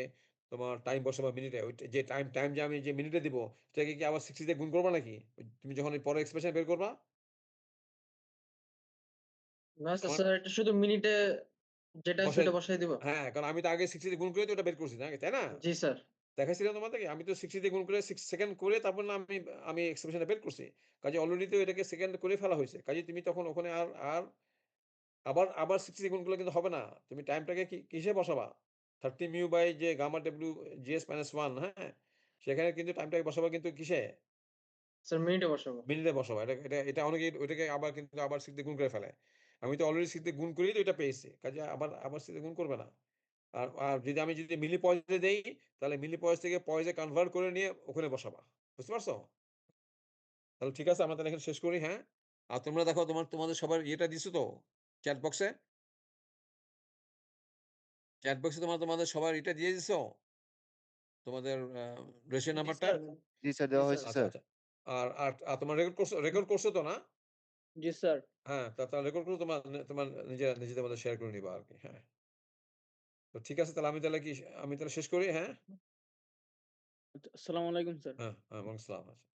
তোমার টাইম বসাবা মিনিটে। ওই যে টাইম যে আমি যে মিনিটে দিব সেটাকে কি আবার 60 দিয়ে গুণ করবা নাকি? তুমি যখন ওই পরের এক্সপ্রেশন বের করবা না আমার স্যার এটা শুধু মিনিটে যেটা আছে বসাই ওটা বসায় দিব? হ্যাঁ, কারণ আমি তো আগে 60 দিয়ে গুণ করে তো ওটা বের করছি তাই না? জি স্যার। দেখাইছিলাম তোমাদেরকে? আমি তো 60 দিয়ে গুণ করে 6 সেকেন্ড করে তারপর না আমি এক্সপ্রেশনটা বের করছি। কাজেই অলরেডি তো এটাকে সেকেন্ড করে ফেলা হইছে। কাজেই তুমি তখন ওখানে আর আবার 60 দিয়ে গুণ করলে কিন্তু হবে না। তুমি টাইমটাকে কিসে বসাবা? 30 মিউ বাই যে গামা ডব্লিউ GS মাইনাস 1 হ্যাঁ? সেখানে কিন্তু টাইমটাকে বসাবা কিন্তু কিসে? স্যার মিনিটে বসাবো। মিনিটে বসাবা। এটা অনেকেই ওইটাকে আবার 60 দিয়ে গুণ করে ফেলে। আমি তো অলরেডি 60 দিয়ে গুণ করেই তো এটা পেয়েছি। কাজেই আবার 60 দিয়ে গুণ করবে না। আর যদি মিলি পয়েজে দেই, তাহলে মিলি পয়েজ থেকে পয়েজে কনভার্ট করে নিয়ে ওখানে বসাবা। বুঝতে পারছো? তাহলে ঠিক আছে আমরা তাহলে এখানে শেষ করি, হ্যাঁ? আর তোমরা দেখো তোমাদের সবার ইয়েটা দিছো তো? চ্যাট বক্সে? চ্যাট বক্সে তোমাদের সবার এটা দিয়ে দিছো? তোমাদের রেজিস্ট্রেশন জি নাম্বারটা? স্যার। জি স্যার, জি দেওয়া স্যার। হয়েছে আচ্ছা, স্যার। আচ্ছা। আর তোমরা রেকর্ড করছো তো না? জি স্যার। হ্যাঁ, তাহলে রেকর্ড করে তোমার নিজেদের মধ্যে শেয়ার করে নিবা আরকি। হ্যাঁ। তো ঠিক আছে তাহলে আমি তাহলে শেষ করি, হ্যাঁ? আসসালামু আলাইকুম স্যার। হ্যাঁ, ওয়ালাইকুম আসসালাম। আচ্ছা।